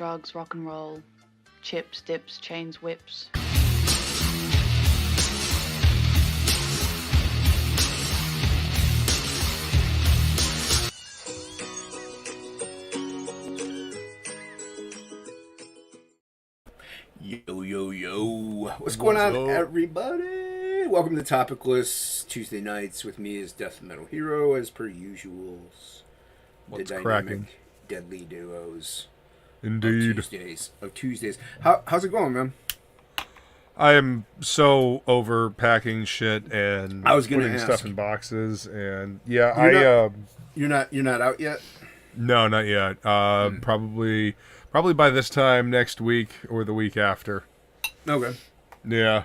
drugs, rock and roll, chips, dips, chains, whips. Yo, yo, yo. What's going on, everybody? Welcome to TOPicLESS Tuesday nights. With me is Death Metal Hero, as per usual. What's the cracking? dynamic, deadly duos. Indeed. Of Tuesdays. How's it going, man? I am so over packing shit and I was gonna putting ask. stuff in boxes, and yeah, You're not out yet? no, not yet. Probably by this time next week or the week after. Okay. Yeah.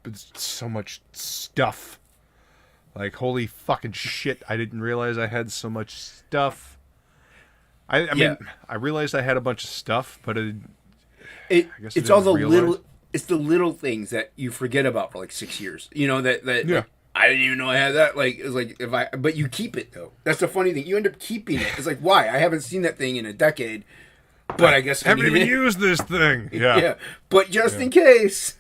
It's so much stuff. Like, holy fucking shit! I didn't realize I had so much stuff. I mean, I realized I had a bunch of stuff, but it's all the little. It's the little things that you forget about for like 6 years. You know that yeah. Like, I didn't even know I had that. Like it's like but you keep it though. That's the funny thing. You end up keeping it. It's like, why? I haven't seen that thing in a decade. But I guess I haven't even used this thing. Yeah. Yeah. But just in case.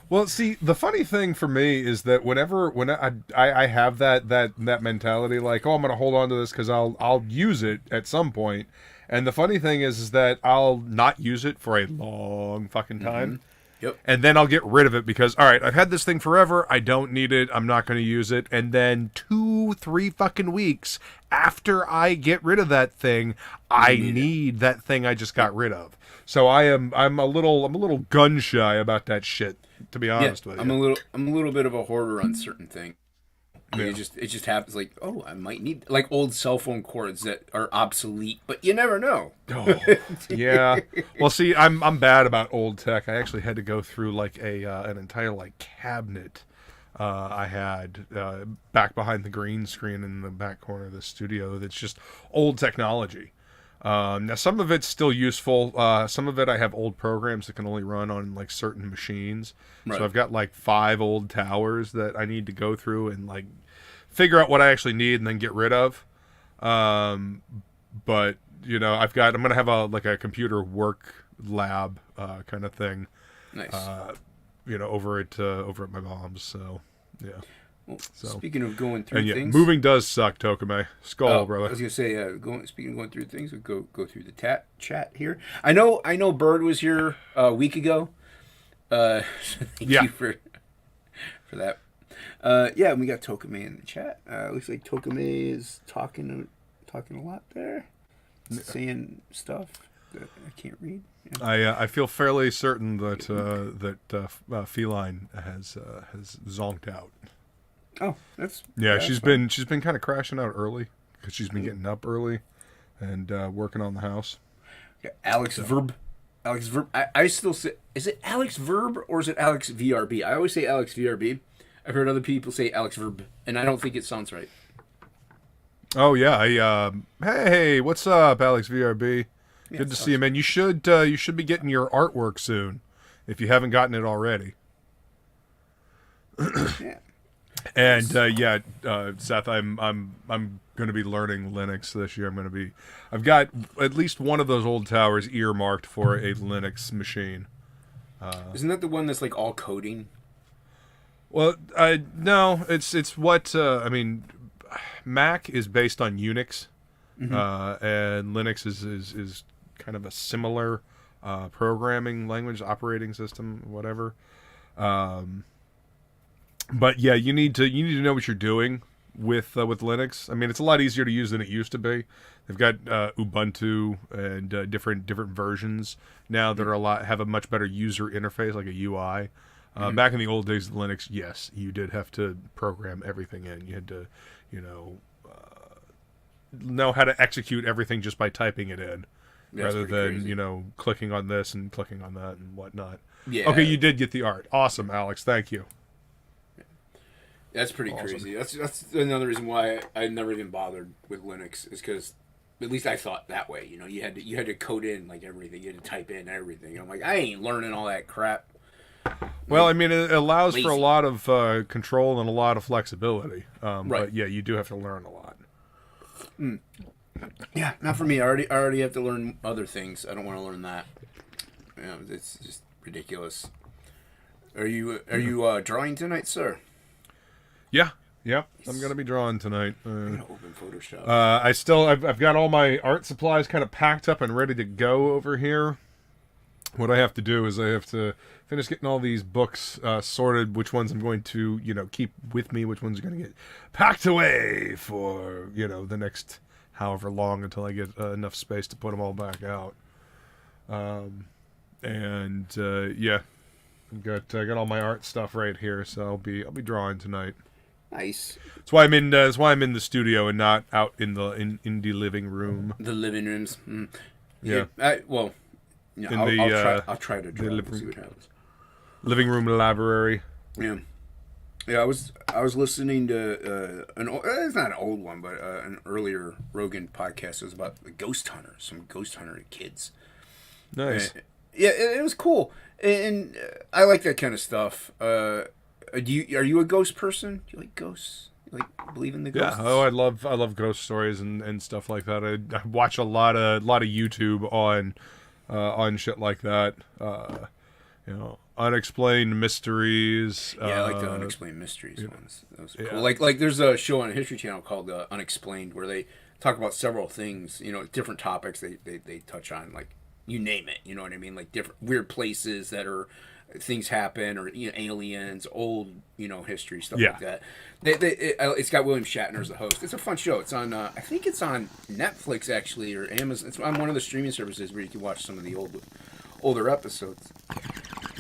Well, see, the funny thing for me is that when I have that mentality, like, oh, I'm going to hold on to this because I'll use it at some point. And the funny thing is that I'll not use it for a long fucking time. Mm-hmm. Yep. And then I'll get rid of it because, all right, I've had this thing forever. I don't need it. I'm not going to use it. And then 2-3 fucking weeks after I get rid of that thing, I need that thing I just got rid of. So I'm a little gun shy about that shit, to be honest with you. I'm a little bit of a hoarder on certain things. Yeah. It just happens like, oh, I might need like old cell phone cords that are obsolete, but you never know. Oh, yeah. Well, see, I'm bad about old tech. I actually had to go through like an entire like cabinet I had back behind the green screen in the back corner of the studio that's just old technology. Now, some of it's still useful. Some of it I have old programs that can only run on like certain machines. Right. So I've got like 5 old towers that I need to go through and like figure out what I actually need and then get rid of. But you know, I'm gonna have a computer work lab kind of thing. Nice. Over at my mom's. So yeah. Well, speaking of going through things, moving does suck, Tokame. Skull, brother. I was gonna say, speaking of going through things, we'll go through the chat here. I know, Bird was here a week ago. Thank you for that. Yeah, and we got Tokame in the chat. Looks like Tokame is talking a lot there, saying stuff that I can't read. Yeah. I feel fairly certain that Feline has zonked out. Oh, that's she's been kind of crashing out early because she's been getting up early and working on the house. Yeah, Alex Verb. I still say, is it Alex Verb or is it Alex VRB? I always say Alex VRB. I've heard other people say Alex Verb, and I don't think it sounds right. Oh yeah, hey, what's up, Alex VRB? Yeah, good to see you, man. You should be getting your artwork soon if you haven't gotten it already. Yeah. And Seth, I'm going to be learning Linux this year. I've got at least one of those old towers earmarked for a Linux machine. Isn't that the one that's like all coding? Well, no, it's what Mac is based on Unix, and Linux is kind of a similar programming language, operating system, whatever. But yeah, you need to know what you're doing with Linux. I mean, it's a lot easier to use than it used to be. They've got Ubuntu and different versions now that have a much better user interface, like a UI. Back in the old days of Linux, yes, you did have to program everything in. You had to, know how to execute everything just by typing it in, rather than crazy. Clicking on this and clicking on that and whatnot. Yeah. Okay, you did get the art. Awesome, Alex. Thank you. That's pretty crazy. That's another reason why I never even bothered with Linux, is because at least I thought that way. You had to code in like everything. You had to type in everything. I'm like, I ain't learning all that crap. Well, I mean, it allows for a lot of control and a lot of flexibility. Right. But yeah, you do have to learn a lot. Yeah, not for me. I already have to learn other things. I don't want to learn that. It's just ridiculous. Are you drawing tonight, sir? Yeah, yeah. I'm gonna be drawing tonight. I'm gonna open Photoshop. I've got all my art supplies kind of packed up and ready to go over here. What I have to do is I have to finish getting all these books sorted, which ones I'm going to, keep with me, which ones are going to get packed away for, the next however long until I get enough space to put them all back out. Yeah, I got all my art stuff right here, so I'll be drawing tonight. Nice. That's why I'm in the studio and not out in the living room. The living rooms. Yeah. I'll try to draw and see what happens. Living room library. Yeah. Yeah, I was listening to it's not an old one, but an earlier Rogan podcast. It was about the ghost hunters, some ghost hunter kids. Nice. Yeah, it was cool, and I like that kind of stuff. Are you a ghost person? Do you like ghosts? You like believe in the ghosts? Yeah. Oh, I love ghost stories and stuff like that. I watch a lot of YouTube on shit like that. Unexplained mysteries. Yeah, I like the unexplained mysteries ones. Those are cool. Like there's a show on History Channel called Unexplained where they talk about several things, different topics they touch on, like you name it, you know what I mean? Like different weird places that are things happen, or aliens, old history, stuff like that. It's got William Shatner as the host. It's a fun show. It's on I think it's on Netflix actually, or Amazon. It's on one of the streaming services where you can watch some of the older episodes.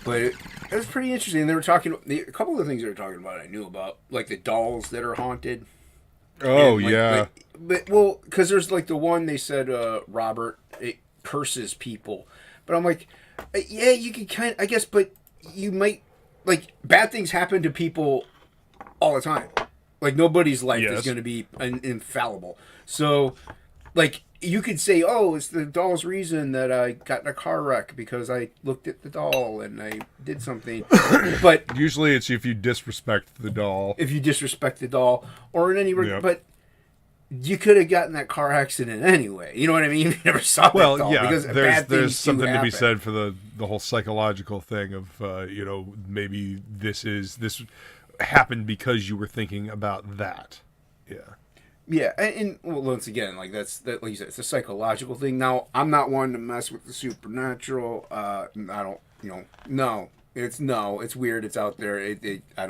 But it was pretty interesting. They were talking a couple of the things they were talking about I knew about, like the dolls that are haunted. Oh, and, yeah. Because there's like the one they said Robert, it curses people. But I'm like, yeah, you can kind of, I guess, but you might, like, bad things happen to people all the time. Like, nobody's life is going to be infallible. So, like, you could say, oh, it's the doll's reason that I got in a car wreck because I looked at the doll and I did something. But usually it's if you disrespect the doll. If you disrespect the doll, or in any but you could have gotten that car accident anyway. You know what I mean? You never saw that doll. Yeah, because there's something to be said for the whole psychological thing of maybe this happened because you were thinking about that. Yeah. Yeah, and once again, like like you said, it's a psychological thing. Now, I'm not one to mess with the supernatural. I don't, it's weird. It's out there. I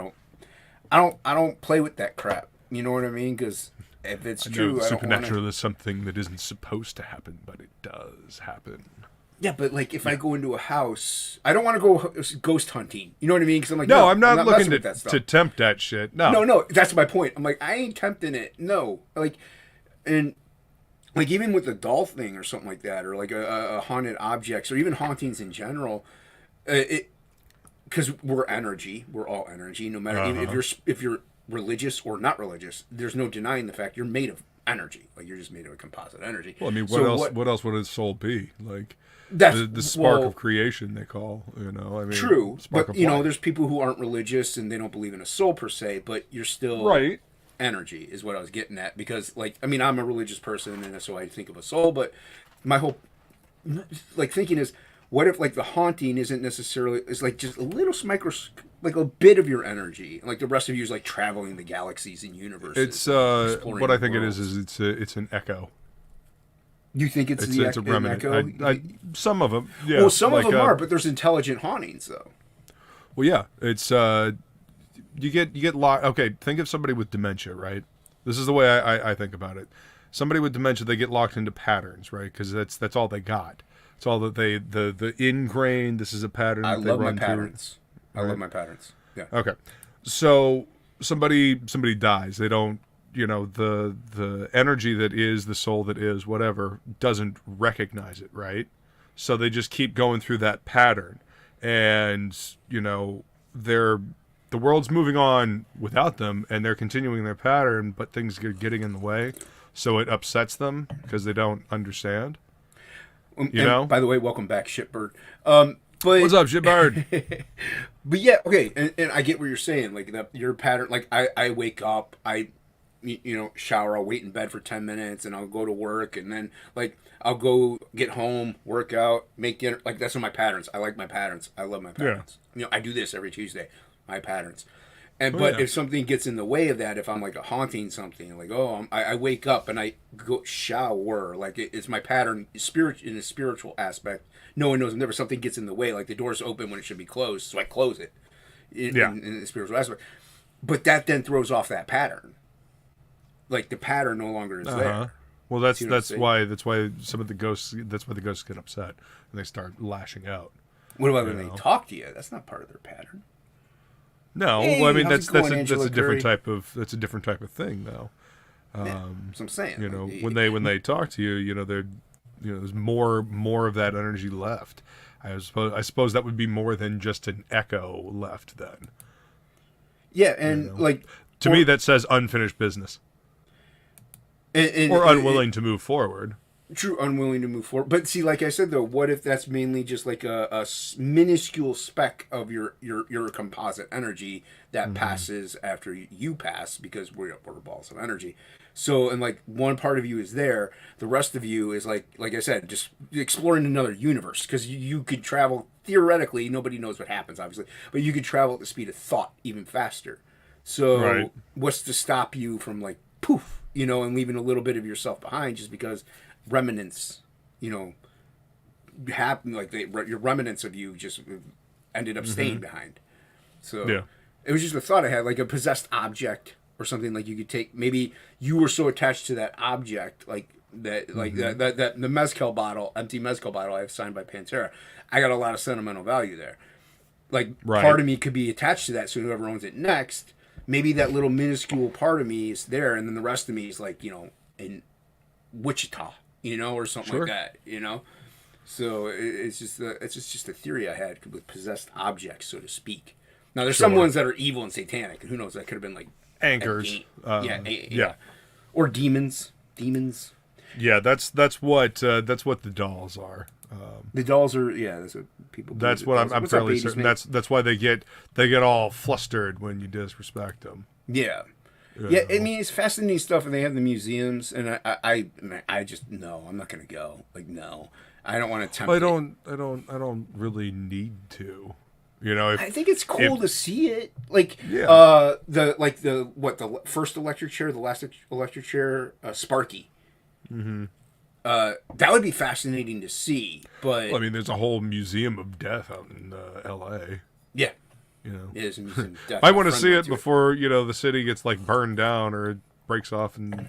don't play with that crap. You know what I mean? Because if it's true, supernatural is something that isn't supposed to happen, but it does happen. Yeah, but like if I go into a house, I don't want to go ghost hunting. You know what I mean? Because I'm like, no, I'm not looking to tempt that shit. No, that's my point. I'm like, I ain't tempting it. No, like, and like even with the doll thing or something like that, or like a haunted objects, or even hauntings in general, because we're energy, we're all energy. No matter even if you're religious or not religious, there's no denying the fact you're made of energy. Like you're just made of a composite energy. Well, I mean, what else would a soul be? Like the spark of creation they call, true, but there's people who aren't religious and they don't believe in a soul per se, but you're still right. Energy is what I was getting at, because I'm a religious person and so I think of a soul, but my whole thinking is, what if the haunting isn't necessarily, it's just a little like a bit of your energy, like the rest of you is traveling the galaxies and universes. It's what I think it is it's an echo. You think it's a remnant? Echo? Some of them, yeah. Well, some of them are, but there's intelligent hauntings, though. Well, yeah, it's you get locked. Okay, think of somebody with dementia, right? This is the way I think about it. Somebody with dementia, they get locked into patterns, right? Because that's all they got. It's all that the ingrained. This is a pattern. I love my patterns. I love my patterns. Yeah. Okay, so somebody dies. They don't. The energy that is the soul that is whatever doesn't recognize it, right? So they just keep going through that pattern, and the world's moving on without them, and they're continuing their pattern, but things are getting in the way, so it upsets them because they don't understand. By the way, welcome back, Shitbird. But what's up, Shitbird? But yeah, okay, and I get what you're saying. Your pattern. I wake up. shower. I'll wait in bed for 10 minutes, and I'll go to work, and then like I'll go get home, work out, make dinner. Like that's what my patterns. I like my patterns. I love my patterns. I do this every Tuesday. My patterns. But if something gets in the way of that, if I'm like haunting something, like I wake up and I go shower, like it's my pattern, in a spiritual aspect. No one knows. Whenever something gets in the way, like the door's open when it should be closed, so I close it. In the spiritual aspect, but that then throws off that pattern. Like the pattern no longer is there. Well, that's why some of the ghosts. That's why the ghosts get upset and they start lashing out. What about when they talk to you? That's not part of their pattern. No, hey, well, I mean that's a different type of thing, though. That's what I'm saying. When they talk to you, there's more of that energy left. I suppose that would be more than just an echo left then. Yeah, and to me that says unfinished business, or unwilling to move forward. True, unwilling to move forward. But see, like I said, though, what if that's mainly just like a minuscule speck of your composite energy that passes after you pass, because we're balls of energy. So, and like one part of you is there, the rest of you is like I said, just exploring another universe, because you could travel, theoretically, nobody knows what happens, obviously, but you could travel at the speed of thought even faster. So, what's to stop you from like, poof, and leaving a little bit of yourself behind just because remnants, happen, like your remnants of you just ended up staying behind. So it was just a thought I had, like a possessed object or something, like you could take, maybe you were so attached to that object, like that, like that the mezcal bottle, empty mezcal bottle I have signed by Pantera, I got a lot of sentimental value there. Like part of me could be attached to that, so whoever owns it next, maybe that little minuscule part of me is there, and then the rest of me is like, in Wichita, or something like that, So it's just a theory I had with possessed objects, so to speak. Now there's some ones that are evil and satanic, and who knows, that could have been like anchors, or demons. Yeah, that's what the dolls are. The dolls are that's what people. That's what I'm fairly certain. That's why they get all flustered when you disrespect them. Yeah. Yeah, I mean, it's fascinating stuff, and they have the museums, and I just, no, I'm not going to go. Like, no, I don't want to tempt. I don't really need to. I think it's cool to see it. Like, the first electric chair, the last electric chair, Sparky. Mm-hmm. That would be fascinating to see, but well, I mean, there's a whole museum of death out in L.A. Yeah. It is a museum of death. I want to see it before the city gets like burned down or it breaks off and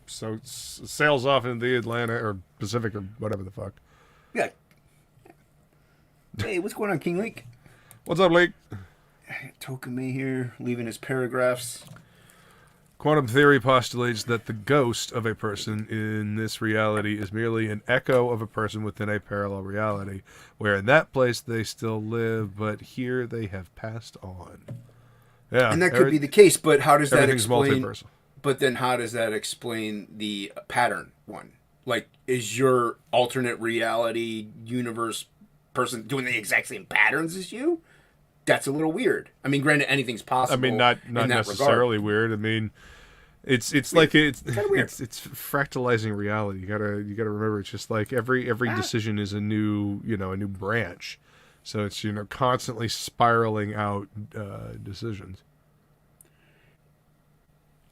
sails off into the Atlantic or Pacific or whatever the fuck. Yeah. Hey, what's going on, King Lake? What's up, Lake? Tokame here, leaving his paragraphs. Quantum theory postulates that the ghost of a person in this reality is merely an echo of a person within a parallel reality, where in that place they still live, but here they have passed on. Yeah, and that could be the case, but how does that explain? Multiversal. But then, how does that explain the pattern one? Like, is your alternate reality universe person doing the exact same patterns as you? That's a little weird. I mean, granted, anything's possible. I mean, not necessarily weird. I mean, it's like it's fractalizing reality. You gotta remember, it's just like every decision is a new branch. So it's constantly spiraling out decisions.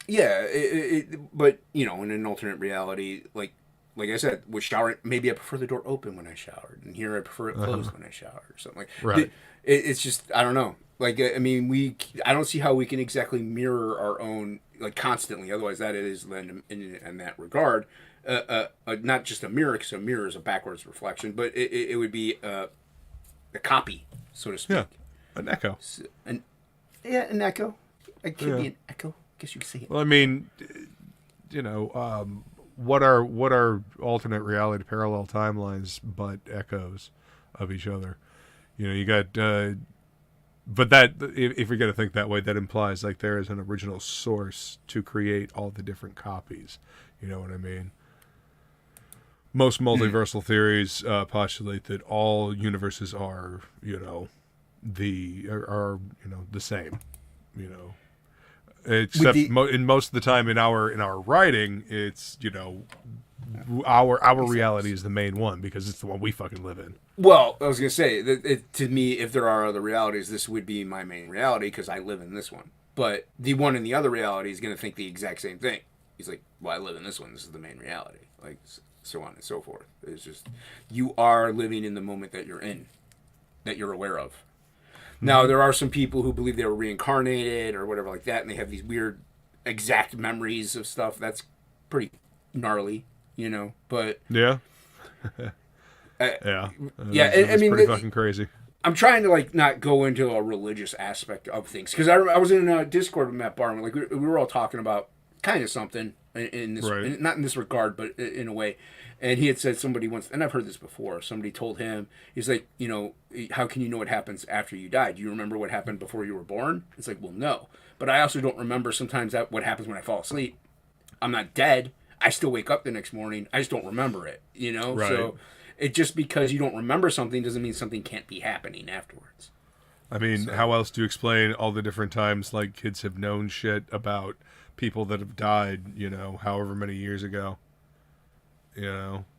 Yeah, but in an alternate reality, like I said, with showering, maybe I prefer the door open when I showered, and here I prefer it closed when I showered, or something like. Right. It's just, I don't know. Like, I mean, I don't see how we can exactly mirror our own, like, constantly. Otherwise, that is then in that regard, not just a mirror, because a mirror is a backwards reflection, but it would be a copy, so to speak. Yeah, an echo. An echo. It could be an echo. I guess you could say it. Well, I mean, what are alternate reality parallel timelines but echoes of each other? You got, but that if you're going to think that way, that implies like there is an original source to create all the different copies. You know what I mean? Most multiversal theories postulate that all universes are, the same. Except in most of the time in our writing, it's our reality is the main one because it's the one we fucking live in. Well, I was gonna say to me, if there are other realities, this would be my main reality because I live in this one. But the one in the other reality is gonna think the exact same thing. He's like, "Well, I live in this one. This is the main reality." Like so on and so forth. It's just you are living in the moment that you're in, that you're aware of. Now, there are some people who believe they were reincarnated or whatever like that, and they have these weird exact memories of stuff. That's pretty gnarly, but... Yeah. yeah. It's pretty fucking crazy. I'm trying to, not go into a religious aspect of things, because I was in a Discord with Bahr, and we were all talking about kind of something in this, right. not in this regard, but in a way. And he had said somebody once, and I've heard this before, somebody told him, he's like, how can you know what happens after you die? Do you remember what happened before you were born? It's like, well, no. But I also don't remember sometimes what happens when I fall asleep. I'm not dead. I still wake up the next morning. I just don't remember it, Right. So it just because you don't remember something doesn't mean something can't be happening afterwards. I mean, how else do you explain all the different times, kids have known shit about people that have died, however many years ago?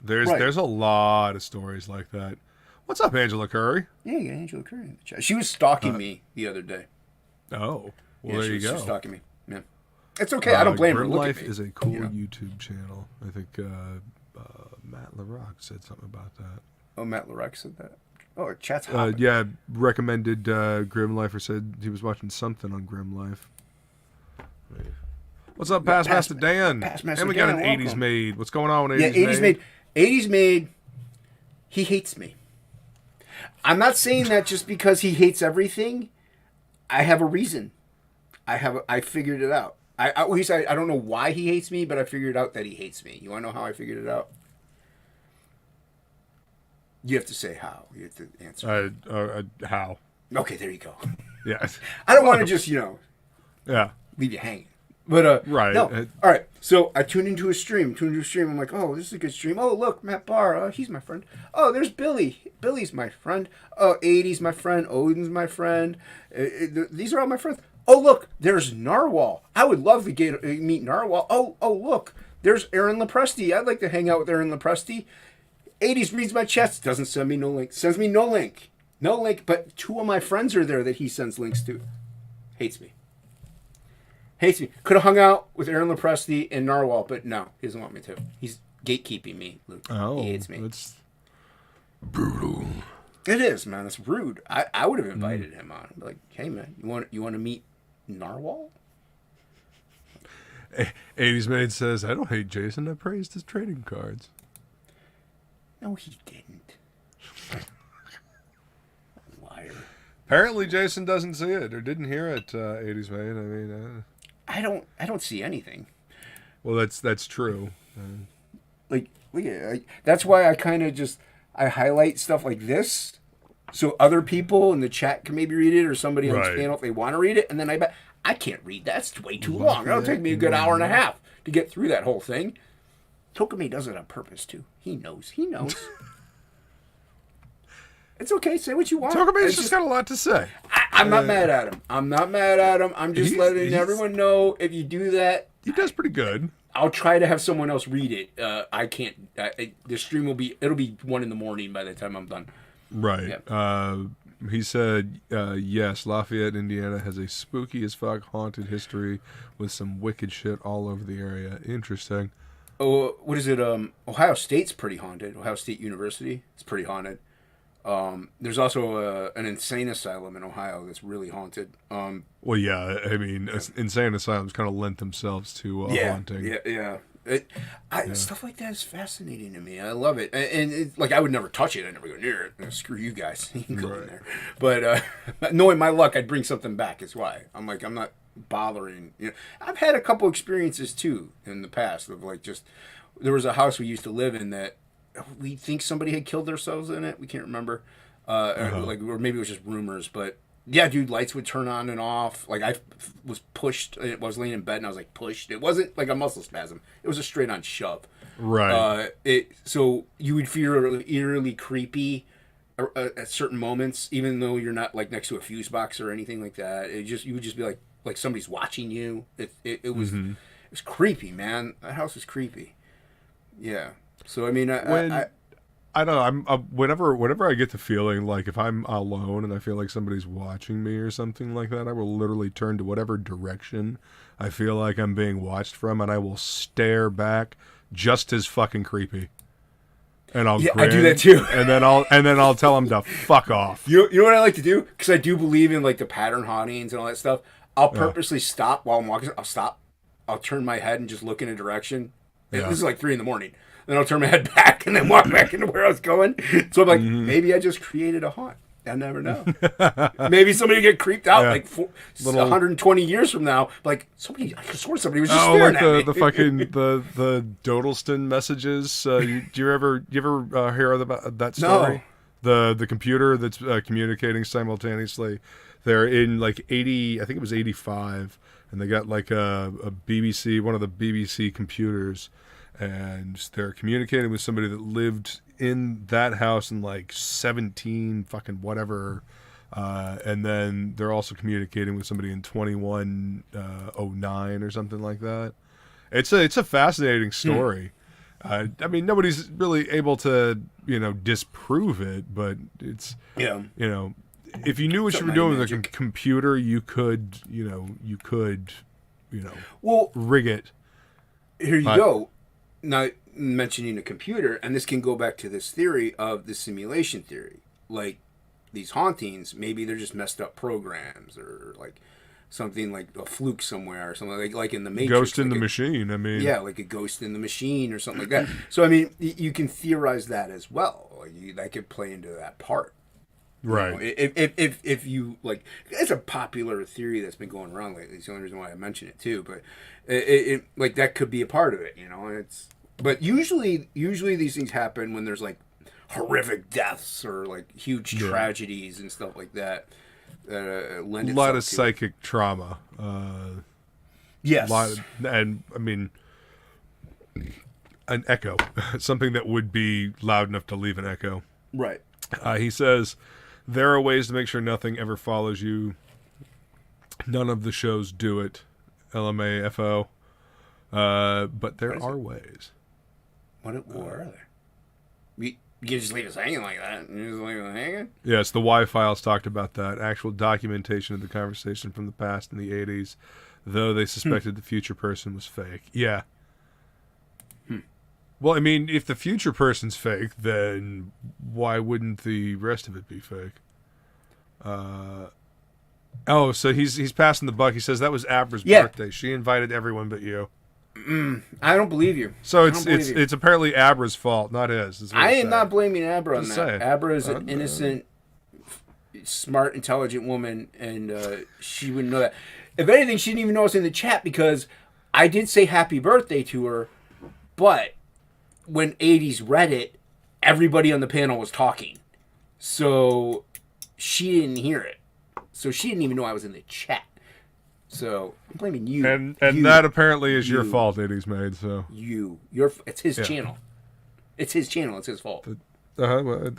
There's a lot of stories like that. What's up, Angela Curry? Yeah, you got Angela Curry in the chat. She was stalking me the other day. Oh, well, there you go. She was stalking me. Yeah, it's okay. I don't blame her. Grim Look Life at me. is a cool YouTube channel. I think Matt LaRock said something about that. Oh, Matt LaRock said that. Oh, chat's hot. Yeah, recommended Grim Life, or said he was watching something on Grim Life. What's up, Past Master Dan? And we got an 80s Maid. What's going on with 80s Maid? Yeah, 80s Maid. 80s Maid, he hates me. I'm not saying that just because he hates everything. I have a reason. I figured it out. I don't know why he hates me, but I figured out that he hates me. You want to know how I figured it out? You have to say how. You have to answer. How? Okay, there you go. Yeah. I don't want to just, yeah, leave you hanging. But, right. No. All right. So I tuned into a stream. I'm like, oh, this is a good stream. Oh, look, Matt Bahr. He's my friend. Oh, there's Billy. Billy's my friend. Oh, 80's my friend. Odin's my friend. These are all my friends. Oh, look, there's Narwhal. I would love to meet Narwhal. Oh, look, there's Aaron Lepresti. I'd like to hang out with Aaron Lepresti. 80's reads my chest. Doesn't send me no link. Sends me no link. No link, but 2 of my friends are there that he sends links to. Hates me. Hates me. Could have hung out with Aaron Lepresti and Narwhal, but no, he doesn't want me to. He's gatekeeping me, Luke. Oh, he hates me. That's brutal. It is, man. It's rude. I would have invited him on. I'd be like, hey, man, you want to meet Narwhal? 80's Maid says, I don't hate Jason. I praised his trading cards. No, he didn't. Liar. Apparently, Jason doesn't see it or didn't hear it. 80's Maid. I mean, I don't see anything. Well, that's true. Look at that's why I kind of I highlight stuff like this, so other people in the chat can maybe read it, or somebody on this panel if they want to read it, and then I can't read that. It's way too long. It'll take me a good hour and a half to get through that whole thing. Tokame does it on purpose too. He knows. It's okay. Say what you want. Tokame's just got a lot to say. I'm not mad at him. I'm just letting everyone know if you do that. He does pretty good. I'll try to have someone else read it. I can't. The stream it'll be 1 a.m. by the time I'm done. Right. Yeah. He said, yes, Lafayette, Indiana has a spooky as fuck haunted history with some wicked shit all over the area. Interesting. Oh, what is it? Ohio State's pretty haunted. Ohio State University is pretty haunted. There's also an insane asylum in Ohio that's really haunted. Well, yeah, I mean, insane asylums kind of lent themselves to haunting. Yeah. Stuff like that is fascinating to me. I love it, and I would never touch it. I never go near it. Screw you guys. You can go in there. But knowing my luck, I'd bring something back. Is why I'm not bothering. I've had a couple experiences too in the past of there was a house we used to live in that we think somebody had killed themselves in it. We can't remember, or maybe it was just rumors. But yeah, dude, lights would turn on and off. I was pushed. I was laying in bed and I was pushed. It wasn't like a muscle spasm. It was a straight on shove. Right. So you would feel eerily creepy at certain moments, even though you're not next to a fuse box or anything like that. You would just be like, like somebody's watching you. It was it was creepy, man. That house was creepy. Yeah. So I mean, I don't know. Whenever I get the feeling like if I'm alone and I feel like somebody's watching me or something like that, I will literally turn to whatever direction I feel like I'm being watched from, and I will stare back, just as fucking creepy. And I'll grin, I do that too. and then I'll tell them to fuck off. You know what I like to do? Because I do believe in like the pattern hauntings and all that stuff. I'll purposely stop while I'm walking. I'll stop. I'll turn my head and just look in a direction. Yeah. This is like 3 a.m. Then I'll turn my head back and then walk back into where I was going. So I'm like, maybe I just created a haunt. I never know. Maybe somebody will get creeped out like 120 years from now. Like I swear somebody was just staring at me. The fucking the Dodelston messages. Do you ever hear about that story? No. The computer that's communicating simultaneously. They're in like 80. I think it was 85, and they got like a BBC, one of the BBC computers. And they're communicating with somebody that lived in that house in like 17 fucking whatever. And then they're also communicating with somebody in 2109 or something like that. It's a fascinating story. I mean, nobody's really able to, disprove it, but it's, if you knew what you were doing with a computer, you could rig it. Here you go. Now, mentioning a computer, and this can go back to this theory of the simulation theory. Like, these hauntings, maybe they're just messed up programs, or like something like a fluke somewhere, or something like in the Matrix. Ghost in the machine, I mean. Yeah, like a ghost in the machine, or something like that. So, I mean, you can theorize that as well. Like, that could play into that part. Right. If you, like, it's a popular theory that's been going around lately. It's the only reason why I mention it, too. But, it like, that could be a part of it, But usually these things happen when there's, like, horrific deaths or, like, huge tragedies and stuff like that. Lend a lot of psychic trauma. Yes. And, I mean, an echo. Something that would be loud enough to leave an echo. Right. He says, there are ways to make sure nothing ever follows you. None of the shows do it. LMAFO. But there are ways. What are there? You just leave us hanging like that? You just leave us hanging? Yes, the Y-Files talked about that. Actual documentation of the conversation from the past in the 80s, though they suspected the future person was fake. Yeah. Well, I mean, if the future person's fake, then why wouldn't the rest of it be fake? So he's passing the buck. He says that was Abra's birthday. She invited everyone but you. I don't believe you. So it's apparently Abra's fault, not his. I am not blaming Abra on that. Abra is an innocent, smart, intelligent woman, and she wouldn't know that. If anything, she didn't even know us in the chat because I did say happy birthday to her, but when 80s Reddit, everybody on the panel was talking. So she didn't hear it. So she didn't even know I was in the chat. So I'm blaming you. And that apparently is your fault, 80s Made. So it's his channel. It's his channel. It's his fault. Well,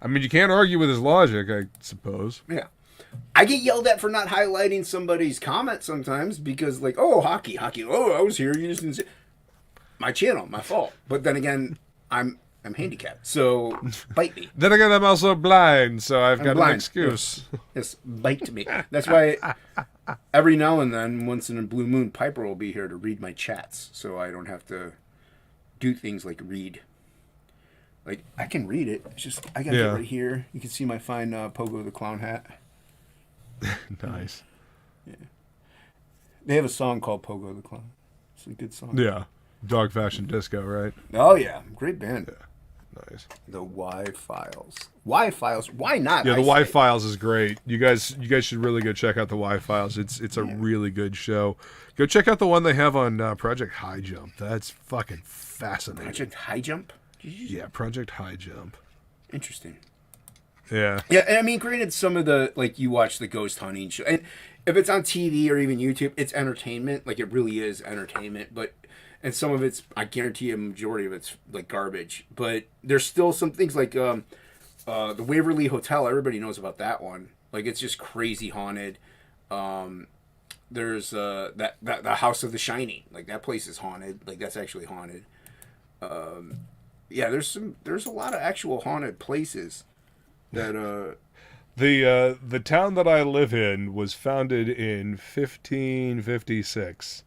I mean, you can't argue with his logic, I suppose. Yeah. I get yelled at for not highlighting somebody's comment sometimes because, like, oh, Hocky. Oh, I was here. You just didn't see. My channel, my fault. But then again, I'm handicapped, so bite me. Then again, I'm also blind, so I've got an excuse. Yes, bite me. That's why every now and then, once in a blue moon, Piper will be here to read my chats, so I don't have to do things like read. Like, I can read it. It's just, I got it right here. You can see my fine Pogo the Clown hat. Nice. Yeah. They have a song called Pogo the Clown. It's a good song. Yeah. Dog Fashion Disco, right? Oh, yeah. Great band. Yeah. Nice. The Y-Files. Y-Files? Why not? Yeah, the Y-Files is great. You guys should really go check out the Y-Files. It's a really good show. Go check out the one they have on Project High Jump. That's fucking fascinating. Project High Jump? Yeah, Project High Jump. Interesting. Yeah. Yeah, and I mean, granted, some of the, like, you watch the ghost hunting show, and if it's on TV or even YouTube, it's entertainment. Like, it really is entertainment, but... And some of it's, I guarantee you, a majority of it's like garbage. But there's still some things like the Waverly Hotel. Everybody knows about that one. Like, it's just crazy haunted. There's that the House of the Shining. Like that place is haunted. Like that's actually haunted. Yeah, there's a lot of actual haunted places that The town that I live in was founded in 1556.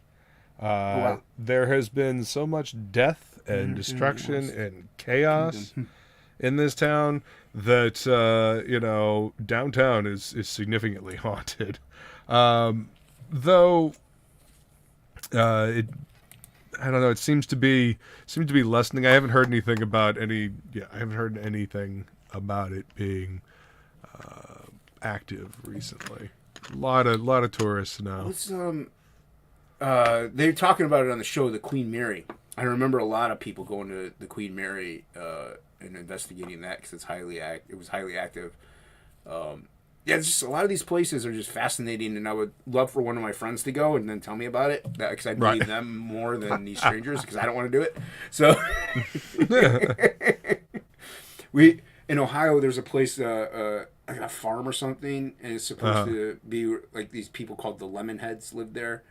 wow. There has been so much death and destruction and chaos in this town that downtown is significantly haunted. Though it I don't know, it seems to be lessening. I haven't heard anything about I haven't heard anything about it being active recently. A lot of tourists now. What's they're talking about it on the show, the Queen Mary. I remember a lot of people going to the Queen Mary and investigating that because it was highly active. Yeah, it's just a lot of these places are just fascinating, and I would love for one of my friends to go and then tell me about it because I believe them more than these strangers because I don't want to do it. So we in Ohio, there's a place like a farm or something, and it's supposed to be like these people called the Lemonheads lived there,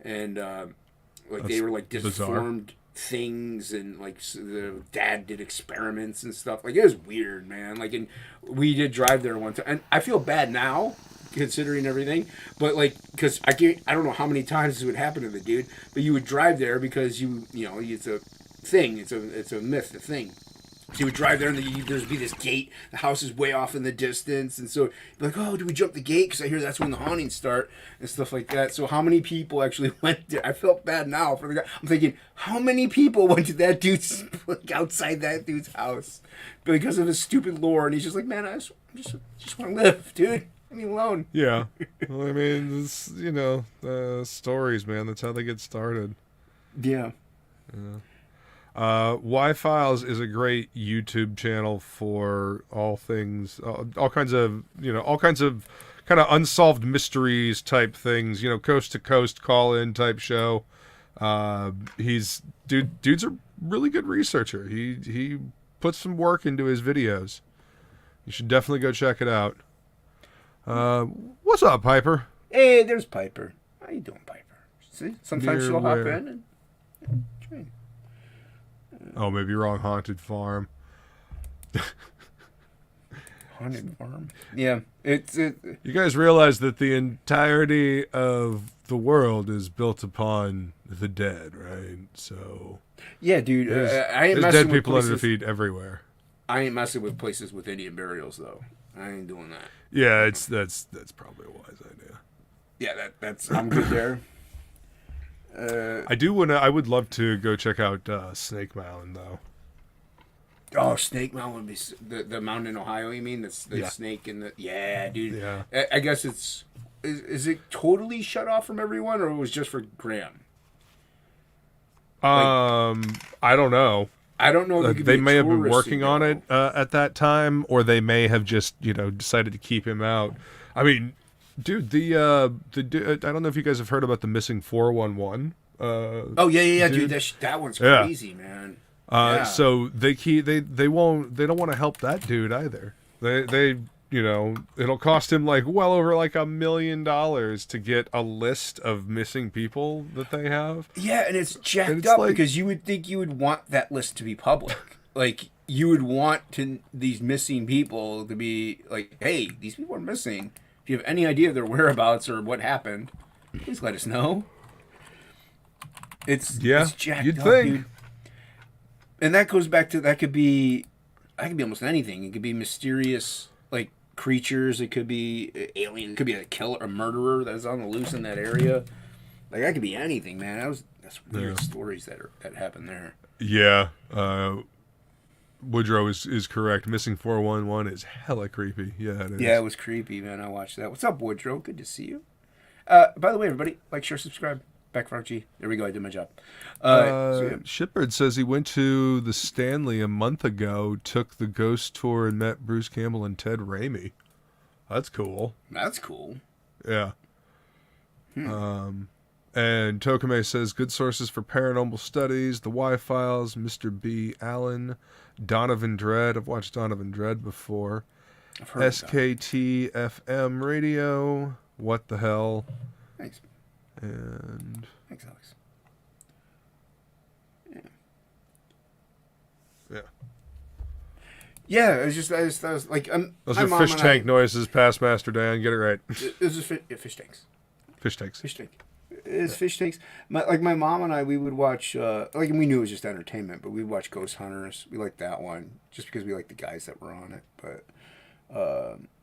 and they were like disformed things, and like the dad did experiments and stuff. Like it was weird, man. Like, and we did drive there one time, and I feel bad now considering everything, but like because I don't know how many times this would happen to the dude, but you would drive there because it's a thing, it's a myth, a thing. So you would drive there, and there'd be this gate. The house is way off in the distance, and so you're like, "Oh, do we jump the gate?" Because I hear that's when the hauntings start and stuff like that. So how many people actually went there? I felt bad now for the guy. I'm thinking, how many people went to that dude's outside that dude's house because of his stupid lore? And he's just like, "Man, I just want to live, dude. Leave me alone." Yeah, well, I mean, this, stories, man. That's how they get started. Yeah. Y-Files is a great YouTube channel for all things, all kinds of kind of unsolved mysteries type things, coast to coast call in type show. Dude's a really good researcher. He puts some work into his videos. You should definitely go check it out. What's up, Piper? Hey, there's Piper. How you doing, Piper? See, sometimes Near she'll hop where? in and join. Oh, maybe wrong. Haunted Farm. Haunted Farm. Yeah, You guys realize that the entirety of the world is built upon the dead, right? So yeah, dude. I ain't there's messing dead with people under places. feet everywhere. I ain't messing with places with Indian burials though. I ain't doing that. Yeah, that's probably a wise idea. Yeah, that's I'm good there. I would love to go check out Snake Mountain though. Oh, Snake Mountain would be the mountain in Ohio. You mean the snake and the dude. Yeah. I guess is it totally shut off from everyone, or it was just for Graham? I don't know. I don't know. If They may have been working on it at that time, or they may have just decided to keep him out. I mean, dude, the I don't know if you guys have heard about the missing 411. Oh yeah, dude. That one's crazy, man. So they don't want to help that dude either. They it'll cost him well over $1 million to get a list of missing people that they have. Yeah, and it's jacked up because you would think you would want that list to be public. Like you would want these missing people to be like, hey, these people are missing. If you have any idea of their whereabouts or what happened, please let us know. It's jacked you'd up, think. dude. And that goes back to that could be almost anything. It could be mysterious creatures. It could be alien. It could be a murderer that's on the loose in that area. That could be anything, man. That's weird stories that happen there. Yeah, Woodrow is correct. Missing 411 is hella creepy. Yeah, it is. Yeah, it was creepy, man. I watched that. What's up, Woodrow? Good to see you. By the way, everybody, like, share, subscribe. Backfront G. There we go. I did my job. Shipbird says he went to the Stanley a month ago, took the ghost tour, and met Bruce Campbell and Ted Raimi. That's cool. That's cool. Yeah. And Tokame says good sources for paranormal studies, the Y-Files, Mr. B. Allen, Donovan Dread. I've watched Donovan Dread before. I've heard SKT FM radio. What the hell? Thanks. And Thanks, Alex. Yeah. Yeah. Yeah, it was like Those my are mom fish and tank noises, past Master Dan. Get it right. It was just fish tanks. Fish tanks. Fish tank. It's fish tanks. My mom and I, we would watch like, and we knew it was just entertainment, but we'd watch Ghost Hunters. We liked that one just because we liked the guys that were on it.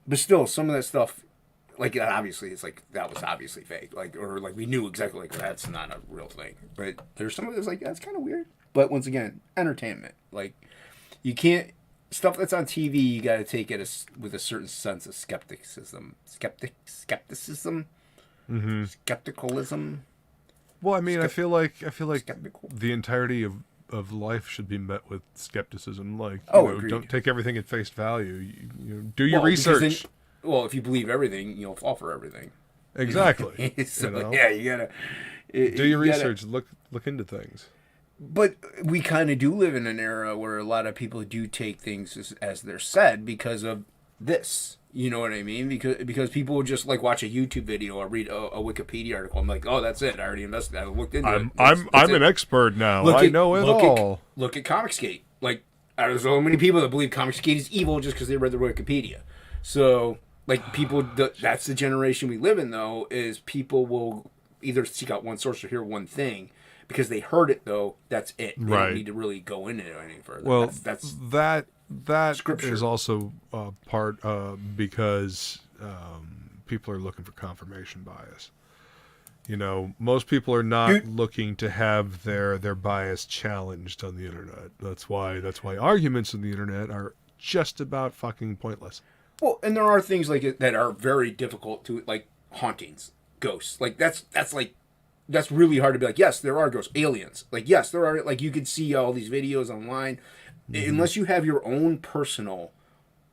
But still, some of that stuff, like, obviously, it's like that was obviously fake. Like, or like we knew exactly, like, that's not a real thing. But there's some of this like, that's kind of weird. But once again, entertainment. Like, you can't, stuff that's on TV, you got to take it with a certain sense of skepticism. Skepticism. Mm-hmm. Skepticalism. Well, I mean, I feel like Skeptical. the entirety of life should be met with skepticism. Like, Agreed. don't take everything at face value. Do your research. If you believe everything, you'll fall for everything. Exactly. So, yeah, you gotta do your research. Look into things. But we kind of do live in an era where a lot of people do take things as they're said because of this. You know what I mean? Because people will just like watch a YouTube video or read a Wikipedia article. I'm like, oh, that's it. I already investigated. I looked into it. I'm an expert now. I know it all. Look at Comicsgate. Like, there's so many people that believe Comicsgate is evil just because they read the Wikipedia. So, like, people, that's the generation we live in, though, is people will either seek out one source or hear one thing. Because they heard it, though, that's it. They don't need to really go into it any further. Well, that's that Scripture. is also part because people are looking for confirmation bias. Most people are not looking to have their bias challenged on the internet. That's why arguments on the internet are just about fucking pointless. Well, and there are things like it that are very difficult to, like, hauntings, ghosts. Like, that's really hard to be like, yes, there are ghosts, aliens. Like, yes, there are, like, you could see all these videos online. Mm-hmm. Unless you have your own personal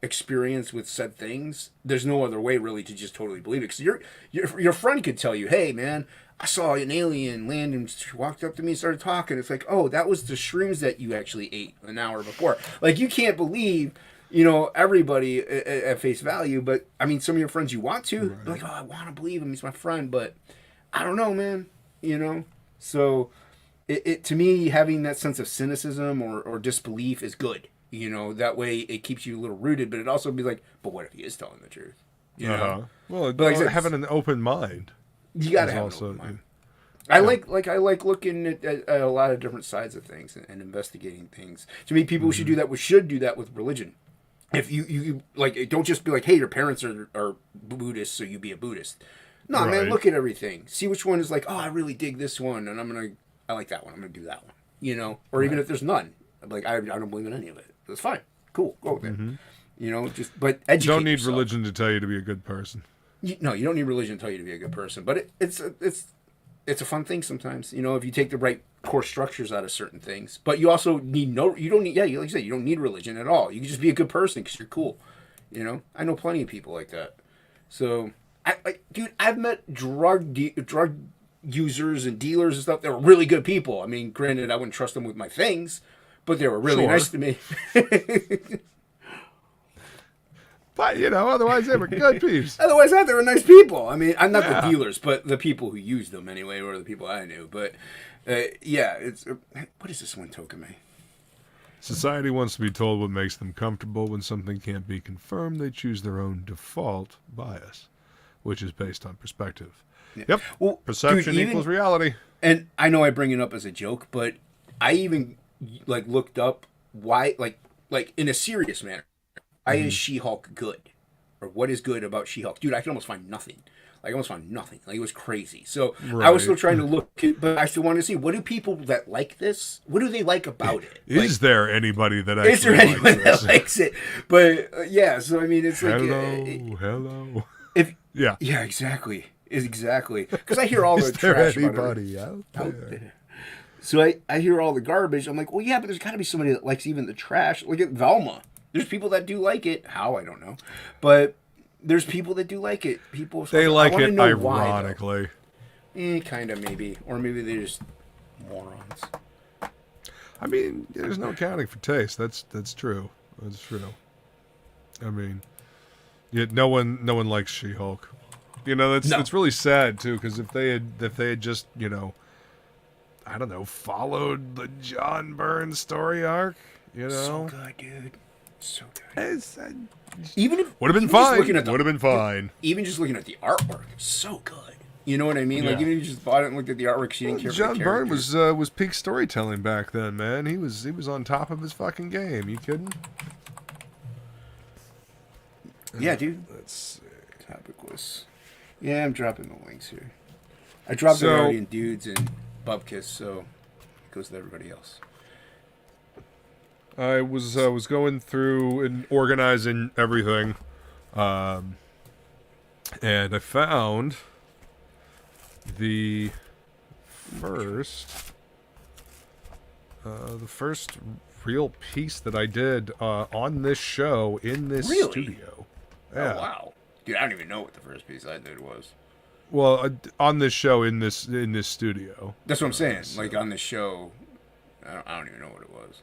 experience with said things, there's no other way really to just totally believe it. Because your friend could tell you, hey, man, I saw an alien land and she walked up to me and started talking. It's like, oh, that was the shrooms that you actually ate an hour before. Like, you can't believe, everybody at face value. But, I mean, some of your friends you want to. Right. Like, oh, I want to believe him. He's my friend. But I don't know, man. So it to me, having that sense of cynicism or disbelief is good. That way it keeps you a little rooted, but it also be like, but what if he is telling the truth? Well, but like having an open mind. You gotta have an open mind. I like looking at a lot of different sides of things and investigating things. To me, people should do that. We should do that with religion. If you like, don't just be like, hey, your parents are Buddhists, so you be a Buddhist. No, right. Man, look at everything. See which one is like, oh, I really dig this one, and I like that one. I'm gonna do that one. Or even if there's none, I'm like, I don't believe in any of it. That's fine. Cool. Go with it. But educate You don't need yourself. religion to tell you to be a good person. No, you don't need religion to tell you to be a good person. But it's a fun thing sometimes. If you take the right core structures out of certain things. But you also you don't need, like you said, you don't need religion at all. You can just be a good person because you're cool. I know plenty of people like that. So, dude, I've met drug users and dealers and stuff that were really good people. I mean, granted, I wouldn't trust them with my things, but they were really nice to me. But, otherwise they were good peeps. Otherwise, they were nice people. I mean, I'm not the dealers, but the people who used them anyway were the people I knew. But, it's... what is this one token, man? Society wants to be told what makes them comfortable. When something can't be confirmed, they choose their own default bias, which is based on perspective. Yeah. Yep. Well, perception equals reality. And I know I bring it up as a joke, but I even looked up why, like in a serious manner, why is She-Hulk good, or what is good about She-Hulk? Dude, I could almost find nothing. Like, it was crazy. So I was still trying to look, but I still wanted to see, what do people that like this, what do they like about it? Is there anybody that actually likes it? Is there anyone that likes it? But, so I mean, it's like... Hello. Yeah, exactly. Exactly. Because I hear all the trash about it. Out there? So I hear all the garbage. I'm like, well, yeah, but there's got to be somebody that likes even the trash. Look at Velma. There's people that do like it. How? I don't know. But... there's people that do like it. They like it ironically. Kind of, maybe. Or maybe they're just morons. I mean, there's no accounting for taste. That's true. That's true. I mean, yet no one likes She-Hulk. You know, No. it's really sad too, because if they had just, you know, I don't know, followed the John Byrne story arc, you know, So good, dude. So good. would Even if have been even just fine. looking at the- Would have been fine. Even just looking at the artwork, so good. You know what I mean? Like Yeah. even if you just bought it and looked at the artwork, she didn't care. John for the Byrne characters. was peak storytelling back then, man. He was on top of his fucking game. You kidding? Yeah, dude. Let's see. TOPicLESS. Yeah, I'm dropping the links here. I dropped it already in Dudes and Bubkiss, so it goes to everybody else. I was going through and organizing everything, and I found the first real piece that I did on this show in this Really? studio. Yeah. Oh wow, dude! I don't even know what the first piece I did was. Well, on this show in this studio. That's what I'm saying. Like on the show, I don't even know what it was.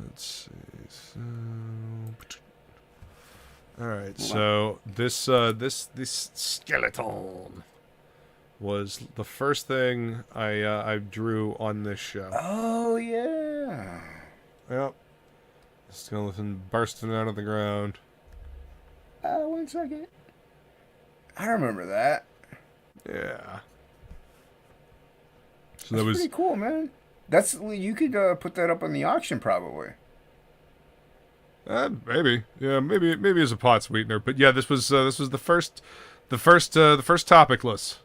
Let's see. So, all right. So this skeleton was the first thing I drew on this show. Oh yeah. Yep. Skeleton bursting out of the ground. 1 second. I remember that. Yeah. So That's that was pretty cool, man. That's you could put that up on the auction probably. maybe, yeah, maybe as a pot sweetener. But yeah, this was the first TOPicLESS.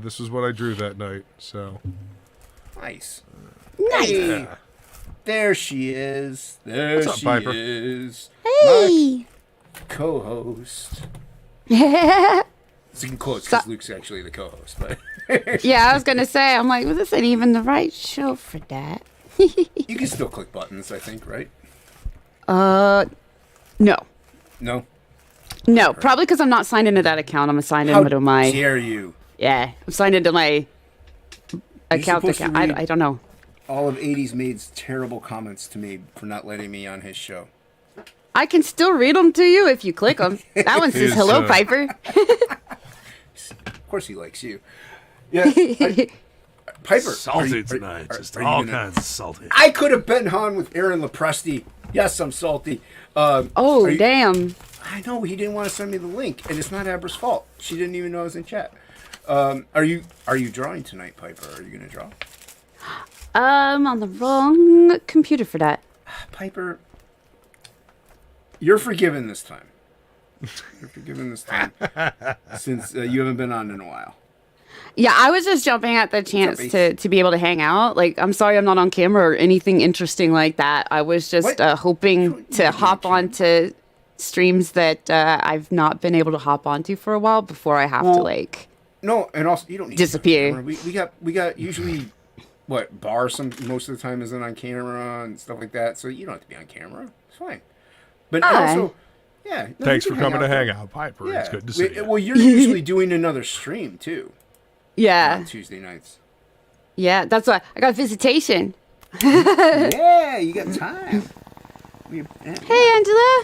This was what I drew that night. So Nice. Nice. yeah. There she is. There What's up, she Piper? is. Hey. My co-host. Yeah, It's in quotes because Luke's actually the co-host, but I was gonna say, I'm like, well, this ain't even the right show for that. you can still click buttons, I think, right? No, probably because I'm not signed into that account. I'm signed How into my, dare you? yeah, I'm signed into my account. supposed to read- I don't know. All of 80s Maid's terrible comments to me for not letting me on his show. I can still read them to you if you click them. That one says, Is, hello, uh, Piper. Of course he likes you. Yeah. Piper. Salty are tonight. are- Just are you all gonna- kinds of salty. I could have been on with Aaron Lepresti. Yes, I'm salty. Oh, are you- damn. I know, he didn't want to send me the link, and it's not Abra's fault. She didn't even know I was in chat. Are you drawing tonight, Piper? Are you going to draw? On the wrong computer for that. Piper, you're forgiven this time. You're forgiven this time, since you haven't been on in a while. Yeah, I was just jumping at the chance Ace? to be able to hang out. Like, I'm sorry I'm not on camera or anything interesting like that. I was just What? hoping to hop onto streams that I've not been able to hop onto for a while before I have to, Well, like... No, and also you don't need Disappear. To be on camera. We got usually what Bahr most of the time isn't on camera and stuff like that, so you don't have to be on camera. It's fine. But Alright. also, yeah. no, Thanks you for can coming to hang though. out, Piper. Yeah. It's good to see you. Well, you're usually doing another stream too Yeah, on Tuesday nights. yeah, that's why I got visitation. Yeah, you got time. Hey, Angela.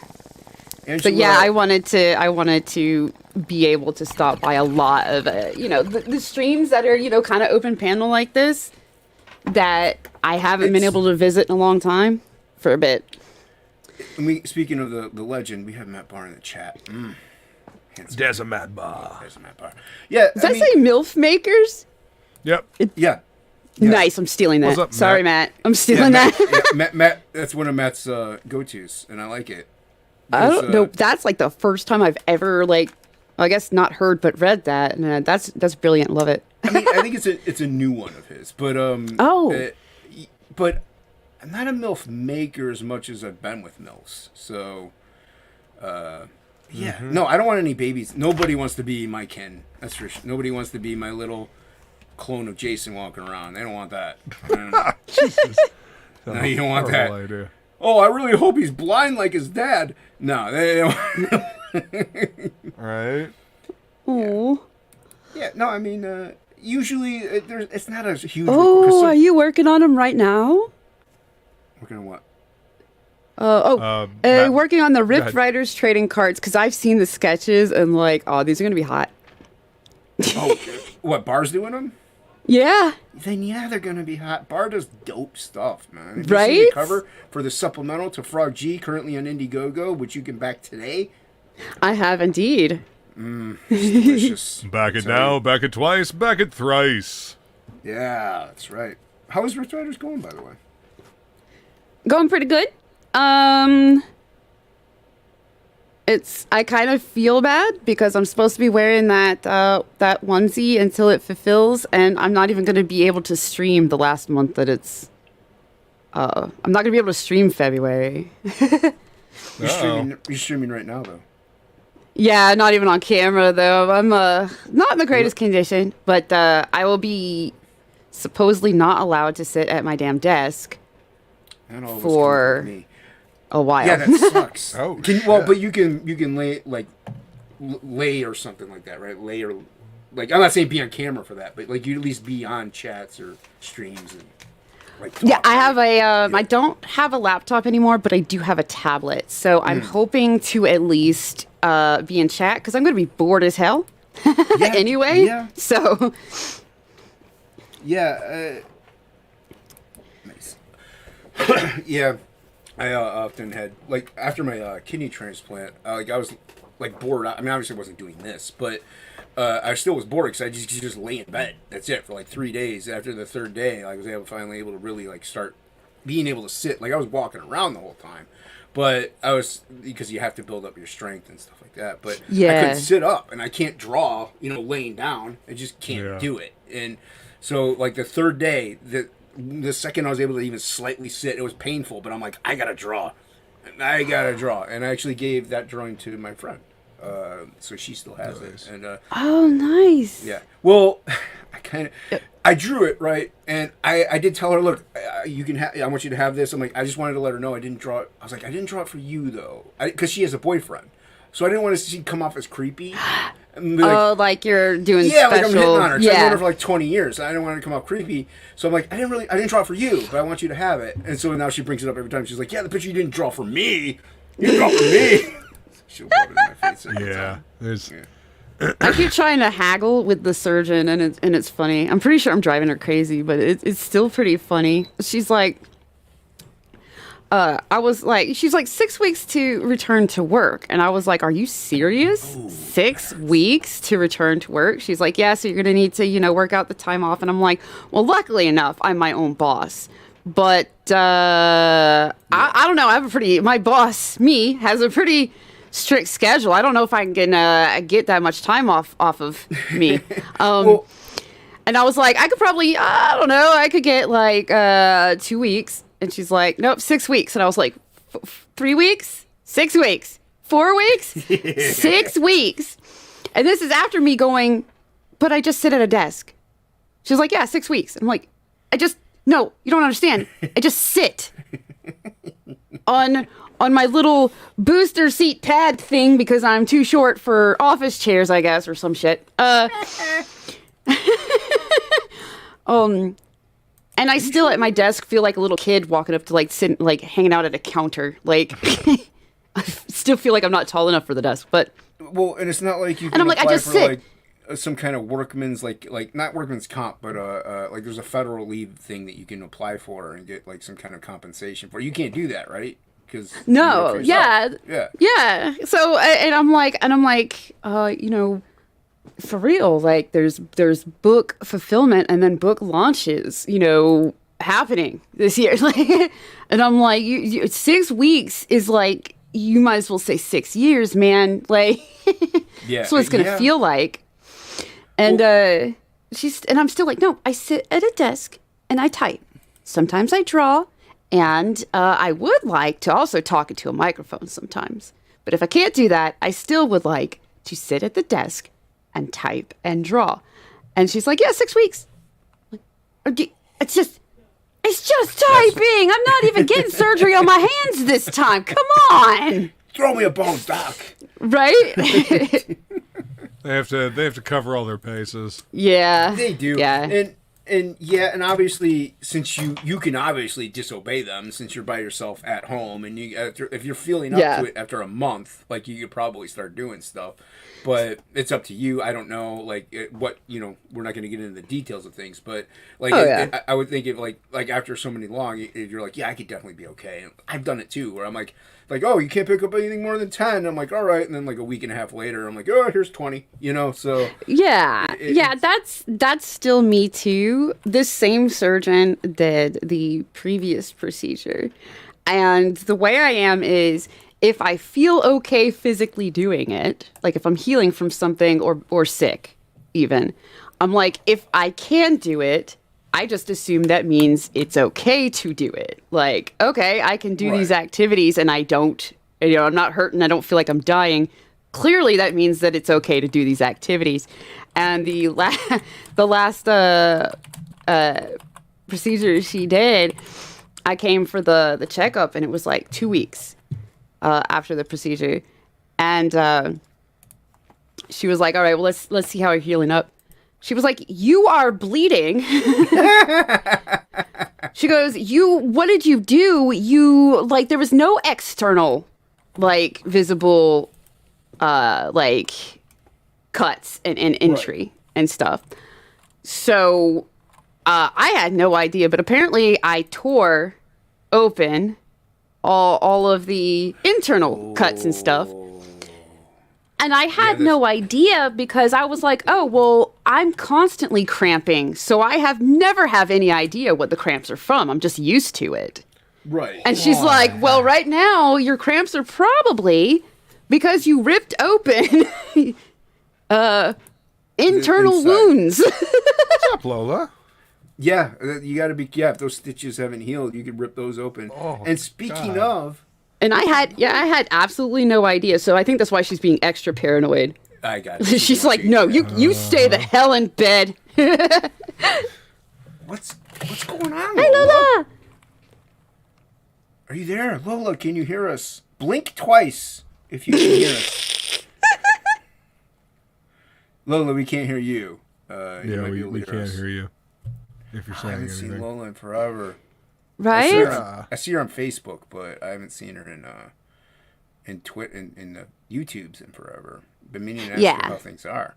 Angela, But yeah, I wanted to be able to stop by a lot of, the streams that are, kind of open panel like this that I haven't been It's- able to visit in a long time for a bit. Speaking of the legend, we have Matt Bahr in the chat. Handsome. There's a mad bar. There's Matt Bahr. Yeah, Does that say MILF makers? Yep. yeah. Nice, I'm stealing that. What's up, Sorry, Matt? Matt. I'm stealing Matt, that. yeah, Matt, that's one of Matt's go-tos, and I like it. I There's, don't know. That's like the first time I've ever I guess not heard but read that, and that's brilliant. Love it. I mean, I think it's a new one of his, but but I'm not a MILF maker as much as I've been with MILFs. So, yeah, no, I don't want any babies. Nobody wants to be my Ken. That's for sure. Nobody wants to be my little clone of Jason walking around. They don't want that. No, you don't want that. Horrible idea. Oh, I really hope he's blind like his dad. No, they don't. All right. Oh, Yeah, no, I mean, usually it's not a huge. are you working on them right now? Working on what? Working on the Rift ahead. Riders trading cards because I've seen the sketches and like, oh, these are gonna be hot. Oh, what, Bahr's doing them? Yeah. Then yeah, they're gonna be hot. Bahr does dope stuff, man. Have Right? you seen the cover for the supplemental to Frog G, currently on Indiegogo, which you can back today? I have indeed. Delicious. Back it now, back it twice, back it thrice. Yeah, that's right. How is Rift Riders going, by the way? Going pretty good. I kind of feel bad because I'm supposed to be wearing that onesie until it fulfills, and I'm not even going to be able to stream the last month that it's. I'm not going to be able to stream February. You're streaming right now, though. Yeah, not even on camera though. I'm not in the greatest condition, but I will be supposedly not allowed to sit at my damn desk for a while. Yeah, that sucks. Oh, but you can lay or something like that, right? Lay or like, I'm not saying be on camera for that, but like you at least be on chats or streams and like. Yeah, I have I don't have a laptop anymore, but I do have a tablet, so I'm hoping to at least be in chat because I'm going to be bored as hell anyway. Yeah. So. Yeah. Nice. Yeah. I often had, like, after my kidney transplant, I was like bored. I mean, obviously I wasn't doing this, but I still was bored because I just lay in bed. That's it for like 3 days. After the third day, I was finally able to really like start being able to sit. Like I was walking around the whole time, but I was, because you have to build up your strength and stuff like that. But I couldn't sit up, and I can't draw, laying down. I just can't do it. And so like the third day, the second I was able to even slightly sit, it was painful, but I'm like, I gotta draw. And I actually gave that drawing to my friend. So she still has it. And Oh, nice. yeah. Well, I drew it, right? And I did tell her, look, you can I want you to have this. I'm like, I just wanted to let her know I didn't draw it. I was like, I didn't draw it for you, though. Because she has a boyfriend. So I didn't want to see come off as creepy. Like you're doing yeah, special. like I'm hitting on her. So I've known Yeah. her for like 20 years. I didn't want her to come off creepy. So I'm like, I didn't draw it for you, but I want you to have it. And so now she brings it up every time. She's like, yeah, the picture you didn't draw for me. You didn't draw for me. She'll rub it in my face. Yeah, there's. I keep trying to haggle with the surgeon, and it's funny. I'm pretty sure I'm driving her crazy, but it's still pretty funny. She's like, she's like 6 weeks to return to work, and I was like, are you serious? Ooh. 6 weeks to return to work? She's like, yeah, so you're gonna need to work out the time off, and I'm like, well, luckily enough, I'm my own boss. But I don't know. My boss, me, has a pretty strict schedule. I don't know if I can get that much time off of me. Well, and I was like, I could probably, I don't know, I could get like 2 weeks. And she's like, nope, 6 weeks. And I was like, 3 weeks? 6 weeks? 4 weeks? 6 weeks? And this is after me going, but I just sit at a desk. She's like, yeah, 6 weeks. I'm like, no, you don't understand. I just sit on my little booster seat pad thing because I'm too short for office chairs, I guess, or some shit. And I still at my desk feel like a little kid walking up to like sit, like hanging out at a counter. Like I still feel like I'm not tall enough for the desk, but and it's not like you can and I'm like, I just sit. like some kind of workman's like not workman's comp, but like there's a federal leave thing that you can apply for and get like some kind of compensation for. You can't do that, right? Because no, yeah. So and I'm like, for real, like there's book fulfillment and then book launches, happening this year. And I'm like, 6 weeks is like, you might as well say 6 years, man. Like, that's what it's gonna feel like. And and I'm still like, no, I sit at a desk and I type. Sometimes I draw, and I would like to also talk into a microphone sometimes. But if I can't do that, I still would like to sit at the desk and type and draw. And she's like, yeah, 6 weeks. It's just typing. I'm not even getting surgery on my hands this time. Come on. Throw me a bone, Doc. Right? They have to cover all their bases. Yeah. They do. Yeah. And and obviously, since you can obviously disobey them since you're by yourself at home, and if you're feeling up to it after a month, like you could probably start doing stuff. But it's up to you. I don't know, like what we're not going to get into the details of things, but like I would think if like after so many long, you're like, yeah, I could definitely be okay. And I've done it too, where I'm like, oh, you can't pick up anything more than 10. I'm like, all right, and then like a week and a half later, I'm like, oh, here's 20. So that's still me too. This same surgeon did the previous procedure, and the way I am is, if I feel okay physically doing it, like if I'm healing from something or sick even, I'm like, if I can do it, I just assume that means it's okay to do it. Like, okay, I can do these activities and I don't, I'm not hurting, I don't feel like I'm dying. Clearly that means that it's okay to do these activities. And the last procedure she did, I came for the checkup, and it was like 2 weeks after the procedure, and she was like, all right, well, let's see how you're healing up. She was like, you are bleeding. She goes, what did you do? There was no external, visible, cuts and entry and stuff. So I had no idea, but apparently I tore open all of the internal cuts and stuff. And I had no idea, because I was like, oh, well, I'm constantly cramping, so I never have any idea what the cramps are from. I'm just used to it. Right. And she's like, well, right now your cramps are probably because you ripped open internal wounds. What's up, Lola? Yeah, you got to be. Yeah, if those stitches haven't healed, you could rip those open. Oh, and speaking of, and I had absolutely no idea. So I think that's why she's being extra paranoid. I got it. She's like, no, you stay the hell in bed. What's going on, Hey, Lola. Are you there, Lola? Can you hear us? Blink twice if you can hear us. Lola, we can't hear you. We can't hear you. If you're saying I haven't anything. seen Lola in forever. Right? I see her on Facebook, but I haven't seen her in the YouTubes in forever. Been meaning to ask her how things are.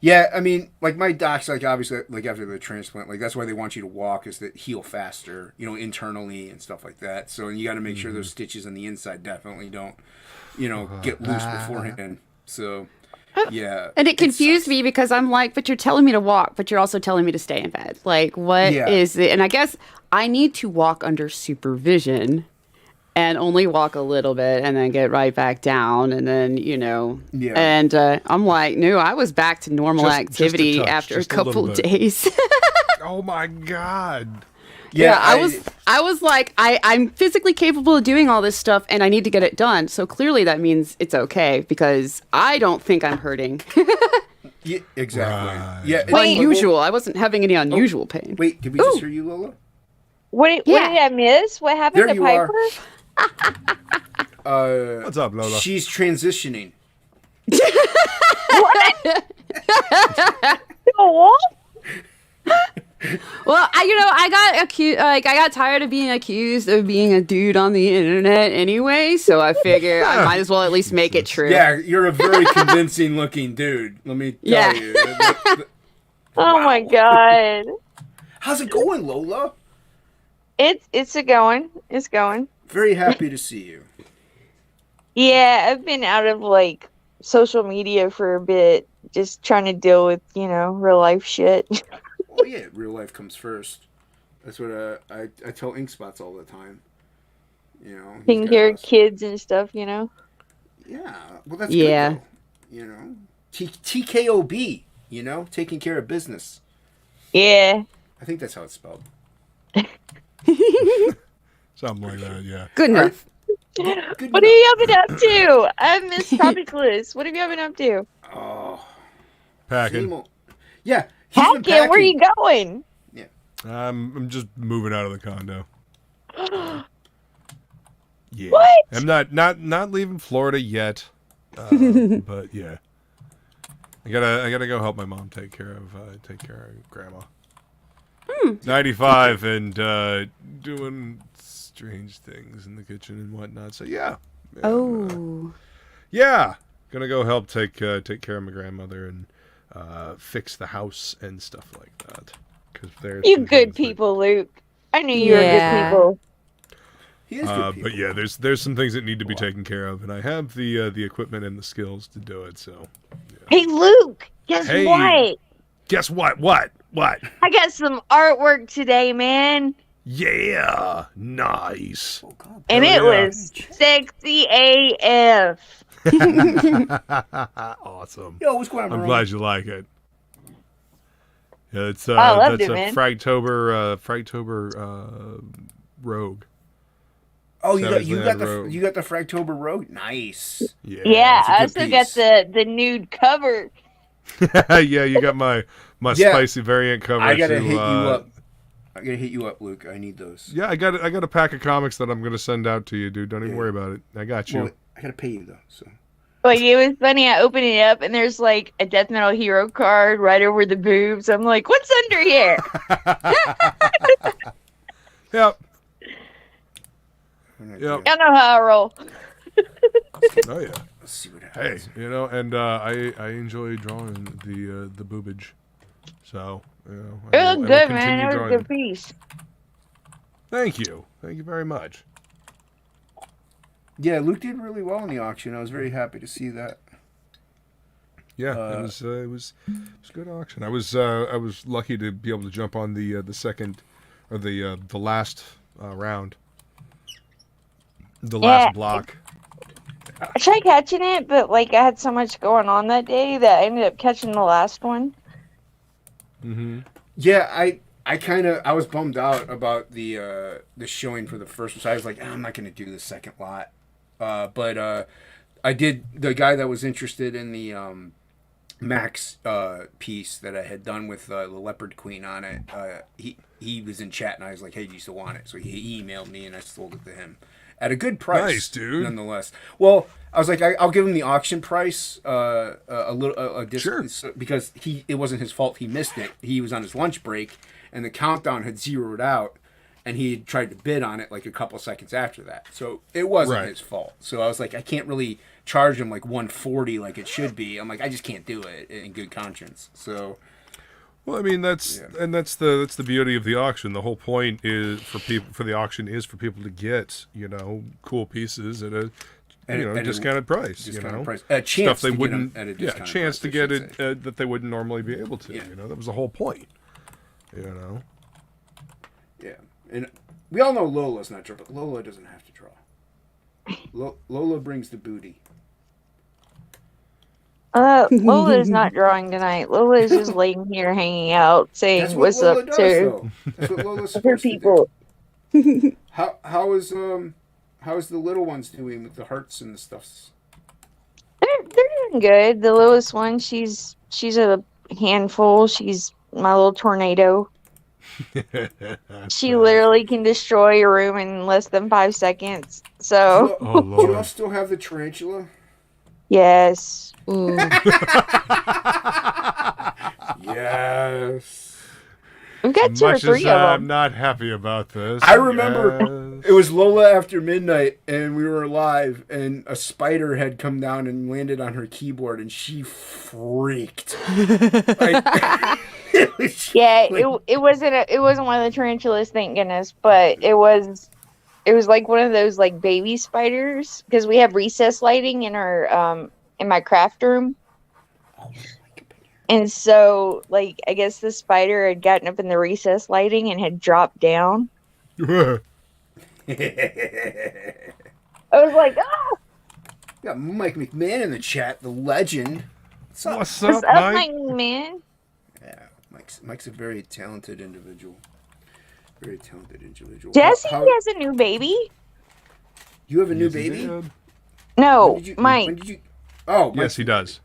Yeah, I mean, like my doc's like obviously like after the transplant, like that's why they want you to walk, is to heal faster, internally and stuff like that. So you got to make sure those stitches on the inside definitely don't, get loose beforehand. So. Yeah. And it confused me, because I'm like, but you're telling me to walk, but you're also telling me to stay in bed. Like, what is it? And I guess I need to walk under supervision and only walk a little bit and then get right back down. And then, and I'm like, no, I was back to normal activity after a couple of days. Oh my God. Yeah, I was like, I'm physically capable of doing all this stuff, and I need to get it done. So clearly that means it's okay, because I don't think I'm hurting. Yeah, exactly. Right. Yeah, unusual. I wasn't having any unusual pain. Wait, did we just hear you, Lola? What did I miss? What happened There to you Piper? What's up, Lola? She's transitioning. What? What? Well, I got accused. Like, I got tired of being accused of being a dude on the internet anyway. So I figure I might as well at least make it true. Yeah, you're a very convincing looking dude. Let me tell you. Oh my God. How's it going, Lola? It's going. It's going. Very happy to see you. Yeah, I've been out of social media for a bit, just trying to deal with real life shit. Oh yeah, real life comes first. That's what I tell Ink Spots all the time. Taking care of kids and stuff. Yeah, well that's good though. TKOB. Taking care of business. Yeah. I think that's how it's spelled. Something like that, yeah. Good enough. Good What have you been up to? I've missed TOPicLESS. What have you been up to? Oh, Packing. Yeah. Hocky, where are you going? Yeah. I'm just moving out of the condo. Yeah. What? I'm not leaving Florida yet. But yeah. I gotta go help my mom take care of grandma. 95 and doing strange things in the kitchen and whatnot. So yeah. Oh. Yeah. Gonna go help take care of my grandmother and fix the house and stuff like that. Cause there's You some good things people, Luke. I knew you were Yeah. good people. He is good people. But yeah, there's some things that need to be taken care of, and I have the equipment and the skills to do it. So. Hey, Luke, guess Hey. what? Guess what? What? I got some artwork today, man. Yeah, nice. Oh, God. And Hell it yeah. was sexy AF. Awesome. Yo, what's going on, I'm bro? glad you like it. Yeah, it's I loved that's it, a man. Fragtober Rogue. Oh, Savage you got Land the Rogue. you got the Fragtober Road. Nice. Yeah. Yeah, I it's a also good got piece. the nude cover. Yeah, you got my Yeah. spicy variant cover. I gotta to, hit you up. I gotta hit you up, Luke. I need those. Yeah, I got a pack of comics that I'm gonna send out to you, dude. Don't even Yeah. worry about it. I got you. Well, I gotta pay you though. So Like, it was funny. I opened it up, and there's like a Death Metal Hero card right over the boobs. I'm like, what's under here? Yep. Yep. I know how I roll. Oh yeah. Let's see what Hey, happens. and I enjoy drawing the boobage. So, It I was will good, man. continue It was a drawing good them. piece. Thank you very much. Yeah, Luke did really well in the auction. I was very happy to see that. Yeah, it was a good auction. I was lucky to be able to jump on the second or the last round, the last block. I tried catching it, but like I had so much going on that day that I ended up catching the last one. Mm-hmm. Yeah, I was bummed out about the showing for the first one. So I was like, I'm not gonna do the second lot. But I did. The guy that was interested in the Max piece that I had done with the Leopard Queen on it, he was in chat and I was like, hey, do you still want it? So he emailed me and I sold it to him at a good price. Nice, dude. Nonetheless. Well, I was like, I'll give him the auction price a distance because it wasn't his fault. He missed it. He was on his lunch break and the countdown had zeroed out. And he tried to bid on it like a couple seconds after that. So it wasn't his fault. So I was like, I can't really charge him like $140 like it should be. I'm like, I just can't do it in good conscience. So, well, I mean that's the beauty of the auction. The whole point is for the auction is for people to get cool pieces at a discounted price. Discounted price. Stuff Chance they to wouldn't. get 'em at a Yeah, discounted chance price, to I get should it say. that they wouldn't normally be able to. Yeah. That was the whole point. Yeah. And we all know Lola's not draw, but Lola doesn't have to draw. Lola brings the booty. Lola is not drawing tonight. Lola is just laying here hanging out, saying That's what what's Lola up does, to though. That's what Lola's other supposed to people. do. How's the little ones doing with the hearts and the stuffs? They're doing good. The lowest one, she's a handful. She's my little tornado. She literally can destroy a room in less than 5 seconds. So Oh, Do you Lord. all still have the tarantula? yes. Ooh. Yes. We've got two or Much three as I'm of them. not happy about this. I remember yes. it was Lola after midnight, and we were live, and a spider had come down and landed on her keyboard, and she freaked. It was Yeah, like- it wasn't one of the tarantulas, thank goodness, but it was like one of those like baby spiders because we have recess lighting in our in my craft room. And so, like, I guess the spider had gotten up in the recess lighting and had dropped down. I was like, ah! Got Mike McMahon in the chat, the legend. What's up? What's What's up, up, Mike? my man? Yeah, Mike's a very talented individual. Very talented individual. Jesse How- has a new baby? You have a new Yes, he baby? did. No, When did Mike. you? Oh, Mike, Yes, he does.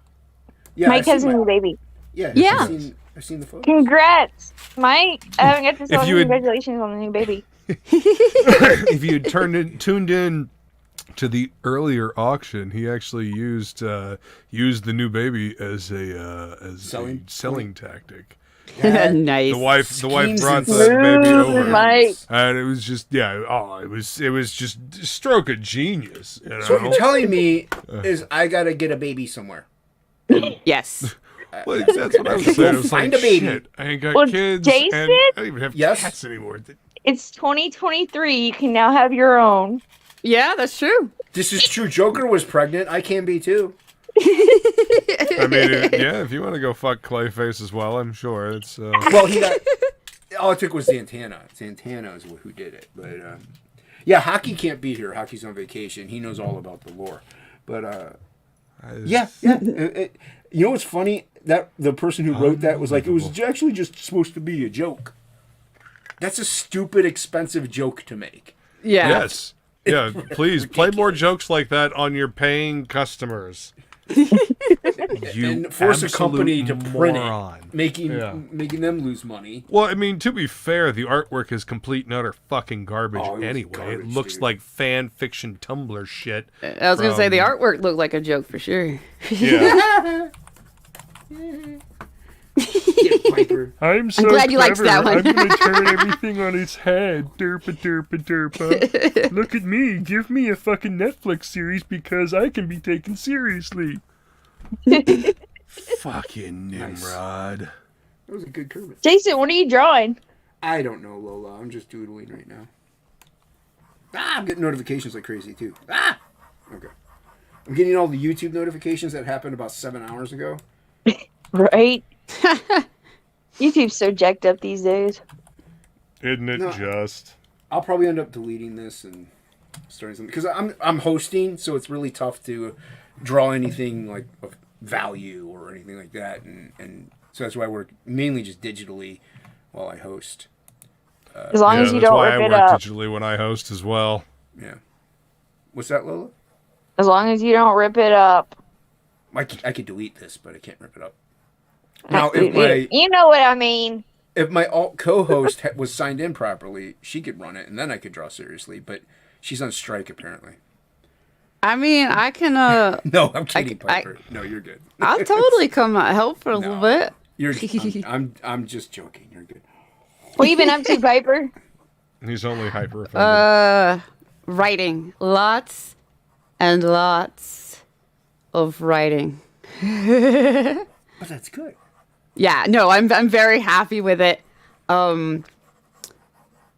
yeah, Mike I've seen has a new baby. Yeah. Yeah. I've seen the photos. Congrats, Mike. I haven't got to tell If him you had- congratulations on the new baby. If you had tuned in to the earlier auction, he actually used the new baby as a Selling selling tactic. Nice. The wife Schemes brought and that baby Smooth, over, Mike. and it was just it was just a stroke of genius. You know? So what you're telling me is I gotta get a baby somewhere. Yes. Well, that's what I was saying. I was Find like, a baby. shit, I ain't got Well, kids, Jason? and I don't even have Yes? cats anymore. It's 2023. You can now have your own. Yeah, that's true. This is true. Joker was pregnant. I can be too. I mean, if you want to go fuck Clayface as well, I'm sure it's. Well, he got. All it took was Santana. Santana is who did it. But yeah, Hocky can't be here. Hocky's on vacation. He knows all about the lore. But yeah. You know what's funny? That the person who wrote that was like, it was actually just supposed to be a joke. That's a stupid, expensive joke to make. Yeah. Yes. Yeah, please play more jokes like that on your paying customers. You And force a company to print moron. it, making them lose money. Well, I mean, to be fair, the artwork is complete and utter fucking garbage Oh, it was anyway. garbage, it looks dude. like fan fiction Tumblr shit. I was going to say the artwork looked like a joke for sure. Yeah. Get Piper. I'm so glad you liked that one. I'm going to turn everything on its head. Derpa, derpa, derpa. Look at me. Give me a fucking Netflix series because I can be taken seriously. Fucking Nimrod. That was a good Kermit. Jason, what are you drawing? I don't know, Lola. I'm just doodling right now. I'm getting notifications like crazy, too. Okay. I'm getting all the YouTube notifications that happened about 7 hours ago. Right? YouTube's so jacked up these days. Isn't it No. just? I'll probably end up deleting this and starting something. Because I'm hosting, so it's really tough to draw anything like of value or anything like that. And so that's why I work mainly just digitally while I host. As long as you that's don't why rip I it work up. digitally when I host as well. Yeah. What's that, Lola? As long as you don't rip it up. I could delete this, but I can't rip it up. Now, if You know what I mean. my alt co-host was signed in properly, she could run it, and then I could draw seriously. But she's on strike apparently. I mean, I can, No, I'm kidding, Piper. No, you're good. I'll totally come help for a little bit. You're. I'm just joking. You're good. What you been up to, Piper? He's only hyper offended. Writing. Lots and lots of writing. But that's good. Yeah, no, I'm very happy with it.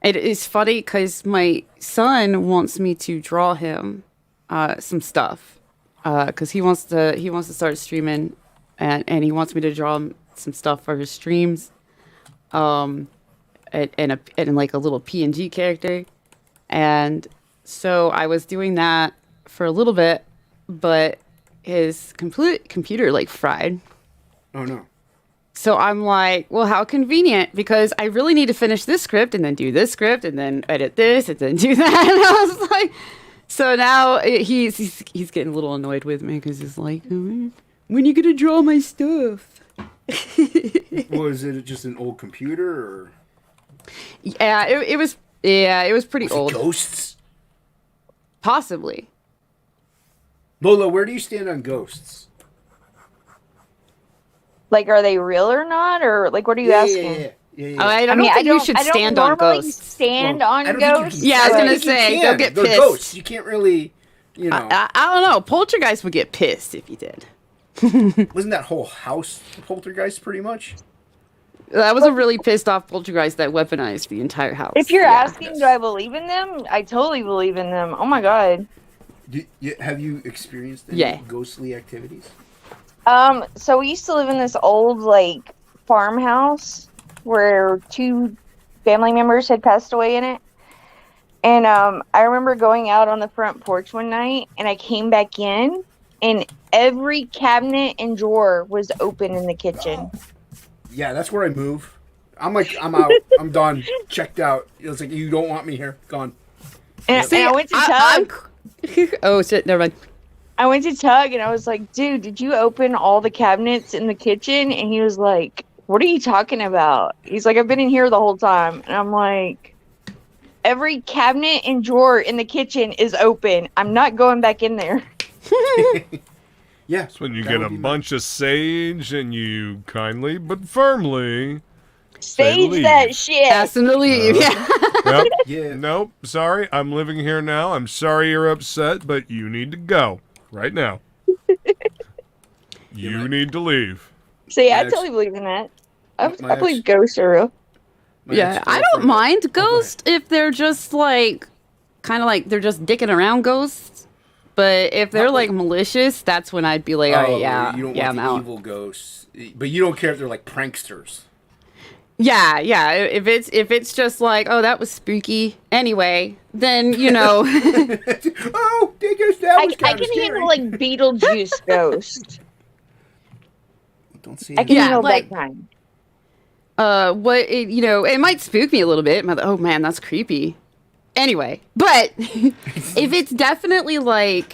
It is funny because my son wants me to draw him some stuff because he wants to start streaming and he wants me to draw him some stuff for his streams. And like a little PNG character, and so I was doing that for a little bit, but his computer like fried. Oh no. So I'm like, well, how convenient, because I really need to finish this script and then do this script and then edit this and then do that. And I was like, so now he's getting a little annoyed with me because he's like, when are you gonna draw my stuff? Was it just an old computer or? Yeah, it was pretty Was it old. ghosts? Possibly. Lola, where do you stand on ghosts? Like, are they real or not? Or, like, what are you asking? Yeah. Oh, I don't think you should stand on normally ghosts. stand Well, on I don't think you ghosts. can- Yeah, I was don't gonna think you say, can. they'll get They're pissed. ghosts. You can't really, you know. I don't know. Poltergeist would get pissed if he did. Wasn't that whole house poltergeist pretty much? That was a really pissed off poltergeist that weaponized the entire house. If you're Yeah. asking, do I believe in them? I totally believe in them. Oh my god. Have you experienced any Yeah. ghostly activities? So we used to live in this old, like, farmhouse where 2 family members had passed away in it. And I remember going out on the front porch one night, and I came back in, and every cabinet and drawer was open in the kitchen. Yeah, that's where I move. I'm like, I'm out. I'm done. Checked out. It's like, you don't want me here. Gone. And, See, and I went to Tug. Oh shit! Never mind. I went to Tug, and I was like, dude, did you open all the cabinets in the kitchen? And he was like, what are you talking about? He's like, I've been in here the whole time. And I'm like, every cabinet and drawer in the kitchen is open. I'm not going back in there. Yeah. That's when you that get would a be bunch of sage and you kindly but firmly Stage leave. that shit. Ask them to leave. Yeah. Yep. Yeah. Nope. Sorry, I'm living here now. I'm sorry you're upset, but you need to go right now. You need to leave. See, I Next. totally believe in that. I My believe ex- ghosts are real. My Yeah, I don't ex-girlfriend- mind Oh, go ahead. ghosts if they're just like, kind of like they're just dicking around ghosts. But if they're like malicious, that's when I'd be like, all right, yeah, you don't yeah, want I'm the out. evil ghosts, but you don't care if they're like pranksters. Yeah, yeah. If it's just like, oh, that was spooky. Anyway, then Oh, they guess that I was can kind of scary. handle like Beetlejuice ghost. Don't see I it. can Yeah, handle like- that kind. it might spook me a little bit. I'm like, oh man, that's creepy. Anyway, but if it's definitely like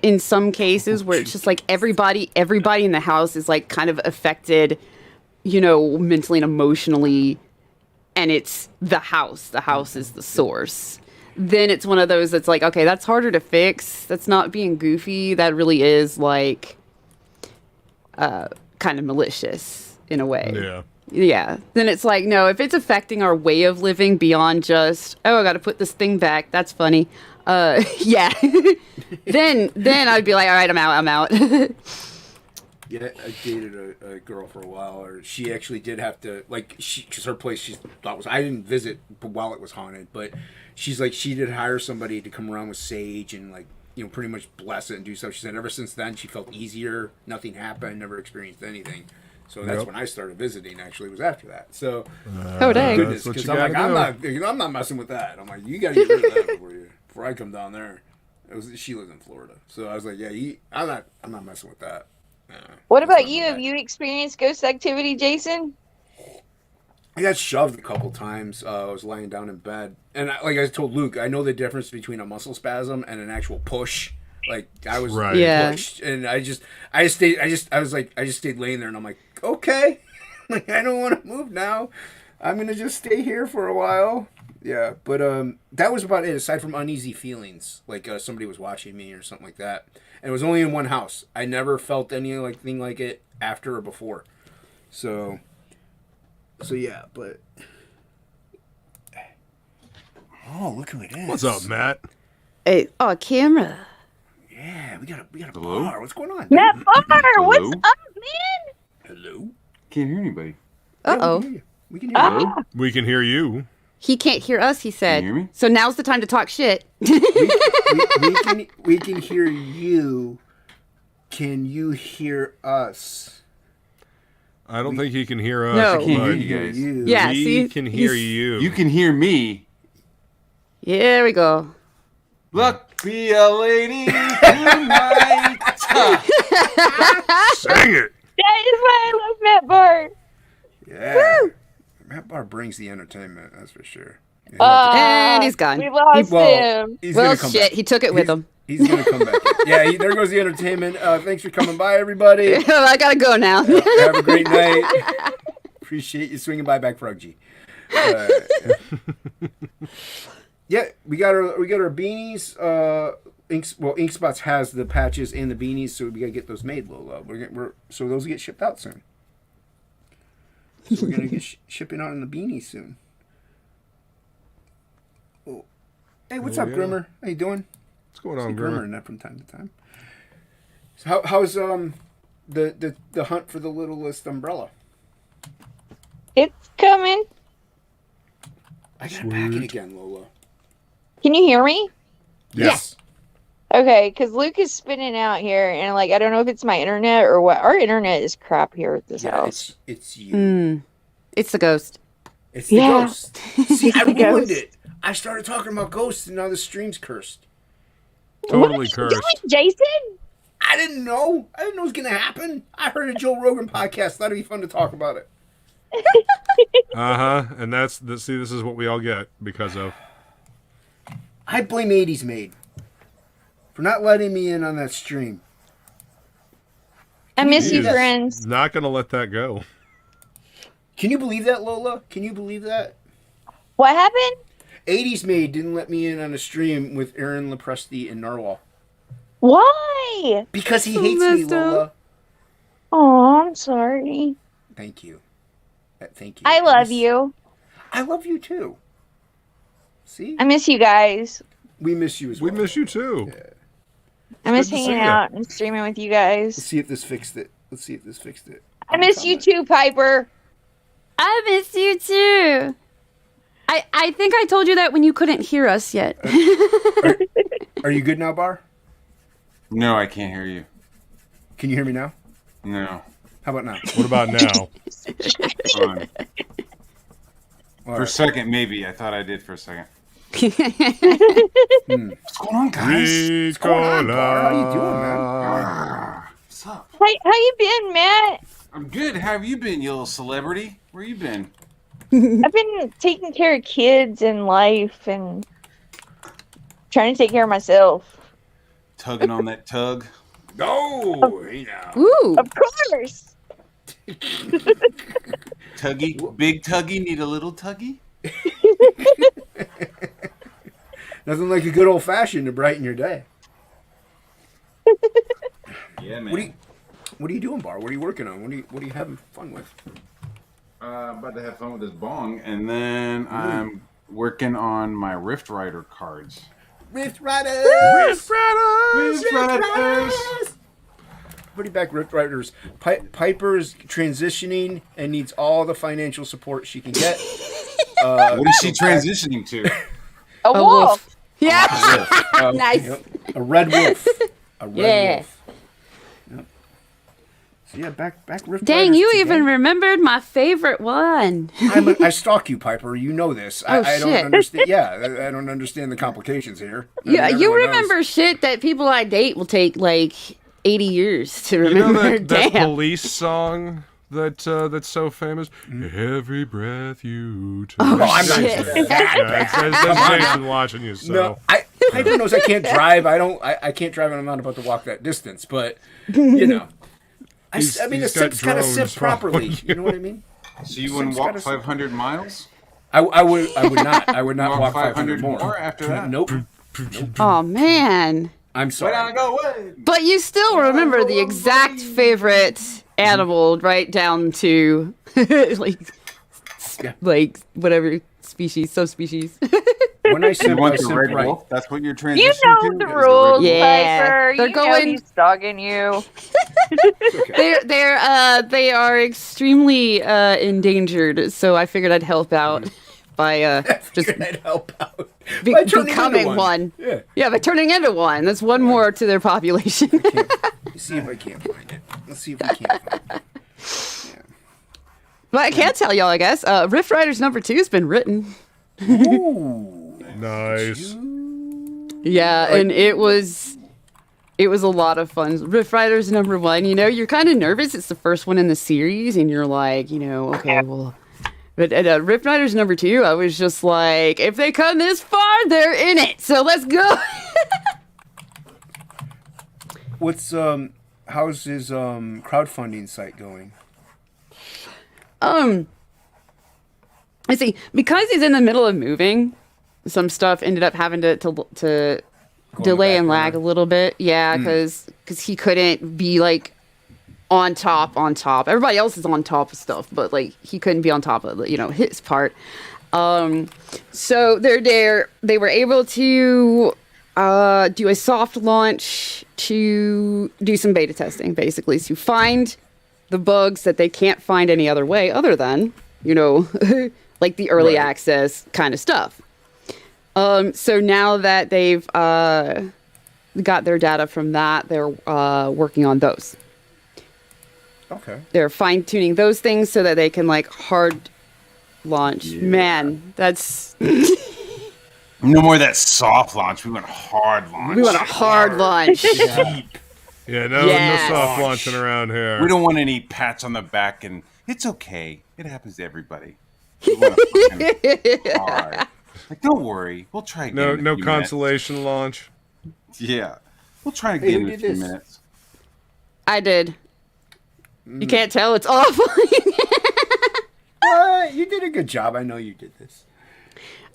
in some cases where it's just like everybody in the house is like kind of affected, mentally and emotionally, and it's the house is the source, then it's one of those that's like, okay, that's harder to fix. That's not being goofy. That really is like kind of malicious in a way. Yeah. Yeah. Then it's like, no, if it's affecting our way of living beyond just, oh, I got to put this thing back. That's funny. Yeah. then I'd be like, all right, I'm out. Yeah, I dated a girl for a while, or she actually did have to, like, because her place she thought was, I didn't visit while it was haunted, but she's like, she did hire somebody to come around with sage and, like, pretty much bless it and do stuff. She said ever since then she felt easier, nothing happened, never experienced anything. So that's when I started visiting. Actually, was after that. So, Oh, dang. goodness, That's what because you I'm like, gotta I'm not messing with that. I'm like, you got to get rid of that before I come down there. She lives in Florida, so I was like, yeah, I'm not messing with that. What That's about not you? my Have bag. you experienced ghost activity, Jason? I got shoved a couple times. I was lying down in bed, and like I told Luke, I know the difference between a muscle spasm and an actual push. Like I was Right. Yeah. pushed, and I just stayed laying there, and I'm like, okay, like I don't want to move now. I'm gonna just stay here for a while. Yeah, but that was about it. Aside from uneasy feelings, like somebody was watching me or something like that, and it was only in one house. I never felt anything like it after or before. So yeah, but oh, look who it is! What's up, Matt? Hey, oh, camera. Yeah, we got a Hello? bar. What's going on? Matt Bahr, what's Hello? up, man? Hello. Can't hear anybody. Uh-oh. We can hear you. We can hear you. He can't hear us, he said. Can you hear me? So now's the time to talk shit. We can hear you. Can you hear us? I don't think he can hear us. No. I can't hear but you guys. You. Yeah, we see? can hear He's- you. You can hear me. There we go. Luck be a lady tonight. Sing it. That is why I love Matt Bahr. Yeah. Matt Bahr brings the entertainment, that's for sure. Yeah, And he's gone. We lost him. he's Well, gonna come shit, back. he took it with him. He's gonna come back. Yeah, there goes the entertainment. Thanks for coming by, everybody. I gotta go now. Have a great night. Appreciate you swinging by, Back Frog G. Yeah, we got our beanies. Ink Spots has the patches and the beanies, so we gotta get those made, Lola. So those will get shipped out soon. So we're gonna get shipping out in the beanies soon. Oh. Hey, what's up, yeah. Grimmer? How you doing? What's going See on, Grimmer Grimmer? in that from time to time. So how's the hunt for the littlest umbrella? It's coming. I gotta pack it again, Lola. Can you hear me? Yes. Okay, because Luke is spinning out here, and like I don't know if it's my internet or what. Our internet is crap here at this Yeah, house. it's you. It's the ghost. It's the Yeah. ghost. See, I the ruined ghost. it. I started talking about ghosts, and now the stream's cursed. Totally What are you cursed. doing, Jason? I didn't know. I didn't know it was gonna happen. I heard a Joe Rogan podcast. Thought it'd be fun to talk about it. And this is what we all get because of. I blame 80s Maid for not letting me in on that stream. I miss you, Yes. friends. Not gonna let that go. Can you believe that, Lola? Can you believe that? What happened? 80s Maid didn't let me in on a stream with Aaron Lepresti and Narwhal. Why? Because he So hates me, messed up. Lola. Oh, I'm sorry. Thank you. Thank you. I love you. I love you too. See? I miss you guys. We miss you as We well. miss you too. Yeah. I miss good to see hanging ya. out and streaming with you Let's guys. see if this fixed it. I miss you too, Piper. I miss you too. I think I told you that when you couldn't hear us yet. Are you good now, Bahr? No, I can't hear you. Can you hear me now? No. How about now? What about now? Hold on. All For a right. second, maybe. I thought I did for a second. Hmm. What's going on, guys? What's going on, Bahr? How you doing, man? What's up? How you been, Matt? I'm good. How have you been, you little celebrity? Where you been? I've been taking care of kids and life and trying to take care of myself. Tugging on that tug. No, hey now. Ooh. Of course. Tuggy. Big tuggy. Need a little tuggy? Nothing like a good old fashioned to brighten your day. Yeah, man. What are you doing, Bahr? What are you working on? What are you having fun with? I'm about to have fun with this bong, and then I'm working on my Rift Rider cards. Rift Riders! Rift Riders! Rift Riders! Pretty back Rift Riders. Piper's transitioning and needs all the financial support she can get. What is she transitioning to? A wolf. Yeah. Nice. Yep. A red wolf. A red Yeah. wolf. Yep. So yeah, back Rift Dang, Riders you today. even remembered my favorite one. I stalk you, Piper. You know this. Oh, I don't shit. understand. Yeah, I don't understand the complications here. I Yeah, mean, you everyone remember knows. shit that people I date will take like 80 years to You know remember. that Damn. police song that's so famous? Every breath you take. Oh, I'm not shit. into that. Yeah, that's Jason watching you. So. No, Piper knows I can't drive. I can't drive when I'm not about to walk that distance. But you know, I mean, the he's got SIP's got to SIP drones properly. following You know what I mean? So you wouldn't Sim's walk gotta- 500 miles? I would not. I would not Walk walk 500 500 more. more after that? Nope. Oh, man. I'm Why sorry. don't I go away? But you still remember the exact favorite animal, right down to like, Yeah. like whatever species, subspecies. When I You simp, I want the simp red right. wolf? That's what you're transitioning You to? know the Is rules, red wolf? Yeah. Piper. They're You know going- he's dogging you. They are extremely endangered, so I figured I'd help out by just I'd help out. By turning becoming into one. Yeah. Yeah, by turning into one. That's one more to their population. Let's see if I can't find it. Let's see if we can't find it. But I can't tell y'all, I guess. Rift Riders number 2 has been written. Ooh. Nice. Yeah, and it was a lot of fun. Rift Riders number 1, you know, you're kind of nervous. It's the first one in the series, and you're like, you know, okay, well. But at Rift Riders number 2, I was just like, if they come this far, they're in it. So let's go. What's how's his crowdfunding site going? Let's see, because he's in the middle of moving, some stuff ended up having to delay back and lag a burner. little bit. Yeah, because he couldn't be like on top. Everybody else is on top of stuff, but like he couldn't be on top of his part. So they were able to do a soft launch to do some beta testing, basically to find the bugs that they can't find any other way other than like the early Right. access kind of stuff. So now that they've got their data from that, they're working on those. Okay. They're fine tuning those things so that they can like hard launch. Yeah. Man, that's No more of that soft launch. We want hard launch. we want a hard launch. Yeah, no Yes. soft launching around here. We don't want any pats on the back, and it's okay. It happens to everybody. We want a fucking hard. Like, don't worry. We'll try again. no in a no few consolation launch. Minutes. Yeah. We'll try Hey, again who in a did few this? minutes. I did. You can't tell it's awful. You did a good job. I know you did this.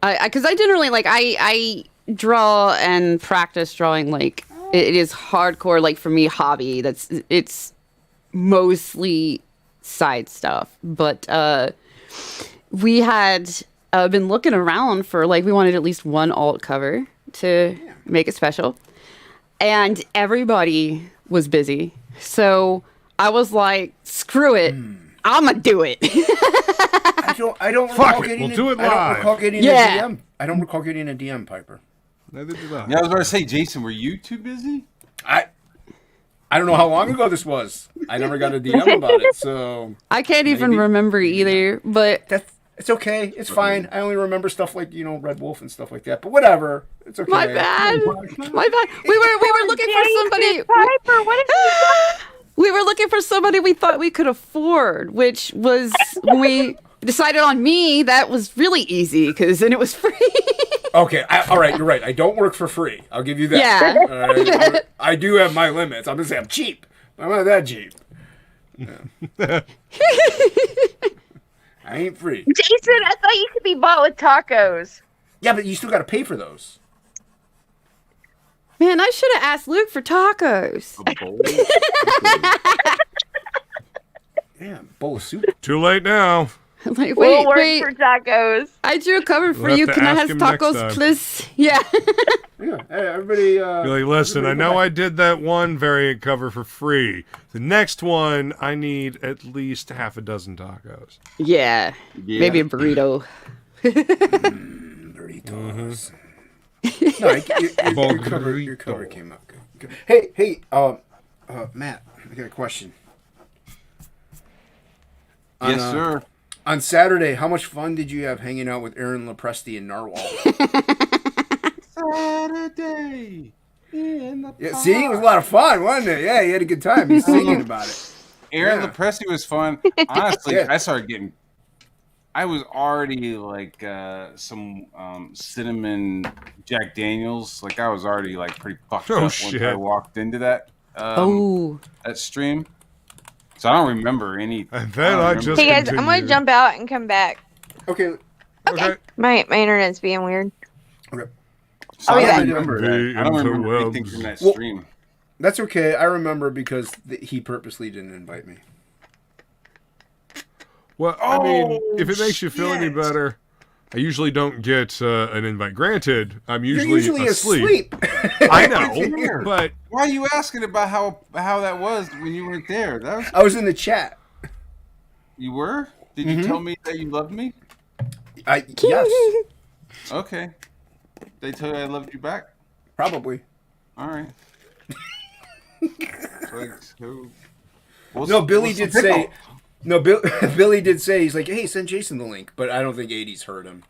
Because I generally like I draw and practice drawing like it is hardcore like for me hobby. It's mostly side stuff. But we had been looking around for, like, we wanted at least one alt cover to make it special. And everybody was busy. So I was like, screw it. I'm going to do it. I don't Fuck recall it, getting we'll do it I don't live. recall getting Yeah. a DM. I don't recall getting a DM, Piper. Neither did I. Yeah, I was about to say, Jason, were you too busy? I don't know how long ago this was. I never got a DM about it, so I can't even Maybe. remember either. But it's okay. It's fine. I only remember stuff like, Red Wolf and stuff like that. But whatever. It's okay. my bad. My bad. We were looking for somebody. Piper, what have you done? We were looking for somebody we thought we could afford, which was when we decided on me. That was really easy because then it was free. Okay, all right, you're right. I don't work for free. I'll give you that. Yeah. All right, I do have my limits. I'm going to say I'm cheap. I'm not that cheap. Yeah. I ain't free. Jason, I thought you could be bought with tacos. Yeah, but you still got to pay for those. Man, I should have asked Luke for tacos. A bowl? Yeah, bowl of soup. Too late now. Like, We'll work wait. for tacos. I drew a cover for We'll you. have to Can I ask have him next tacos, time. please? Yeah. Yeah, hey, everybody. You're like, listen, I know I did that one variant cover for free. The next one, I need at least half a dozen tacos. Yeah. Maybe a burrito. Burritos. No, your cover came up good. Hey, Matt, I got a question. Yes, sir. On Saturday, how much fun did you have hanging out with Aaron Lepresti and Narwhal? Saturday in the Yeah, see, it was a lot of fun, wasn't it? Yeah, he had a good time. He's singing about it. Aaron Yeah. Lepresti was fun. Honestly, Yeah. I started getting. I was already like some cinnamon Jack Daniels. Like I was already like pretty fucked Oh, up once shit. I walked into that Oh. that stream. So I don't remember any. And then I don't just- Hey guys, I'm gonna Continue. jump out and come back. Okay. Okay. My internet's being weird. So I'll be I back. don't remember The that. I don't remember interwebs. anything from that Well- stream. That's okay. I remember because he purposely didn't invite me. Well, I mean, Oh, if it makes you feel any shit. better, I usually don't get an invite granted. I'm You're usually, usually asleep. I Here. know, but Why are you asking about how that was when you weren't there? That was I was in the chat. you were. Did Mm-hmm. you tell me that you loved me? Yes, Okay. They tell you I loved you back. probably. All right. No, Billy did say. No, Billy did say he's like, hey, send Jason the link, but I don't think 80's heard him.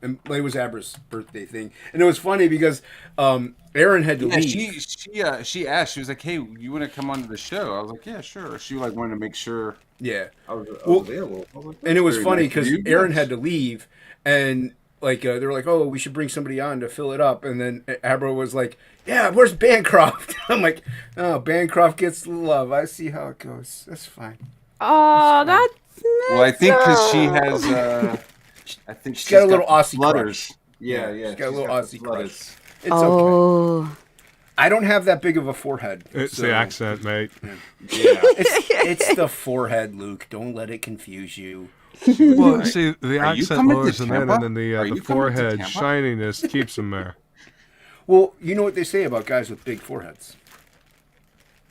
And it was Abra's birthday thing, and it was funny because Aaron had to Yeah, leave. she asked. She was like, "Hey, you want to come onto the show?" I was like, "Yeah, sure." She like wanted to make sure Yeah, I was Well, available. I was like, and it was "Very funny nice of because you." Aaron Yes. had to leave, and like they were like, oh, we should bring somebody on to fill it up, and then Abra was like, yeah, where's Bancroft? I'm like, oh, Bancroft gets the love. I see how it goes. That's fine. Oh, that's Well, I think because she has. I think she's got a little Aussie flutters. crush. Yeah, She's yeah. got a little the Aussie flutters. crush. It's okay. Oh. I don't have that big of a forehead. it's so- the accent, mate. Yeah. It's the forehead, Luke. Don't let it confuse you. Well, see, the Are you accent coming to lowers them in, Tampa? and then the Are you coming to forehead Tampa? shininess keeps them there. Well, you know what they say about guys with big foreheads.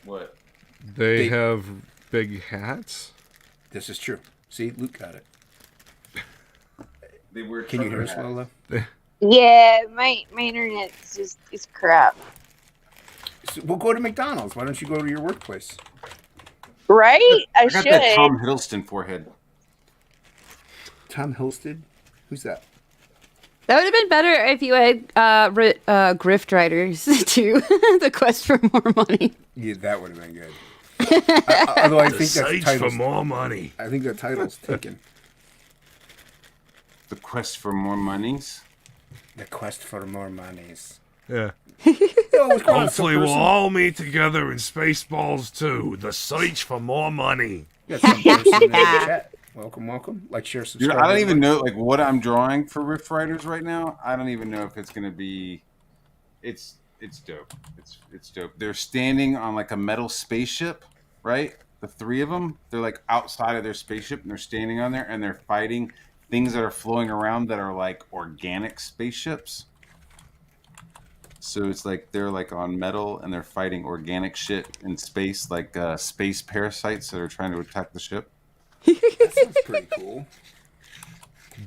What? They Big- have big hats. This is true. See, Luke got it. They wear. Can you hear us trucker well, hats. though? Yeah, my internet's just is crap. So we'll go to McDonald's. Why don't you go to your workplace? Right? I I got should. that Tom Hiddleston forehead. Tom Hilsted? Who's that? That would have been better if you had Grift Riders to the quest for more money. Yeah, that would have been good. Although I think that title's, more money. I think that title's taken. The quest for more monies. The quest for more monies. Yeah. Hopefully We'll all meet together in Spaceballs 2. The search for more money. Got some person in the chat. Welcome. Like, share, Dude, subscribe. I don't even know like what I'm drawing for Rift Riders right now. I don't even know if it's gonna be. It's dope. It's dope. They're standing on like a metal spaceship, right? The three of them, they're like outside of their spaceship and they're standing on there and they're fighting things that are flowing around that are like organic spaceships. So it's like they're like on metal and they're fighting organic shit in space, like space parasites that are trying to attack the ship. That sounds pretty cool.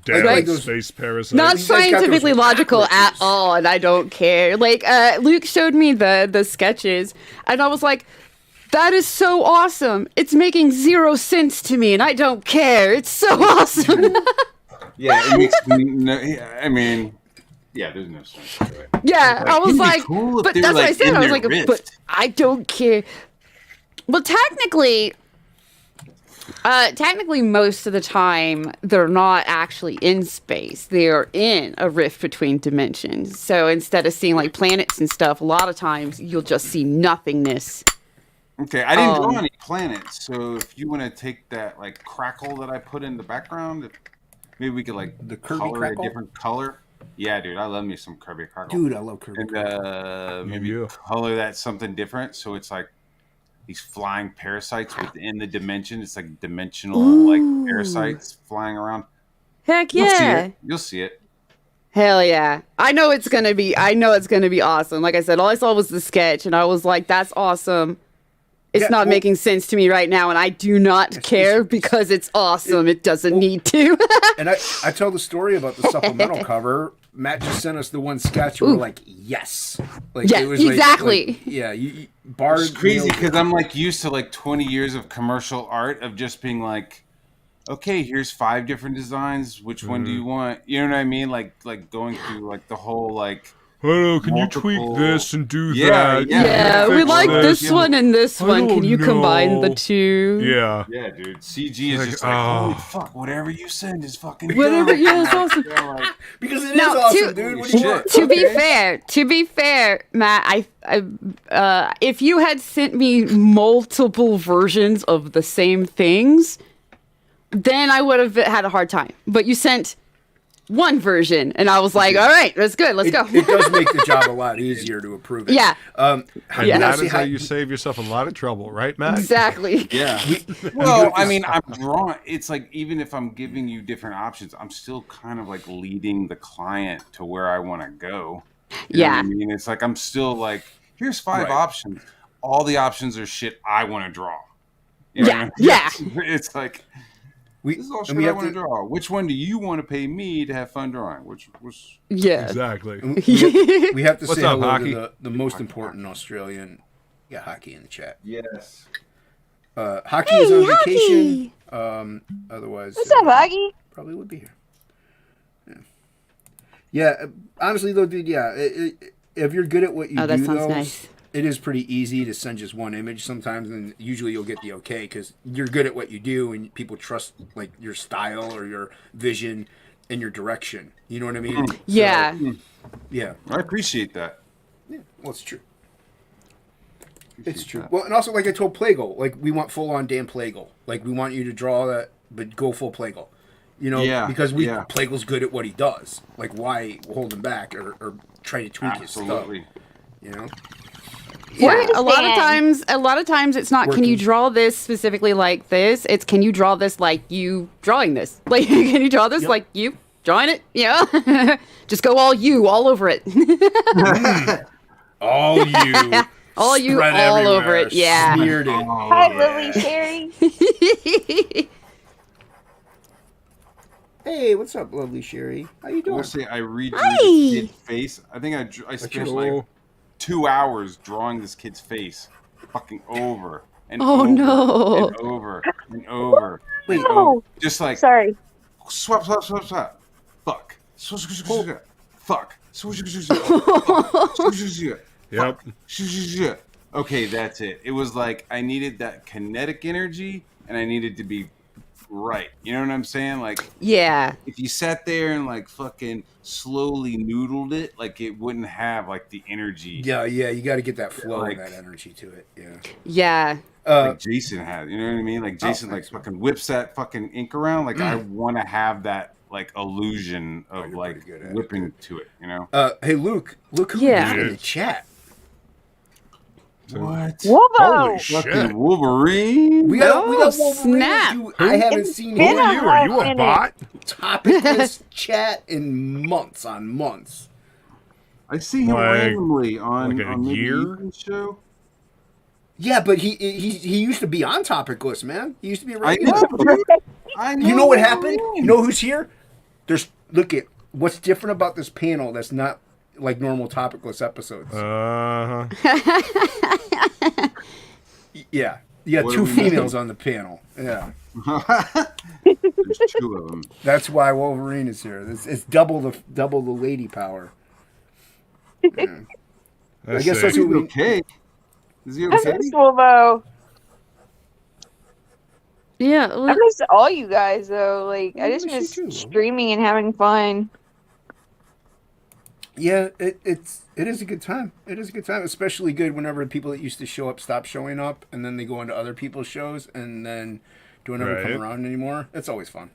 Damn like those- space parasites. Not These guys got scientifically those logical at cockroaches. all, and I don't care. Like, Luke showed me the sketches, and I was like, that is so awesome. It's making zero sense to me, and I don't care. It's so awesome. Yeah, it makes I mean, yeah, there's no sense to it. Yeah, I was It'd be like, cool if but they that's were, what I like, said. in I was their like, rift. but I don't care. Well, technically, most of the time they're not actually in space. They're in a rift between dimensions. So instead of seeing like planets and stuff, a lot of times you'll just see nothingness. Okay, I didn't draw any planets, so if you want to take that like crackle that I put in the background, maybe we could like The Kirby color crackle? a different color. Yeah, dude, I love me some Kirby crackle. Dude, I love Kirby. And maybe Yeah. color that something different, so it's like these flying parasites within the dimension. It's like dimensional like parasites flying around. Heck You'll see yeah. it. You'll see it. Hell yeah. I know it's gonna be awesome. Like I said, all I saw was the sketch and I was like, that's awesome. It's Yeah, not well- making sense to me right now, and I do not care because it's awesome. It doesn't need to. And I tell the story about the supplemental cover. Matt just sent us the one sketch, and we're like, yes. Like, Yeah, exactly. Like, yeah, Bahr It's crazy nailed it. because I'm like used to like 20 years of commercial art of just being like, okay, here's 5 different designs. Which one do you want? You know what I mean? Like going through like the whole like. Hello, can you multiple- tweak this and do Yeah, that? yeah. Yeah, we Fix like this Yeah. one and this I one. Can don't you combine the know. two? Yeah. Yeah, dude. CG is Like, just like, oh. holy fuck, whatever you send is fucking Whatever, good. yeah, it's awesome. Yeah, like, Because it is Now, awesome, to- dude. What do Shit. you want? To be fair, Matt, if you had sent me multiple versions of the same things, then I would have had a hard time. But you sent one version, and I was like, all right, that's good. Let's go. It does make the job a lot easier to approve it. Yeah. And Yeah. that See is how you save yourself a lot of trouble, right, Matt? Exactly. yeah. Well, I mean, I'm drawing. It's like even if I'm giving you different options, I'm still kind of like leading the client to where I want to go. You know what Yeah. I mean, it's like I'm still like, here's 5 Right. options. All the options are shit I want to draw. You know Yeah, what I mean? yeah. It's like We, this is all and shit we I have want to to draw. Which one do you want to pay me to have fun drawing? Which was Yeah. Exactly. we have to What's say up, hello Hocky? to the most important Australian. Yeah, Hocky in the chat. yes. Hockey is on vacation. Otherwise, What's up, Hocky? probably would be here. Yeah, honestly though, dude. Yeah, if you're good at what you Oh, that do, sounds though, nice. it is pretty easy to send just one image sometimes, and usually you'll get the okay because you're good at what you do, and people trust like your style or your vision and your direction. You know what I mean? Yeah. So, yeah. I appreciate that. Yeah. Well, it's true. It's true. Well, and also, like I told Plegel, like we want full on Dan Plegel. Like we want you to draw that, but go full Plegel. You know, Yeah, because yeah. Plegel's good at what he does. Like why hold him back or try to tweak Absolutely. his stuff? You know. Yeah, a lot of understand. times it's not can you Working. draw this specifically like this? It's can you draw this like you drawing this? Like can you draw this Yep. like you drawing it? Yeah. Just go all over it. All you. All you spread all everywhere, over it. Yeah. Smeared it. Hi, Lily Sherry. Hey, what's up, lovely Sherry? How you I doing? will say I redrew Hi. this kid's face. I think I spent Hello. like 2 hours drawing this kid's face, fucking over and Oh, over no. and over and over. Wait, and over. Oh, Just like sorry. swap, swap, swap, swap. Fuck. Swap, swap, swap, swap. Fuck. Swap, swap, swap, swap. Fuck. Swap, swap, swap. Yep. Okay, that's it. It was like I needed that kinetic energy and I needed to be right. You know what I'm saying? Like Yeah. if you sat there and like fucking slowly noodled it, like it wouldn't have like the energy Yeah, you got to get that flow Like- and that energy to it. Yeah. Yeah. like Jason had. You know what I mean? Like Jason like thanks. fucking whips that fucking ink around. Like I want to have that like illusion of you're like pretty good at it. whipping to it. You know? Hey, Luke. Look who Yeah. in the chat. too. What? Whoa! Holy shit! Fucking Wolverine. We got Wolverine. snap. Dude, I haven't seen Who been him are you? Are you a minute. bot? topicless chat in months on months. I see him Like- randomly on like a maybe year? Ethan's show. Yeah, but he used to be on topicless, man. He used to be a I regular. know, dude. I know. You know what happened? Wolverine. You know who's here? Look at what's different about this panel that's not like normal topicless episodes. Yeah. You got What two are we missing? females on the panel. Yeah. There's two of them. That's why Wolverine is here. It's double the lady power. Yeah. I guess that's He's what we okay. Is he I okay? miss Wolvo. Yeah. I miss all you guys though. Like I just miss you miss too. streaming and having fun. Yeah, it is a good time. It is a good time, especially good whenever people that used to show up stop showing up, and then they go into other people's shows, and then don't ever come Right. around anymore. It's always fun.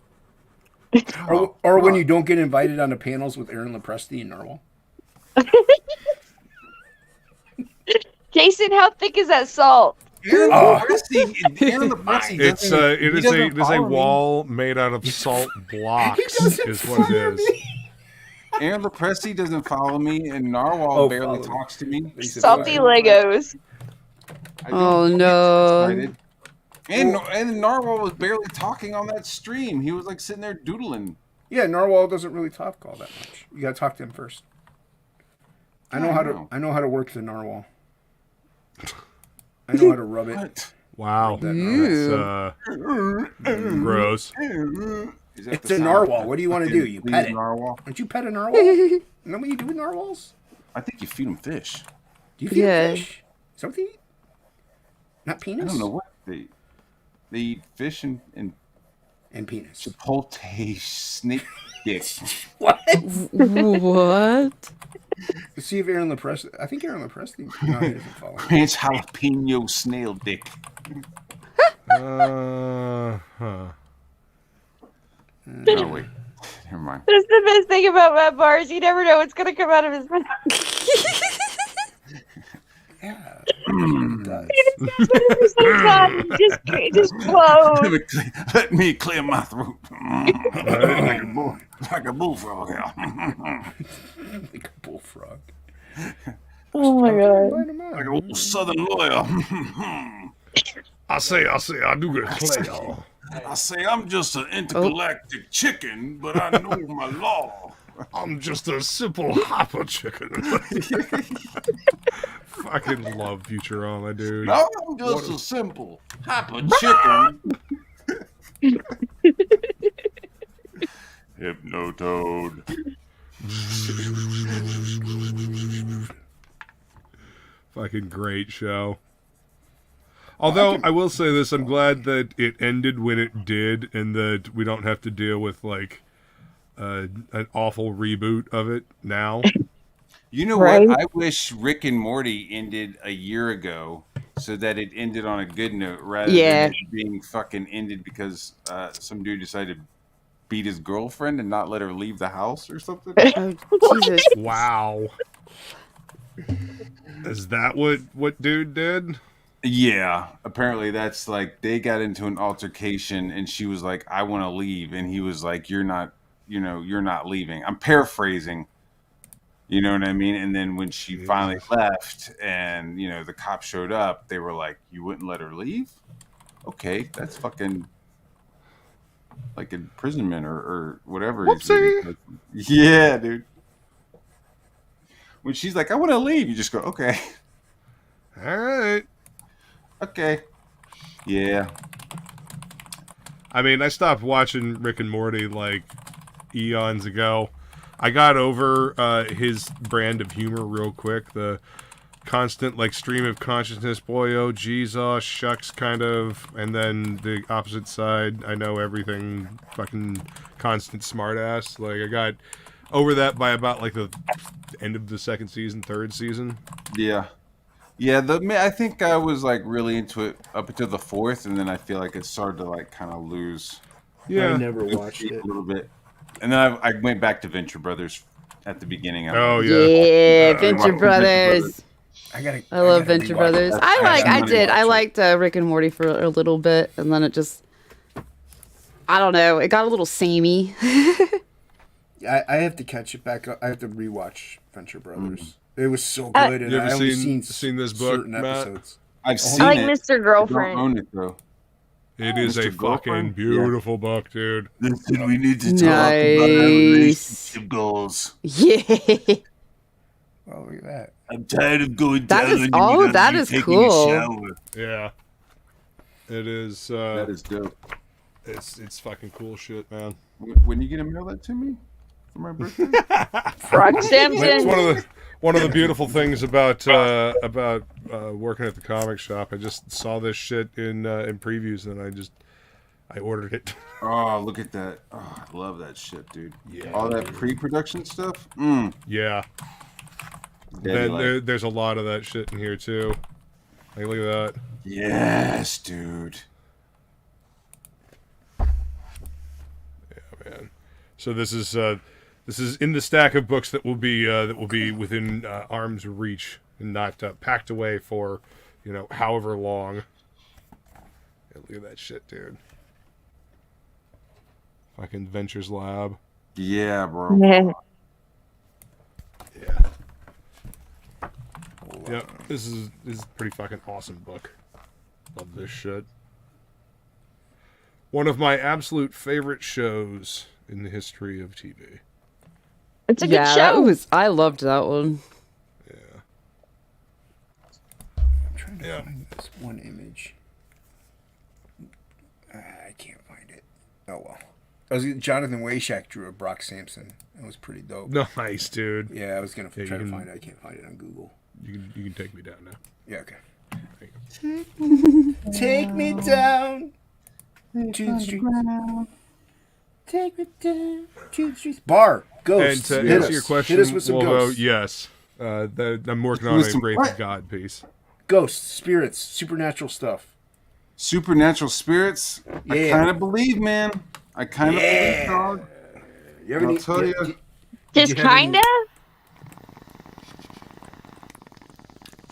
Or when you don't get invited onto panels with Aaron Lepresti and Narwhal. Jason, how thick is that salt? Aaron Oh. Lepresti It's it is a wall made out of salt blocks. doesn't Is what it follow is. me. Aaron Lepresti doesn't follow me, and Narwhal Oh, barely follow. talks to me. He's a Salty fire. Legos. I don't Oh, get no. excited. And Narwhal was barely talking on that stream. He was like sitting there doodling. Yeah, Narwhal doesn't really talk all that much. You gotta talk to him first. I know how to work the Narwhal. I know how to rub it. What? Wow, Ew. that's gross. Is that It's the a sound narwhal. effect? What do you wanna Fucking do? You please, pet it. Narwhal. Don't you pet a narwhal? You know what you do with narwhals? I think you feed him fish. Do you feed Yeah. fish? Is that what they eat? Not I penis? don't know what they eat fish and And penis. chipotle snake dick. What? What? Let's see if Aaron Lepresti... I think Aaron Lepresti... No, he doesn't follow me. Ranch jalapeno snail dick. Huh. Oh wait, never mind. That's the best thing about Matt Bahr is you never know what's gonna come out of his mouth. Yeah. It does. just blows. Let me clear my throat. like a bullfrog. Like a bullfrog. Oh my god. Invite him out. Like an old southern lawyer. I say, I do get clear. I say I'm just an intergalactic chicken, but I know my law. I'm just a simple hopper chicken. Fucking love Futurama, dude. No, I'm just a simple hyper chicken. Hypnotoad. Fucking great show. Although I will say this, I'm glad that it ended when it did, and that we don't have to deal with like an awful reboot of it now. You know Right. what? I wish Rick and Morty ended a year ago so that it ended on a good note rather Yeah. than it being fucking ended because some dude decided to beat his girlfriend and not let her leave the house or something. Oh, Jesus. Wow. Is that what dude did? Yeah, apparently that's like they got into an altercation and she was like, "I want to leave," and he was like, "You're not leaving." I'm paraphrasing. You know what I mean? And then when she finally left and, the cops showed up, they were like, "You wouldn't let her leave?" Okay, that's fucking like imprisonment or whatever. Whoopsie. Yeah, dude. When she's like, "I want to leave," you just go, "Okay." All right. Okay. Yeah. I mean, I stopped watching Rick and Morty like eons ago. I got over his brand of humor real quick. The constant like stream of consciousness, boy, oh, geez, oh, shucks, kind of. And then the opposite side, I know everything, fucking constant smartass. Like, I got over that by about like the end of the second season, third season. Yeah. Yeah, I think I was like really into it up until the fourth, and then I feel like it started to like kind of lose Yeah. I never watched a it. little bit. And then I went back to Venture Brothers at the beginning. Oh, Yeah, yeah. Venture Venture Brothers. I love Venture Brothers. I liked Rick and Morty for a little bit, and then it just, I don't know, it got a little samey. I have to catch it back up. I have to rewatch Venture Brothers. It was so good, and You I ever only seen this book, certain Matt? episodes. I've seen I like it. Mr. Girlfriend. I don't own it though. It is a Mr. fucking Girlfriend? beautiful book, dude. Listen, we need to talk about our relationship goals. Yeah. Oh, look at that. I'm tired of going That is, oh, that is cool. Yeah. It is. That is dope. It's fucking cool shit, man. When you gonna mail that to me for my birthday? It's one of the beautiful things about working at the comic shop. I just saw this shit in previews, and I ordered it. Oh, look at that! Oh, I love that shit, dude. Yeah. All that pre-production stuff. Yeah. There's a lot of that shit in here too. Like, look at that. Yes, dude. Yeah, man. So this is in the stack of books that will be within arm's reach and not packed away for, however long. Yeah, look at that shit, dude. Fucking Ventures Lab. Yeah, bro. Yeah. Yep. This is a pretty fucking awesome book. Love this shit. One of my absolute favorite shows in the history of TV. It's a good show. I loved that one. Yeah. I'm trying to find this one image. I can't find it. Oh well. Jonathan Wayshak drew a Brock Sampson. That was pretty dope. Nice, dude. Yeah, I was gonna try to find it. I can't find it on Google. You can take me down now. Yeah, okay. Take me down to the streets. Take me down to the streets. Bahr, Ghosts. And to answer your question, hit us with some ghosts. Yes. I'm working on a Wraith of God piece. Ghosts, spirits, supernatural stuff. Supernatural spirits? Yeah. I kind of believe, man. I kind of believe, dog. You ever I'll tell you. Just kind of?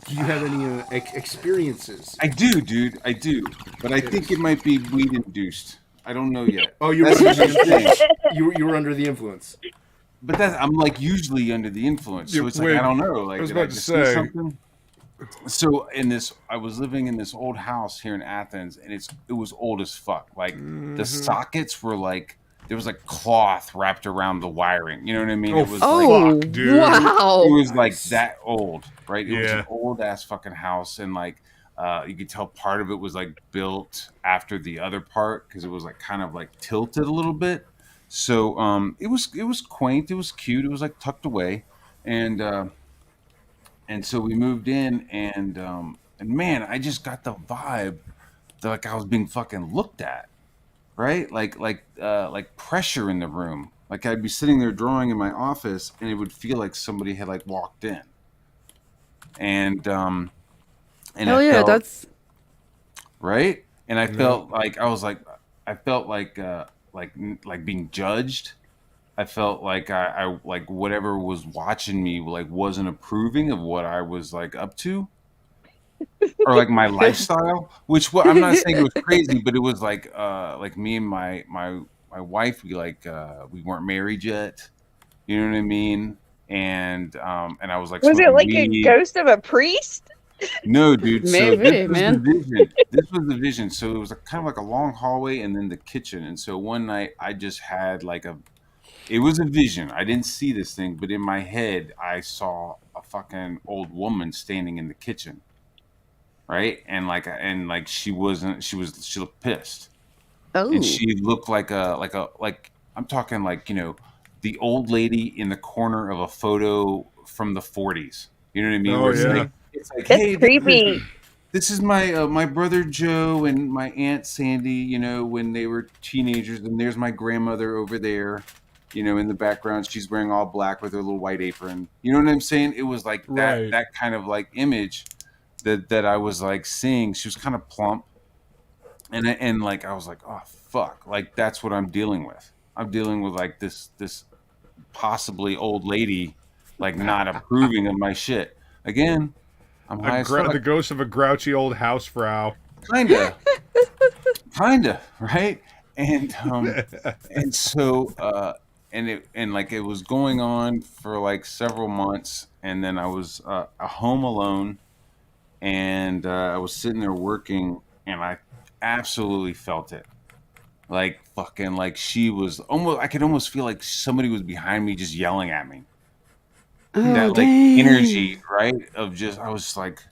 Do you have any experiences? I do, dude. I do. But I think it might be weed induced. I don't know yet. Oh, you were under the influence. You were under the influence. But I'm like usually under the influence. So it's like, I don't know. Like, I was did about to just say. see something? So I was living in this old house here in Athens, and it was old as fuck. Like the sockets were like, there was like cloth wrapped around the wiring. You know what I mean? Oh, it was fuck, dude. Wow. It was like that old, right? It was Yeah. an old ass fucking house, and like you could tell part of it was like built after the other part because it was like kind of like tilted a little bit. So it was quaint, it was cute, it was like tucked away, and so we moved in, and man, I just got the vibe that like I was being fucking looked at, right? Like pressure in the room. Like I'd be sitting there drawing in my office, and it would feel like somebody had like walked in. And Hell I yeah, felt, that's right. And I felt like I felt like being judged. I felt like I like whatever was watching me like wasn't approving of what I was like up to, or like my lifestyle. Which I'm not saying it was crazy, but it was like me and my wife, we weren't married yet. You know what I mean? And I was like, Was it like weed. a ghost of a priest? No, dude. Maybe, so man. This was the vision. So it was kind of like a long hallway and then the kitchen. And so one night I just had it was a vision. I didn't see this thing, but in my head I saw a fucking old woman standing in the kitchen, right? And she looked pissed. oh And she looked like I'm talking like, the old lady in the corner of a photo from the 40s. You know what I mean? Oh, Where yeah. it's like, That's hey, creepy. This is my my brother Joe and my aunt Sandy. When they were teenagers, and there's my grandmother over there. In the background, she's wearing all black with her little white apron. You know what I'm saying? It was like Right. that kind of like image that I was like seeing. She was kind of plump, and I was like, oh fuck, like that's what I'm dealing with. I'm dealing with like this possibly old lady, like not approving of my shit. Again, I'm high as fuck. The ghost of a grouchy old housefrau. Kinda, right? And so it was going on for like several months, and then I was home alone, and I was sitting there working, and I absolutely felt it. Like fucking, like she was almost. I could almost feel like somebody was behind me, just yelling at me. That like energy, right? Of just, I was like,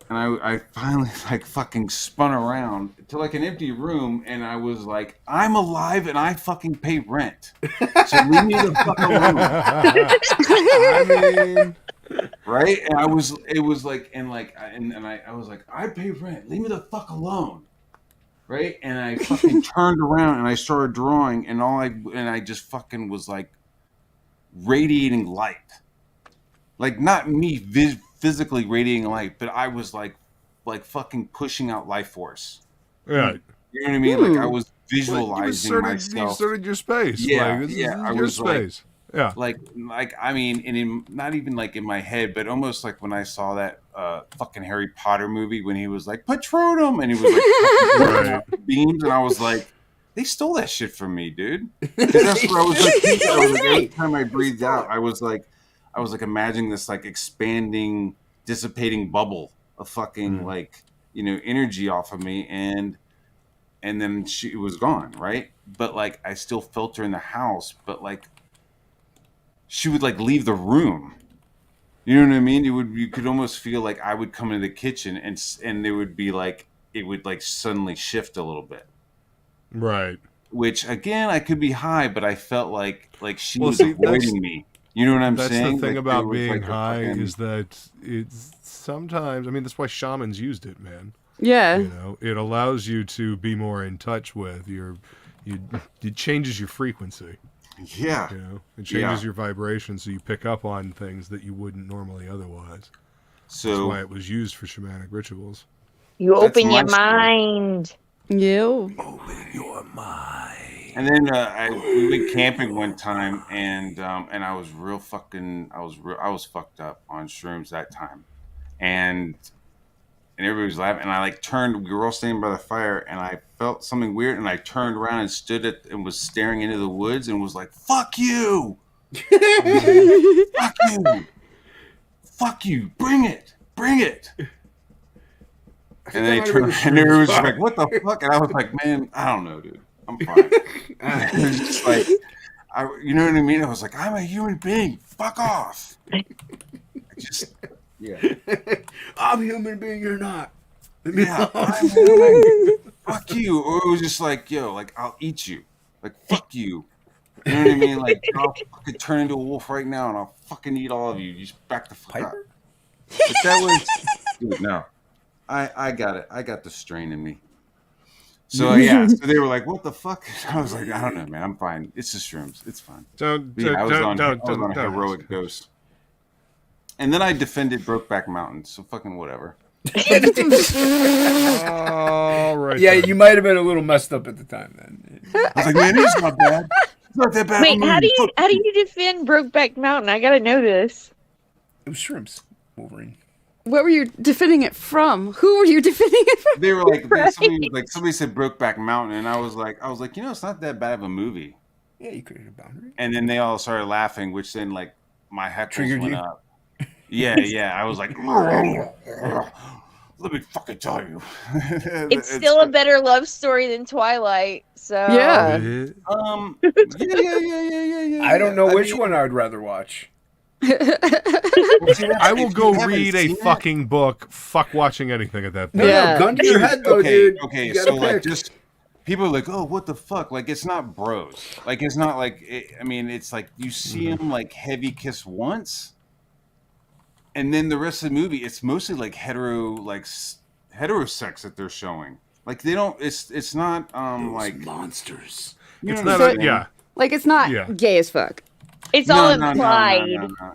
and I finally like fucking spun around to like an empty room, and I was like, I'm alive and I fucking pay rent, so leave me the fuck alone. I mean, right? And I was was like, I pay rent, leave me the fuck alone. Right? And I fucking turned around and I started drawing, and I just fucking was like radiating light. Like, not me physically radiating light, but I was like fucking pushing out life force. Right. You know what I mean? Like, I was visualizing myself. You started your space. Yeah, like, yeah. I your was space. Yeah. Like I mean, and not even like in my head, but almost like when I saw that fucking Harry Potter movie when he was like Patronum, and he was like beams, and I was like, they stole that shit from me, dude. Because that's what I was like thinking. I was like, every time I breathed out, I was like imagining this like expanding, dissipating bubble of fucking like, you know, energy off of me, and then she was gone, right? But like I still felt her in the house, but like she would like leave the room. You know what I mean? You could almost feel like I would come into the kitchen, and there would be like, it would like suddenly shift a little bit. Right. Which again, I could be high, but I felt like she was avoiding me. You know what I'm saying? That's the thing like, about being high is that it's sometimes, I mean, that's why shamans used it, man. Yeah. You know, it allows you to be more in touch with it changes your frequency. Yeah. You know, it changes your vibration, so you pick up on things that you wouldn't normally otherwise. So that's why it was used for shamanic rituals. You open your mind. Yeah. Open your mind. And then we went camping one time, and I was I was fucked up on shrooms that time, and everybody was laughing, and I like turned. We were all standing by the fire, and I felt something weird, and I turned around and stood and was staring into the woods, and was like, "Fuck you, fuck you, fuck you, bring it." And then they turned, and everyone was like, "What the fuck?" And I was like, "Man, I don't know, dude. I'm fine." It was just like, you know what I mean? I was like, I'm a human being. Fuck off. I'm a human being. You're not. Yeah, I'm human. Fuck you. Or it was just like, yo, like, I'll eat you. Like, fuck you. You know what I mean? Like, I'll fucking turn into a wolf right now, and I'll fucking eat all of you. You just back the fuck up. But that was, dude, no. I got it. I got the strain in me. So yeah, so they were like, "What the fuck?" I was like, "I don't know, man. I'm fine. It's the shrooms. It's fine." I was on a heroic dose, and then I defended Brokeback Mountain. So fucking whatever. All right. Yeah, you might have been a little messed up at the time then. I was like, "Man, it's not bad. It's not that bad." Wait, how do you defend Brokeback Mountain? I gotta know this. It was shrooms, Wolverine. What were you defending it from? Who were you defending it from? They were like, somebody said Brokeback Mountain, and I was like, you know, it's not that bad of a movie. Yeah, you created a boundary. And then they all started laughing, which then like my heckles went up. Yeah. I was like, let me fucking tell you. It's still a better love story than Twilight. So Yeah. Yeah. I don't know which one I would rather watch. I will go read a fucking book. Fuck watching anything at that point. No, gun to your head though, dude. Okay, so like just people are like, oh, what the fuck? Like, it's not bros. Like, it's not like, I mean, it's like you see them like heavy kiss once, and then the rest of the movie, it's mostly like heterosex that they're showing. Like, they don't. It's not like monsters. It's not. Yeah. Like, it's not gay as fuck. It's all implied.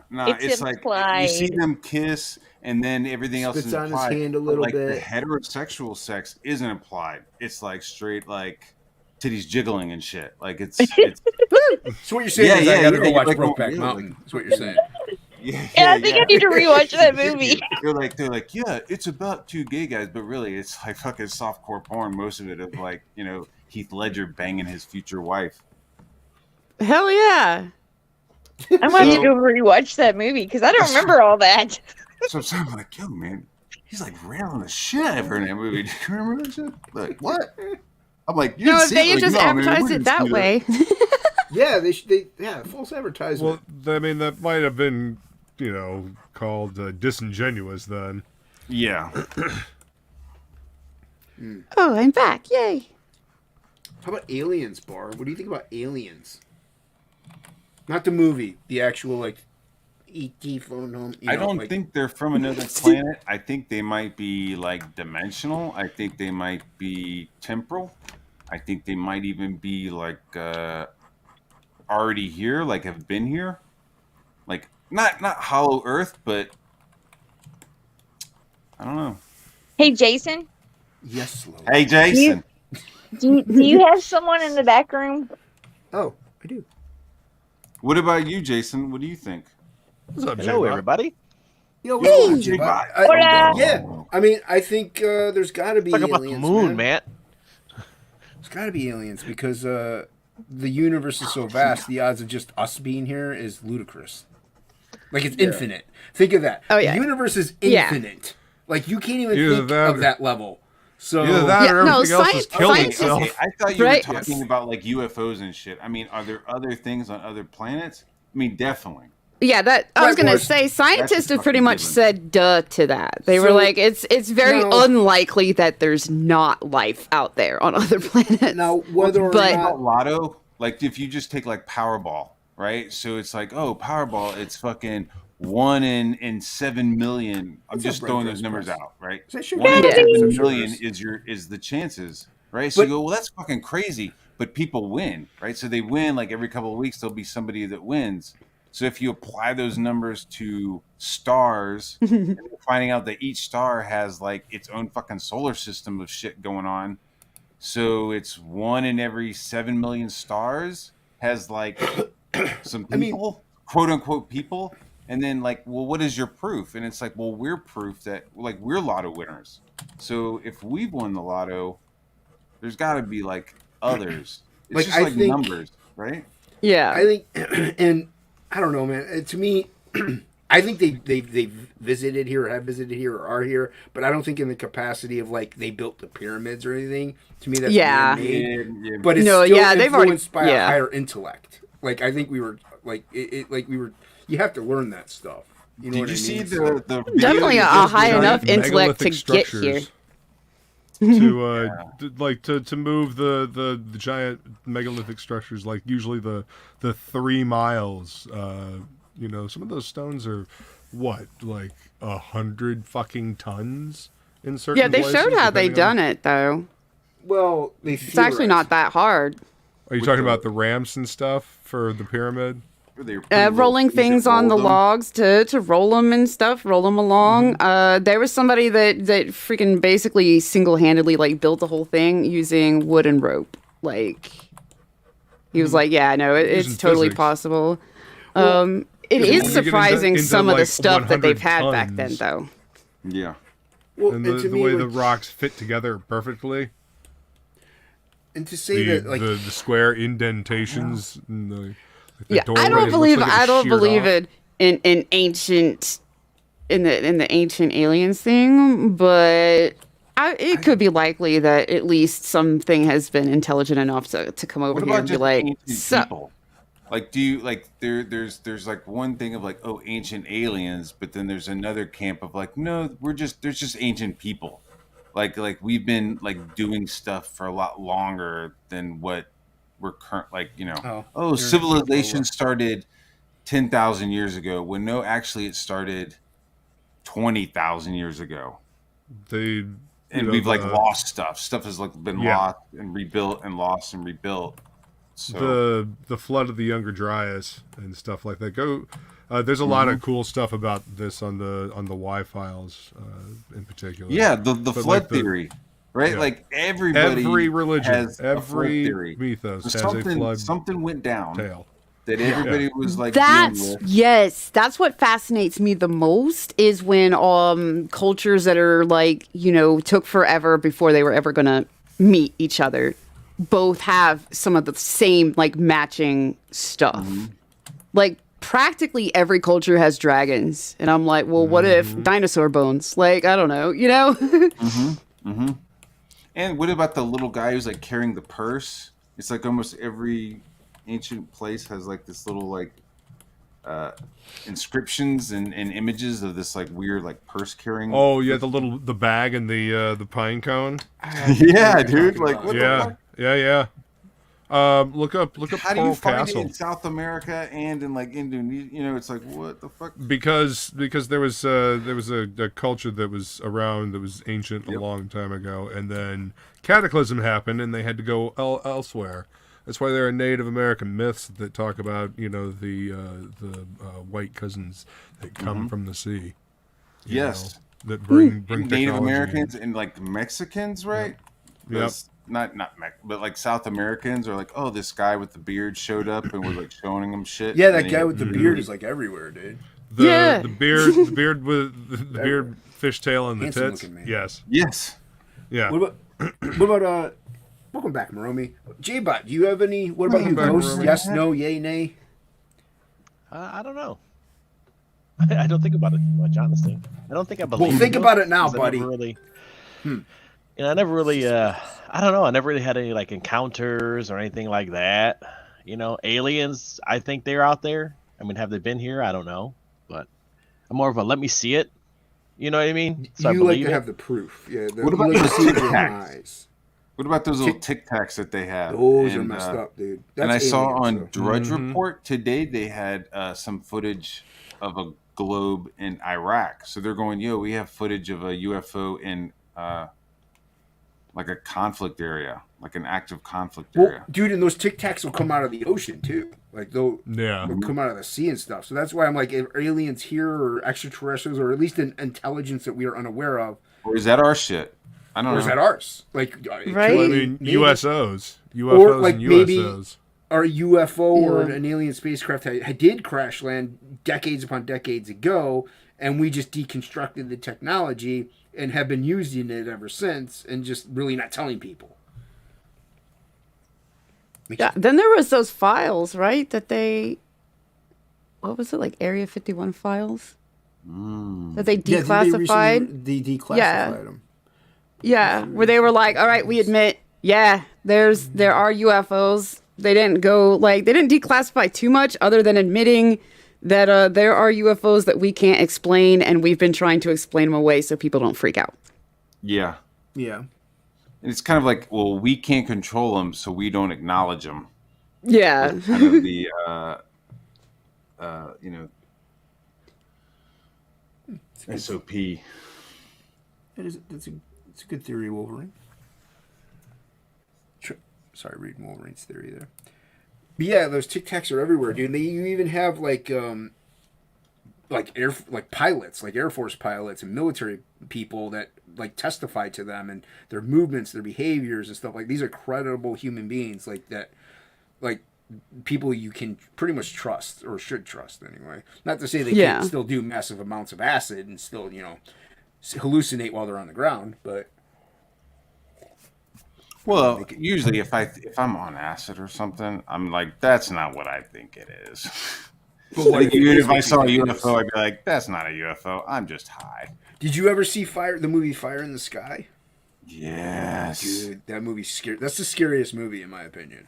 No, It's like implied. you see them kiss, and then everything else is Spits on his implied. hand a little like, bit. The heterosexual sex isn't implied. It's like straight like titties jiggling and shit. Like it's So what you're saying is I gotta go watch Brokeback Mountain. That's what you're saying. Yeah, I think I need to rewatch that movie. They're like, yeah, it's about two gay guys, but really, it's like fucking softcore porn. Most of it of like, Heath Ledger banging his future wife. Hell yeah. I might have to go rewatch that movie because I don't remember all that. So I'm like, yo, man, he's like railing the shit out of her in that movie. Do you remember that shit? Like, what? I'm like, you No, didn't if see they it? had Like, just no, man, advertised we it didn't that see way. Yeah, false advertisement. Well, I mean, that might have been, called disingenuous then. Yeah. Oh, I'm back. Yay. How about Aliens, Bar? What do you think about Aliens? Not the movie, the actual, like, E.T. phone home. I don't think they're from another planet. I think they might be like dimensional. I think they might be temporal. I think they might even be like already here, like have been here. Like not Hollow Earth, but I don't know. Hey, Jason. Yes, Slow. Hey, Jason. Do you have someone in the back room? Oh, I do. What about you, Jason? What do you think? What's up, Hello, J-Bot? everybody. Yo, Hey, J-Bot. Hola. Yeah, I mean, I think there's got to be Talk aliens, about the moon, man. There's got to be aliens because the universe is so vast. The odds of just us being here is ludicrous. Like it's infinite. Think of that. Oh, yeah. The universe is Yeah. infinite. Like you can't even Either think that of or- that level. So Either that Yeah, or no, everything else is killing science- itself. Okay, I thought you Right. were talking about like UFOs and shit. I mean, are there other things on other planets? I mean, definitely. Yeah, that I was Right, gonna well, say. Scientists have pretty fucking much given. said "duh" to that. They were So, like, "It's very now- unlikely that there's not life out there on other planets." now whether or But- not About Lotto, like if you just take like Powerball, right? So it's like, oh, Powerball, it's fucking 1 in 7 million. I'm What's just up, throwing Brent those numbers Press? out, right? Is that sugar? 1 in Yeah. 7 Some million sugars. is the chances, right? So But- you go, well, that's fucking crazy. But people win, right? So they win like every couple of weeks. There'll be somebody that wins. So if you apply those numbers to stars, and you're finding out that each star has like its own fucking solar system of shit going on. So it's 1 in every 7 million stars has like some people, quote unquote people. And then like, well, what is your proof? And it's like, well, we're proof that like we're lotto winners. So if we've won the lotto, there's got to be like others. It's Like, just I like think- numbers, right? yeah, I think, and I don't know, man. To me, I think they visited here or have visited here or are here, but I don't think in the capacity of like they built the pyramids or anything. To me, that's Yeah. man-made. But it's No, still yeah, they've already- influenced by a yeah. higher intellect. Like I think we were like like we were. You have to learn that stuff. You know Did what you I see mean? the video definitely a that just high went on? enough intellect to Megalithic get here. to move the giant megalithic structures, like usually the 3 miles. Some of those stones are what, like 100 fucking tons in certain Yeah, they places, showed how they depending on- done it though. Well, It's actually not that hard. Are you talking about the ramps and stuff for the pyramid? They were pretty Rolling little things that on the rolled them. logs to roll them and stuff, roll them along. There was somebody that freaking basically single-handedly like built the whole thing using wood and rope. Like he was like, yeah, no, it's Using totally physics. possible. It when is you get surprising into, some of the like, stuff that they've 100 had back then, tons. though. Yeah. Well, And and the to me, way like, the rocks fit together perfectly. and to say that like the square indentations. And the Yeah, doorway I don't looks believe like it I was don't sheared believe off. it in ancient in the ancient aliens thing, but it could be likely that at least something has been intelligent enough to come over What here about and be just like, ancient so people? Like, do you like there's like one thing of like, oh, ancient aliens, but then there's another camp of like, no, there's just ancient people. Like we've been like doing stuff for a lot longer than what we're current civilization started 10,000 years ago, when no, actually it started 20,000 years ago. And And we've like lost stuff. Stuff has like been Yeah. lost and rebuilt and lost and rebuilt. So the flood of the Younger Dryas and stuff like that. There's a lot Mm-hmm. of cool stuff about this on the Y files in particular. yeah, the But, flood like, theory, right? yeah. Like everybody Every religion, has a flood every theory. mythos So has a flood something went down. tale. that everybody was like That's dealing with. yes, that's what fascinates me the most is when cultures that are like, took forever before they were ever gonna meet each other both have some of the same like matching stuff. Like practically every culture has dragons, and I'm like, well, what if dinosaur bones? Like, I don't know, And what about the little guy who's like carrying the purse? It's like almost every ancient place has like this little like inscriptions and images of this like weird like purse carrying. Oh yeah, the bag and the pine cone. Yeah, dude. Like what the fuck? Yeah. Look up How do you Pearl find Castle. it in South America and in like Indonesia? It's like what the fuck? Because there was a culture that was around that was ancient a long time ago, and then cataclysm happened, and they had to go elsewhere. That's why there are Native American myths that talk about the white cousins that come from the sea. Yes, that bring Native technology. Americans and like Mexicans, right? Yep. But like South Americans are like, oh, this guy with the beard showed up and we're like showing him shit. Yeah, that guy with the beard is like everywhere, dude. The beard with the beard, fishtail, and the Handsome tits. looking man. Yes. Yeah. What about welcome back, Maromi. J-Bot, do you have any? What about you, back, Ghost? Maromi. Yes, no, yay, nay. I don't know. I don't think about it too much, honestly. I don't think I believe. Well, think about it now, 'cause buddy. I never really, I don't know. I never really had any like encounters or anything like that. Aliens. I think they're out there. I mean, have they been here? I don't know, but I'm more of a let me see it. You know what I mean? So I You like believe to it. have the proof. Yeah. What about you like the to see it with Tic your Tacs? eyes? What about those little Tic Tacs that they have? Those are messed up, dude. And I saw aliens, on though. Drudge Report today they had some footage of a globe in Iraq. So they're going, yo, we have footage of a UFO in like a conflict area, like an active conflict area. Well, dude, and those Tic Tacs will come out of the ocean too. Like they'll come out of the sea and stuff. So that's why I'm like, if aliens here or extraterrestrials or at least an intelligence that we are unaware of, Or is that our shit? I don't know. or is that ours? Like, Right? Well, I mean, maybe- USOs Or, like, and maybe- USOs. Our UFO or Yeah. an alien spacecraft did crash land decades upon decades ago, and we just deconstructed the technology and have been using it ever since, and just really not telling people. Yeah. Then there was those files, right? That what was it, like Area 51 files? That they declassified? They declassified Yeah. them. Yeah, where they were like, all right, we admit, there are UFOs. They didn't declassify too much other than admitting that there are UFOs that we can't explain, and we've been trying to explain them away so people don't freak out. Yeah. Yeah. And it's kind of like, well, we can't control them, so we don't acknowledge them. Yeah. Kind of the, SOP. It's a good theory, Wolverine. Sorry, reading Wolverine's theory there. But yeah, those Tic Tacs are everywhere, dude. You even have like pilots, like Air Force pilots and military people that like testify to them and their movements, their behaviors and stuff. Like these are credible human beings, like that, like people you can pretty much trust or should trust anyway. Not to say they can't still do massive amounts of acid and still hallucinate while they're on the ground, but. Well, usually if I'm on acid or something, I'm like, that's not what I think it is. But even if I saw a UFO, I'd be like, that's not a UFO. I'm just high. Did you ever see the movie Fire in the Sky? Yes. Dude, that movie's scary. That's the scariest movie in my opinion.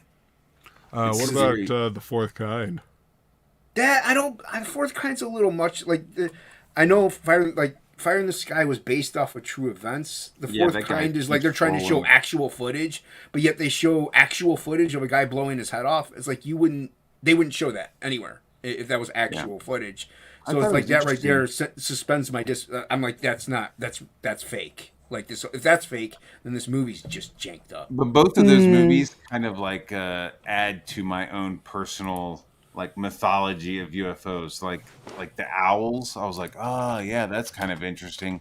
What about The Fourth Kind? Fourth Kind's a little much. I know Fire in the Sky was based off of true events. The Fourth Kind is like they're trying to show actual footage, but yet they show actual footage of a guy blowing his head off. It's like they wouldn't show that anywhere if that was actual footage. So it's like that right there suspends my I'm like, that's fake. Like this, if that's fake, then this movie's just janked up. But both of those movies kind of like add to my own personal like mythology of UFOs, like the owls. I was like, oh yeah, that's kind of interesting.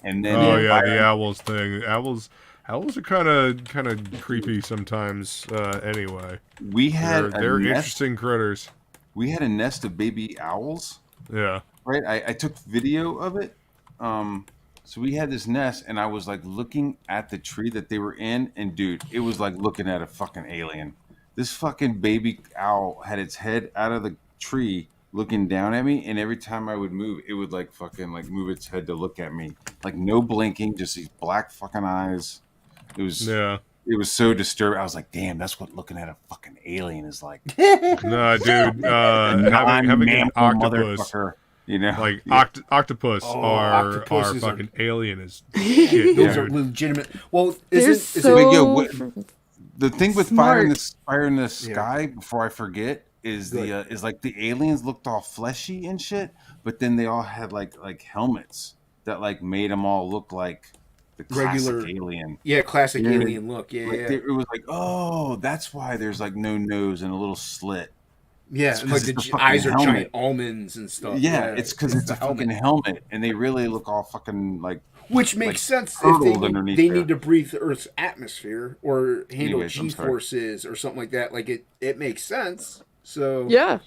And then the owls thing. Owls are kind of creepy sometimes. Anyway, we had they're interesting critters. we had a nest of baby owls. Yeah. Right. I took video of it. So we had this nest, and I was like looking at the tree that they were in, and dude, it was like looking at a fucking alien. This fucking baby owl had its head out of the tree looking down at me, and every time I would move, it would like fucking like move its head to look at me. Like no blinking, just these black fucking eyes. It was so disturbing. I was like, damn, that's what looking at a fucking alien is like. No, dude, having an octopus, you know, like octopus are fucking alien as shit. Those are legitimate. Well, They're the thing with smart. fire in the sky, before I forget, is is like the aliens looked all fleshy and shit, but then they all had like helmets that like made them all look like the classic regular alien. Yeah, classic alien look. Yeah, like yeah. It was like, oh, that's why there's like no nose and a little slit. Yeah, It's and 'cause like it's the the fucking eyes are helmet. giant almonds and stuff. Yeah, it's because it's a helmet. fucking helmet, and they really look all fucking like. Which makes like sense if curdled underneath they there. need to breathe Earth's atmosphere or handle Anyways, I'm sorry. G-forces or something like that. Like it makes sense. So Yeah.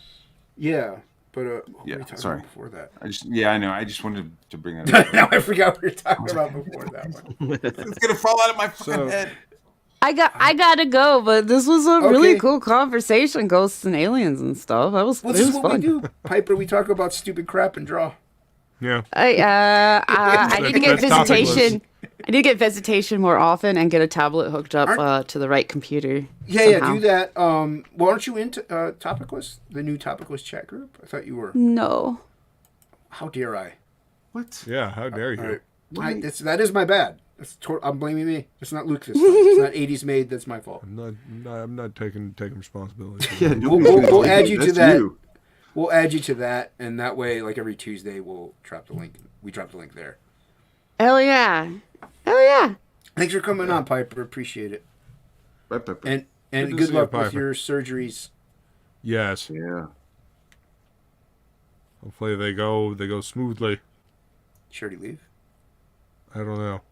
yeah. But what were Yeah, we talking sorry. about before that? I know. I just wanted to bring that up. Now I forgot what we were talking about before that one. It's gonna fall out of my fucking head. I gotta go, but this was a really Okay. cool conversation, ghosts and aliens and stuff. Well, It this is was what fun. we do, Piper. We talk about stupid crap and draw. Yeah. I need to get That's TOPicLESS. visitation. I need to get visitation more often and get a tablet hooked up to the right computer. Yeah, somehow. do that. Well, aren't you into TOPicLESS, the new TOPicLESS chat group? I thought you were. No. How dare I? What? Yeah. How dare you? All right. That is my bad. I'm blaming me. It's not Luke this time. It's not 80s made. That's my fault. I'm not taking responsibility. Yeah, We'll add you to That's that. you. We'll add you to that, and that way, like every Tuesday, we'll drop the link. We drop the link there. Hell yeah. Hell yeah. Thanks for coming on, Piper. Appreciate it. Right, Pepper. And Good to good see you, luck with Piper. your surgeries. Yes. Yeah. Hopefully they go smoothly. Sure to leave? I don't know.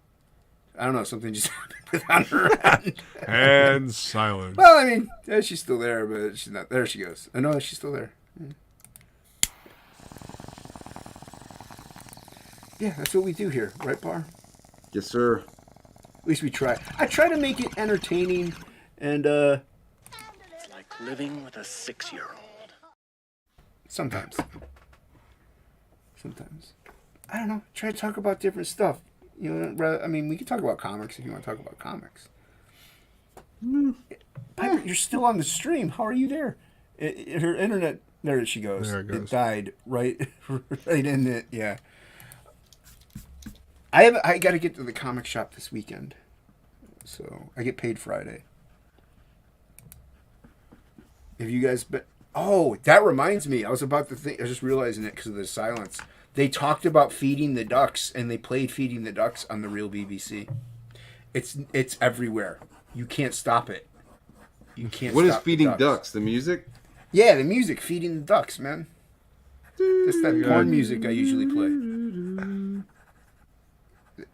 I don't know. Something just happened without her around. And silence. Well, I mean, she's still there, but she's not. There she goes. I know she's still there. Yeah, that's what we do here, right, Bahr? Yes, sir. At least we try. I try to make it entertaining, and It's like living with a 6-year-old. sometimes. I don't know. Try to talk about different stuff. You know, I mean, we can talk about comics if you want to talk about comics. Piper, you're still on the stream. How are you there? Her internet. There she goes. There it goes. It died right in it. Yeah. I got to get to the comic shop this weekend, so I get paid Friday. Have you guys been? Oh, that reminds me. I was about to think. I was just realizing it because of the silence. They talked about feeding the ducks, and they played "Feeding the Ducks" on the real BBC. It's everywhere. You can't stop it. You can't. What is stop the feeding ducks? The music? Yeah, the music, "Feeding the Ducks," man. That's that porn music I usually play.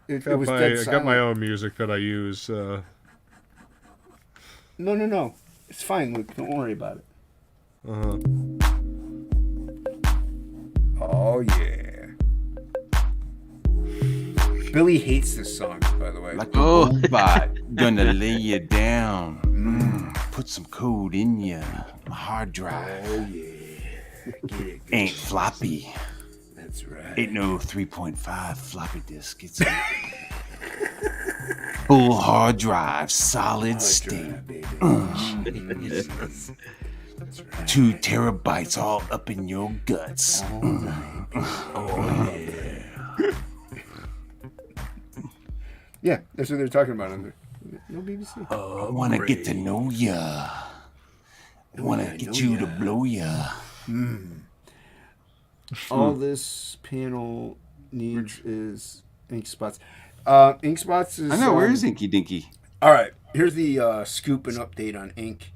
It was dead I got silent. my own music that I use. No. It's fine, Luke. Don't worry about it. Oh, yeah. Billy hates this song, by the way. Like a robot, gonna lay you down. Put some code in you. My hard drive. Oh, yeah. Get it. Ain't floppy. That's right. Ain't no 3.5 floppy disk. It's a full hard drive, solid state. Baby. 2 terabytes all up in your guts. Yeah, that's what they're talking about under. No BBC. I wanna get to know ya. I wanna get you to blow ya. All this panel needs is ink spots. Ink spots is. I know, where is Inky Dinky? All right, here's the scoop and update on ink.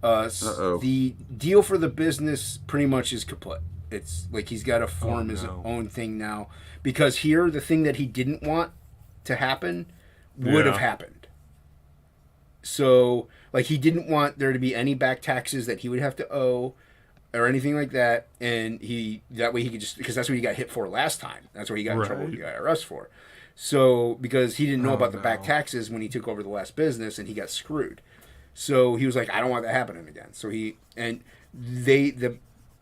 Uh-oh. The deal for the business pretty much is kaput. It's like he's got to form his own thing now, because here the thing that he didn't want to happen would have happened. So like he didn't want there to be any back taxes that he would have to owe. or anything like that, and that way he could just, because that's what he got hit for last time. That's what he got in trouble with the IRS for. So because he didn't know about the back taxes when he took over the last business, and he got screwed. So he was like, I don't want that happening again. So the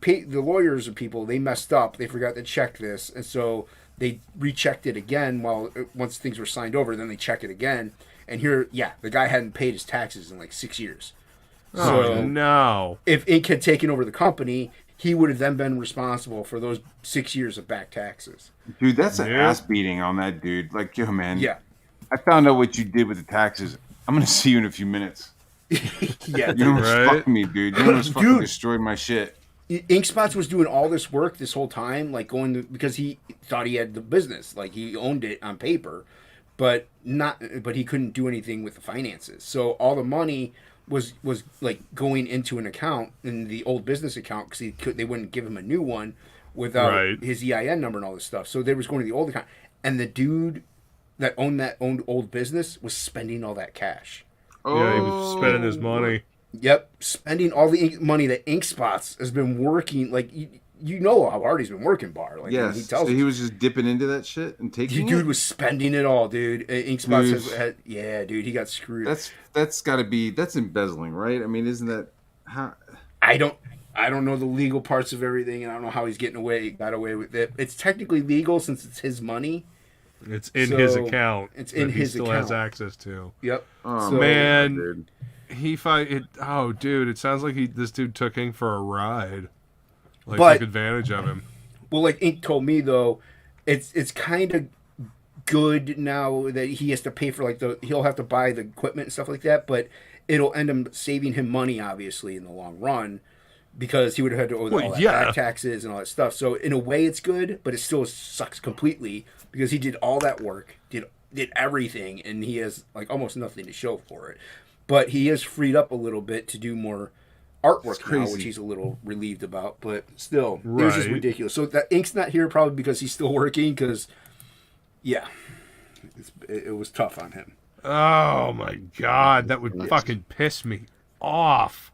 lawyers or people, they messed up. They forgot to check this, and so they rechecked it again. Once things were signed over, then they check it again. And here, the guy hadn't paid his taxes in like 6 years. So no! If Inc. had taken over the company, he would have then been responsible for those 6 years of back taxes. Dude, that's an ass beating on that dude. Like, yo, man. Yeah. I found out what you did with the taxes. I'm gonna see you in a few minutes. Yeah, you almost fucked me, dude. You almost fucking destroyed my shit. Inkspots was doing all this work this whole time, like because he thought he had the business, like he owned it on paper, but he couldn't do anything with the finances. So all the money was like going into an account, in the old business account, because they wouldn't give him a new one without his EIN number and all this stuff. So they was going to the old account, and the dude that owned old business was spending all that cash. Yeah, he was spending his money. Yep, spending all the money that Inkspots has been working. Like you know how hard he's been working, Bahr. Like, yes, he tells so he was just dipping into that shit and taking. Dude was spending it all, dude. Inkspots had dude, he got screwed. That's got to be embezzling, right? I mean, isn't that how? I don't know the legal parts of everything, and I don't know how he's got away with it. It's technically legal since it's his money. It's in his account. It's in his account. He still has access to. Yep. Oh, man, dude. It sounds like this dude took Ink for a ride. Took advantage of him. Well, like Ink told me though, it's kind of good now that he has to pay for he'll have to buy the equipment and stuff like that, but it'll end up saving him money obviously in the long run, because he would have had to owe all that back taxes and all that stuff. So in a way it's good, but it still sucks completely because he did all that work, did everything, and he has like almost nothing to show for it. But he is freed up a little bit to do more artwork now, which he's a little relieved about. But still, it was just ridiculous. So that Ink's not here probably because he's still working. Because, it was tough on him. Oh my god, that would fucking piss me off.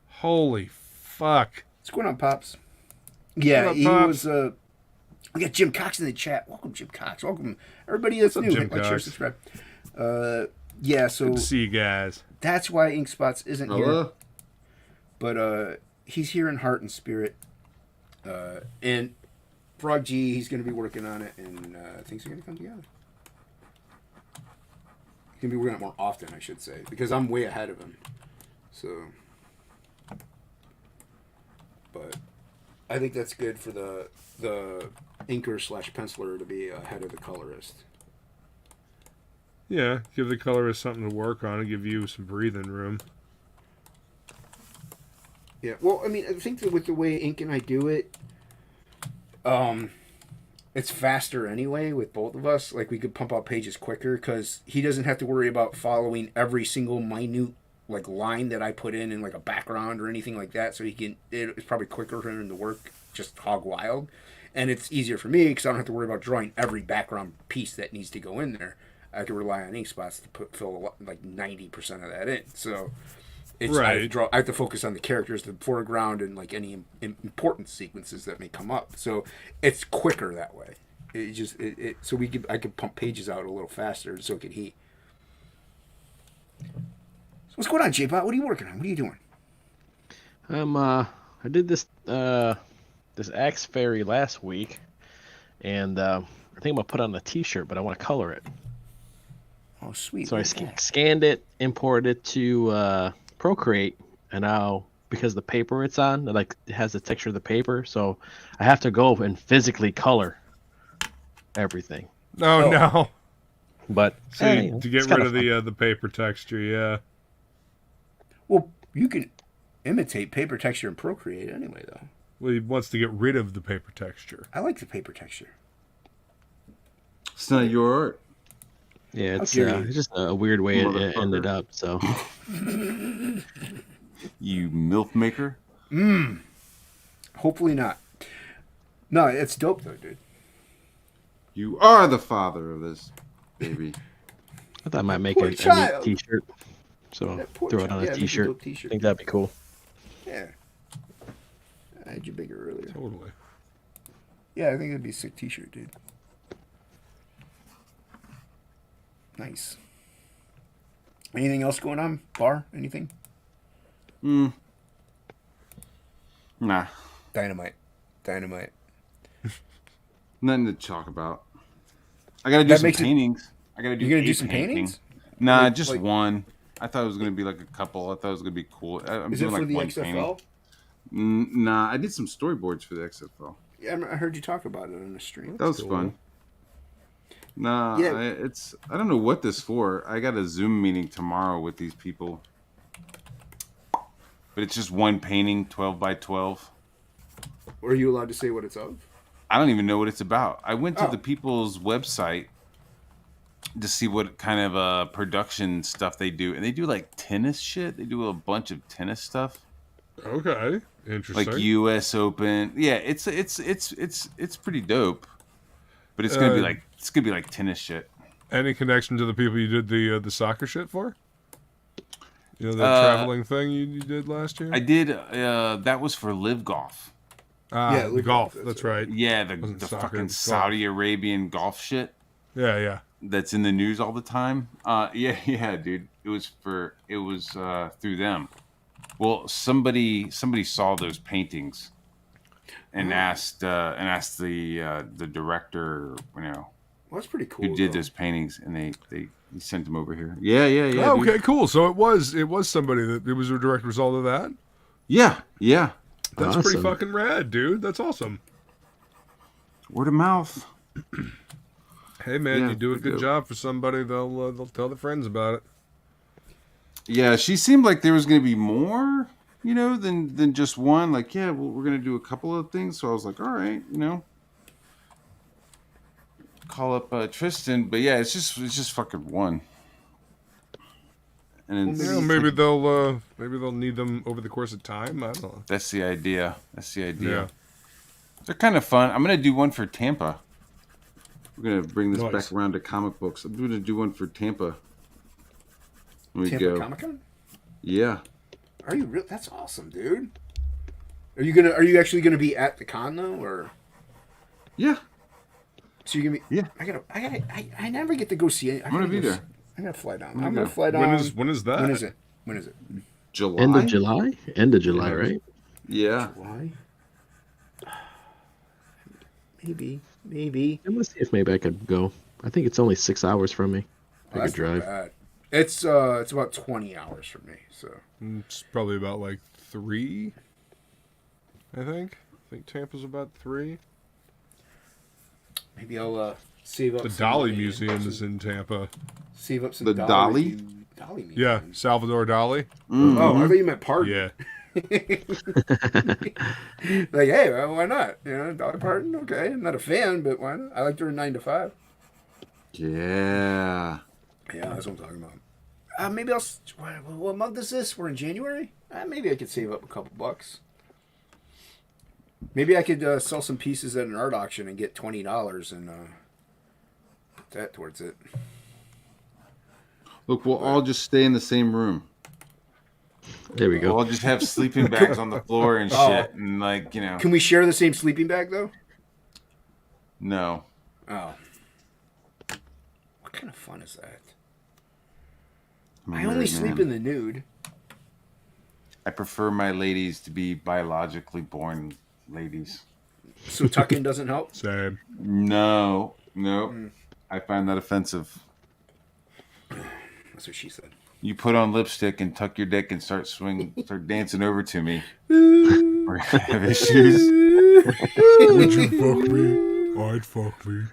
Holy fuck! What's going on, Pops? Yeah, he was. We got Jim Cox in the chat. Welcome, Jim Cox. Welcome, everybody that's new. Like, share, subscribe. Yeah, so good to see you guys. That's why Inkspots isn't here. But he's here in heart and spirit. And Frog G, he's going to be working on it, and things are going to come together. He's going to be working on it more often, I should say, because I'm way ahead of him. So, but I think that's good for the inker / penciler to be ahead of the colorist. Yeah, give the colorist something to work on and give you some breathing room. Yeah, well, I mean, I think that with the way Ink and I do it, it's faster anyway with both of us. Like, we could pump out pages quicker because he doesn't have to worry about following every single minute like line that I put in like a background or anything like that. So it's probably quicker for him to work just hog wild, and it's easier for me because I don't have to worry about drawing every background piece that needs to go in there. I can rely on Inkspots to fill like 90% of that in. So it's I have to focus on the characters, the foreground, and like any important sequences that may come up. So it's quicker that way. I could pump pages out a little faster so could he. So what's going on, J-Bot? What are you working on? What are you doing? I did this Axe Fairy last week, and I think I'm gonna put on a T-shirt, but I want to color it. Oh, sweet. So I scanned it, imported it to Procreate, and now because the paper it's on, it has the texture of the paper, so I have to go and physically color everything. Oh no! But to get rid of the paper texture, yeah. Well, you can imitate paper texture in Procreate anyway, though. Well, he wants to get rid of the paper texture. I like the paper texture. It's not your art. Yeah, it's just a weird way it ended up. So, you MILF maker? Hopefully not. No, it's dope though, dude. You are the father of this baby. I thought I might make a neat T-shirt. So throw it on a T-shirt. I think that'd be cool. Yeah. I had you bigger earlier. Totally. Yeah, I think it'd be a sick T-shirt, dude. Nice. Anything else going on? Bar? Anything? Nah. Dynamite. Nothing to talk about. I gotta do some paintings. I gotta do. You're gonna do some painting. paintings? Nah, just one. I thought it was gonna be like a couple. I thought it was gonna be cool. I'm Is doing it for like the one XFL? painting. Nah, I did some storyboards for the XFL. Yeah, I heard you talk about it on the stream. That was fun. Nah, Yeah. I don't know what this for. I got a Zoom meeting tomorrow with these people, but it's just one painting, 12 by 12. Are you allowed to say what it's of? I don't even know what it's about. I went to the people's website to see what kind of production stuff they do, and they do like tennis shit. They do a bunch of tennis stuff. Okay, interesting. Like U.S. Open. Yeah, it's pretty dope. But it's gonna be like tennis shit. Any connection to the people you did the soccer shit for? You know that traveling thing you did last year? I did. That was for Live Golf. Yeah, the golf. That's right. Yeah, the fucking Saudi Arabian golf shit. Yeah. That's in the news all the time. Yeah, dude. It was through them. Well, somebody saw those paintings and asked the director, Well, that's pretty cool. who did those paintings, and he sent them over here. Yeah. Oh, okay, cool. So it was somebody that it was a direct result of that. Yeah. That's pretty fucking rad, dude. That's awesome. Word of mouth. Hey man, Yeah, you do a good dope. job for somebody, they'll tell their friends about it. Yeah, she seemed like there was going to be more, than just one. Like, yeah, well, we're going to do a couple of things. So I was like, all right, call up Tristan. But yeah, it's just fucking one. And it's, Maybe they'll need them over the course of time. I don't know. that's the idea. Yeah. They're kind of fun. I'm going to do one for Tampa. We're going to bring this Nice. back around to comic books. I'm going to do one for Tampa. There we Tampa go. Comic-Con? Yeah. Are you real? That's awesome, dude. Are you actually gonna be at the con though, or? Yeah. So you're gonna be? Yeah. I never get to go see it. I'm going to be there. I'm gonna fly down. I'm I'm gonna gonna fly down. When is that? When is it? July? End of July? End of July, right? Yeah. July. Maybe. I'm gonna see if maybe I could go. I think it's only 6 hours from me. I could That's not drive. bad. It's about 20 hours for me. So It's probably about like 3. I think Tampa's about 3. maybe I'll save up. The some Dolly money Museum and is in Tampa. save up some. The Dolly? Dolly Museum. Yeah, Salvador Dali. Oh, I thought you meant Pardon. Yeah. Like, hey, well, why not? Dolly Parton. Okay, I'm not a fan, but why not? I liked her in 9 to 5. Yeah. Yeah, that's what I'm talking about. Maybe I'll. What month is this? We're in January. Maybe I could save up a couple bucks. Maybe I could sell some pieces at an art auction and get $20 and put that towards it. Look, we'll all just stay in the same room. There we We'll go. all just have sleeping bags on the floor and shit, and Can we share the same sleeping bag though? No. Oh. What kind of fun is that? I only sleep in the nude. I prefer my ladies to be biologically born ladies. So tuck-in doesn't help? Same. No. I find that offensive. That's what she said. You put on lipstick and tuck your dick and start dancing over to me. We're gonna have issues. Would you fuck me? I'd fuck me.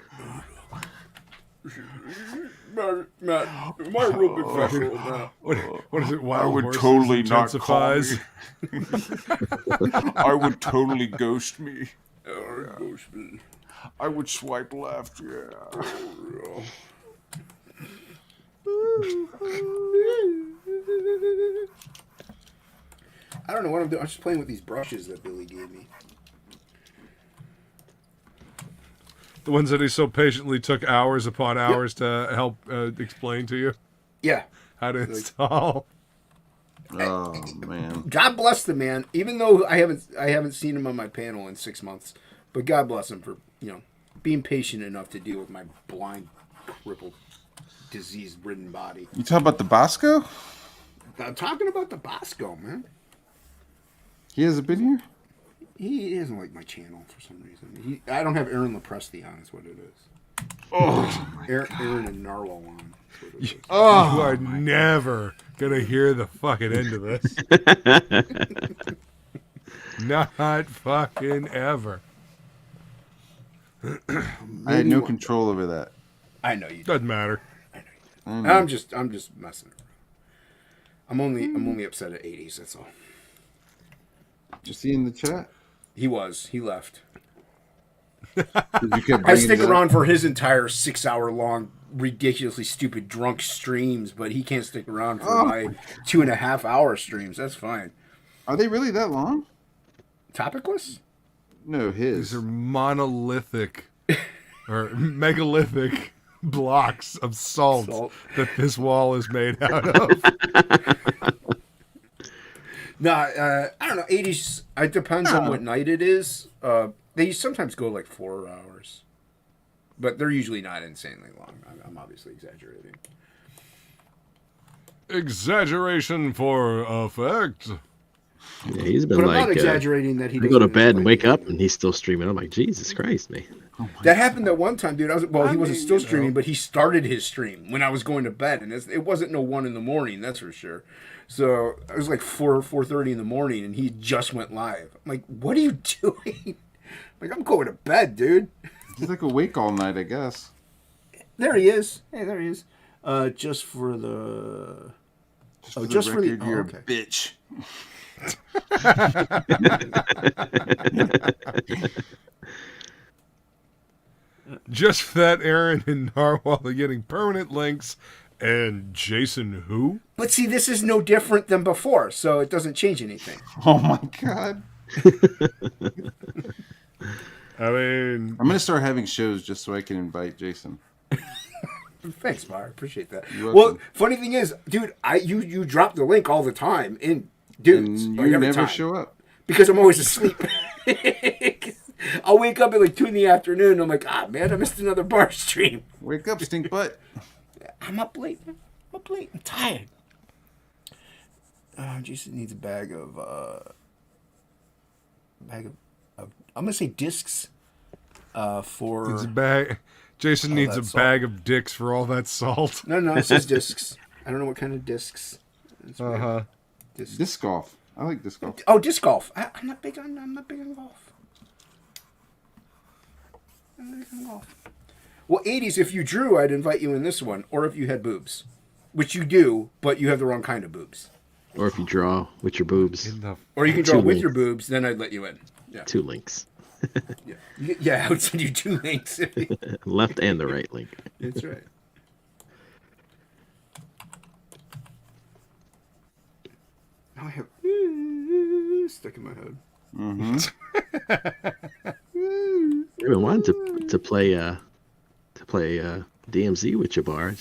Matt, am I real big professional, Matt? What is it? Wild I would Horses totally not call me. intensifies? I would totally ghost me. Ghost me. I would swipe left, yeah. I don't know what I'm doing. I'm just playing with these brushes that Billy gave me. The ones that he so patiently took hours upon hours to help explain to you Yeah. how to install. Oh man. God bless the man. Even though I haven't seen him on my panel in 6 months, but God bless him for being patient enough to deal with my blind, crippled, disease-ridden body. You talking about the Bacsko? I'm talking about the Bacsko, man. He hasn't been here? He doesn't like my channel for some reason. I don't have Aaron LaPresti on, is what it is. Oh, Aaron and Narwhal on. You are never gonna hear the fucking end of this. Not fucking ever. I had no control over that. I know you. Doesn't matter. I'm just messing around. I'm only upset at 80s. That's all. Did you see in the chat? He left. I I stick around for his entire 6-hour long, ridiculously stupid drunk streams, but he can't stick around for my 2.5 hour streams. That's fine. Are they really that long? TOPicLESS? No, his. These are monolithic or megalithic blocks of salt that this wall is made out of. No, I don't know. 80s. It depends on what night it is. They sometimes go like 4 hours, but they're usually not insanely long. I'm obviously exaggerating. Exaggeration for effect. Yeah, he's been But like, I'm not exaggerating that he I go to doesn't bed and like wake up and he's still streaming. I'm like, Jesus Christ, man. That happened at one time, dude. He wasn't still streaming, but he started his stream when I was going to bed, and it wasn't no 1 a.m, that's for sure. So it was like 4:30 in the morning, and he just went live. I'm like, what are you doing? Like, I'm going to bed, dude. He's like awake all night, I guess. There he is. Hey, there he is. Just for the record, you're okay. a bitch. Just for that, Aaron and Narwhal are getting permanent links. And Jason who? But see, this is no different than before, so it doesn't change anything. Oh my god. I mean, I'm gonna start having shows just so I can invite Jason. Thanks, Bahr. Appreciate that. You're Well, welcome. funny thing is, dude, you drop the link all the time in dudes. And like you every never time. show up. Because I'm always asleep. I'll wake up at like 2 in the afternoon and I'm like, man, I missed another Bahr stream. Wake up, stink butt. I'm up late. I'm tired. Jason needs a bag of I'm gonna say discs. For it's a bag. Jason needs a salt. bag of dicks for all that salt. No, it says discs. I don't know what kind of discs. Disc golf. I like disc golf. Oh, disc golf. I'm not big on golf. Well, 80s, if you drew, I'd invite you in this one. Or if you had boobs. Which you do, but you have the wrong kind of boobs. Or if you draw with your boobs. Or you can draw 2 with your links. boobs, then I'd let you in. Yeah. 2 links. Yeah, I would send you 2 links. Left and the right link. That's right. Now I have stuck in my head. I've been wanting to play DMZ with you, Bahr.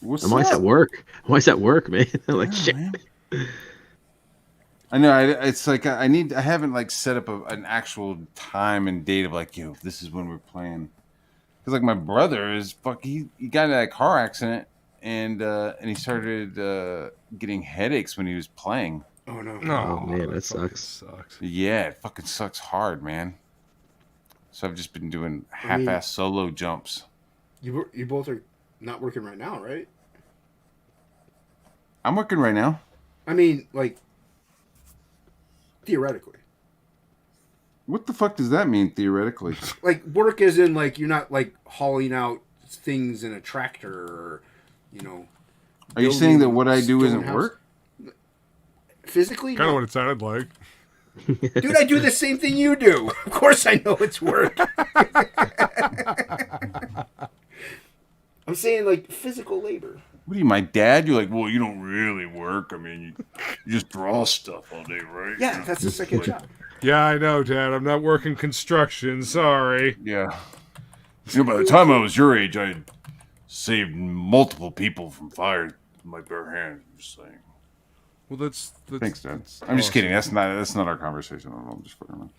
I'm always at work. I'm always at work, man. I'm like, shit. Man. I know. It's like I haven't like set up an actual time and date of like, this is when we're playing. Because like my brother is he got in a car accident and he started getting headaches when he was playing. Oh no! Oh man, that sucks. Yeah, it fucking sucks hard, man. So I've just been doing half-ass solo jumps. You both are not working right now, right? I'm working right now. I mean, like, theoretically. What the fuck does that mean, theoretically? Like, work as in, like, you're not, like, hauling out things in a tractor or, Are you saying that what I do isn't work? Physically? Kind of No. what it sounded like. Dude, I do the same thing you do. Of course I know it's work. I'm saying, like, physical labor. What are you, my dad? You're like, well, you don't really work. I mean, you just draw stuff all day, right? Yeah, that's the second job. Yeah, I know, Dad. I'm not working construction. Sorry. Yeah. By the time I was your age, I had saved multiple people from fire with my bare hands. I'm just saying. Well, that's thanks, Dad. I'm just kidding. That's not our conversation. I'm just fucking around.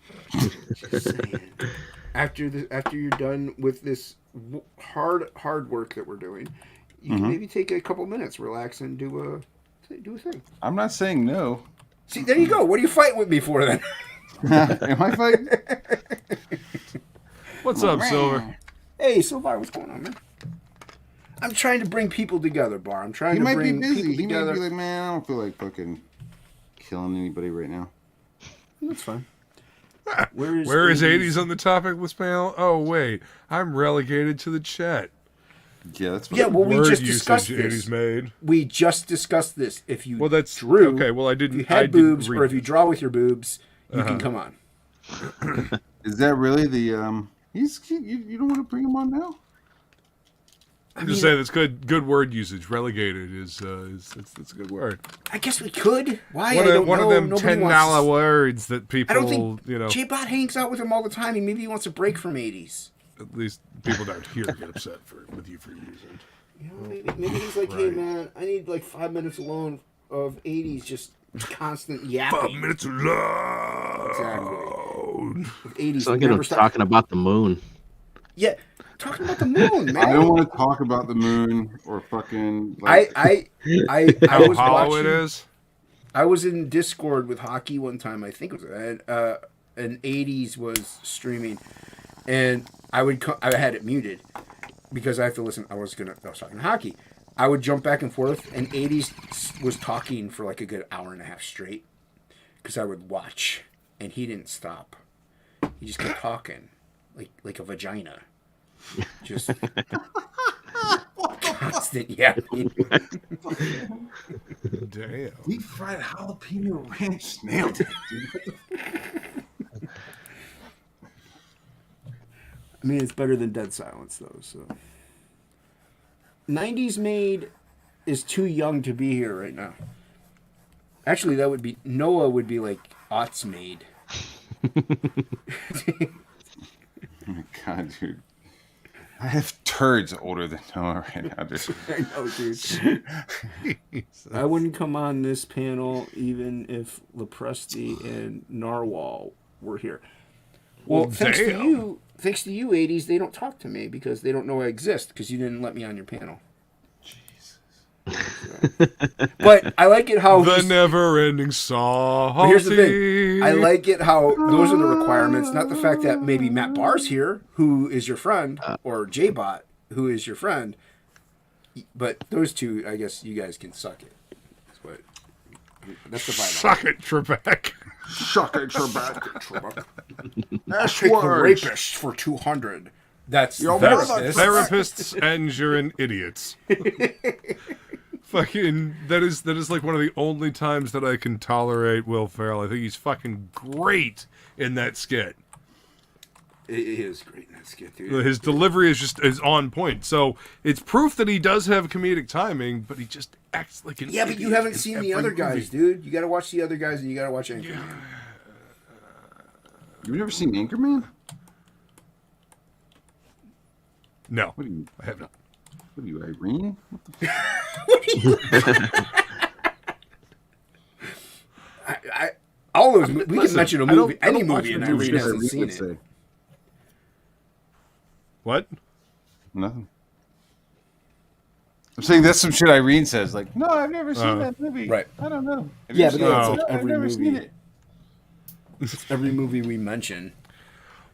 After you're done with this hard work that we're doing, you can maybe take a couple minutes, relax, and do a thing. I'm not saying no. See, there you go. What are you fighting with me for then? Am I fighting? What's up, Silver? Hey, Silver, what's going on, man? I'm trying to bring people together, Bahr. I'm trying to bring people together. He might be like, man, I don't feel like fucking killing anybody right now. That's fine. Where is 80s on the TOPicLESS panel? Oh, wait. I'm relegated to the chat. Yeah, that's what well, we word just discussed usage this. 80s made. We just discussed this. If you drew, okay, well, I didn't. If you had boobs, or if you draw with your boobs, you can come on. Is that really the you don't want to bring him on now? I'm just saying that's good word usage. Relegated is it's a good word. I guess we could. Why? One of them $10 words that people. I don't think J-Bot hangs out with him all the time, and maybe he wants a break from 80s. At least people down here get upset with you for using it. You know, maybe he's like, hey man, I need like 5 minutes alone of 80s, just constant yapping. 5 minutes alone. Exactly. 80s. So I'm talking about the moon. Yeah, talking about the moon, man. I don't want to talk about the moon or fucking. Like... I was hollow watching, it is. I was in Discord with Hocky one time. I think it was an 80s was streaming, and I had it muted because I have to listen. I was talking to Hocky. I would jump back and forth, and 80s was talking for like a good hour and a half straight because I would watch, and he didn't stop. He just kept talking like a vagina, just constant yapping. Damn. Deep fried jalapeno ranch nailed it, dude. I mean, it's better than Dead Silence, though. So, 90s made is too young to be here right now. Actually, that would be Noah would be like aughts made. Oh my god, dude! I have turds older than Noah right now, dude. I know, dude. I wouldn't come on this panel even if Lepresti and Narwhal were here. Well, thanks to you, 80s, they don't talk to me because they don't know I exist because you didn't let me on your panel. Jesus. So. But I like it how the never-ending song. But here's the thing: I like it how those are the requirements, not the fact that maybe Matt Bahr's here, who is your friend, or J-Bot, who is your friend. But those two, I guess you guys can suck it. That's the vibe. Suck it, Trebek. Suck it, Trebek. That's take the rapist for 200. That's therapists and urine idiots. Fucking that is like one of the only times that I can tolerate Will Ferrell. I think he's fucking great in that skit. It is great in that skit, dude. His delivery is on point. So it's proof that he does have comedic timing, but he just acts like an idiot. But you haven't seen the other guys, dude. You got to watch the other guys, and you got to watch Anchorman. You've never seen Anchorman? No, what are you? I have not. What are you, Irene? What the fuck? All those. We can mention a movie, any movie, and Irene hasn't seen it. Say. What? Nothing. I'm saying that's some shit Irene says. Like, no, I've never seen that movie. Right. I don't know. Yeah, but that's like I've never seen it. It's every movie we mention.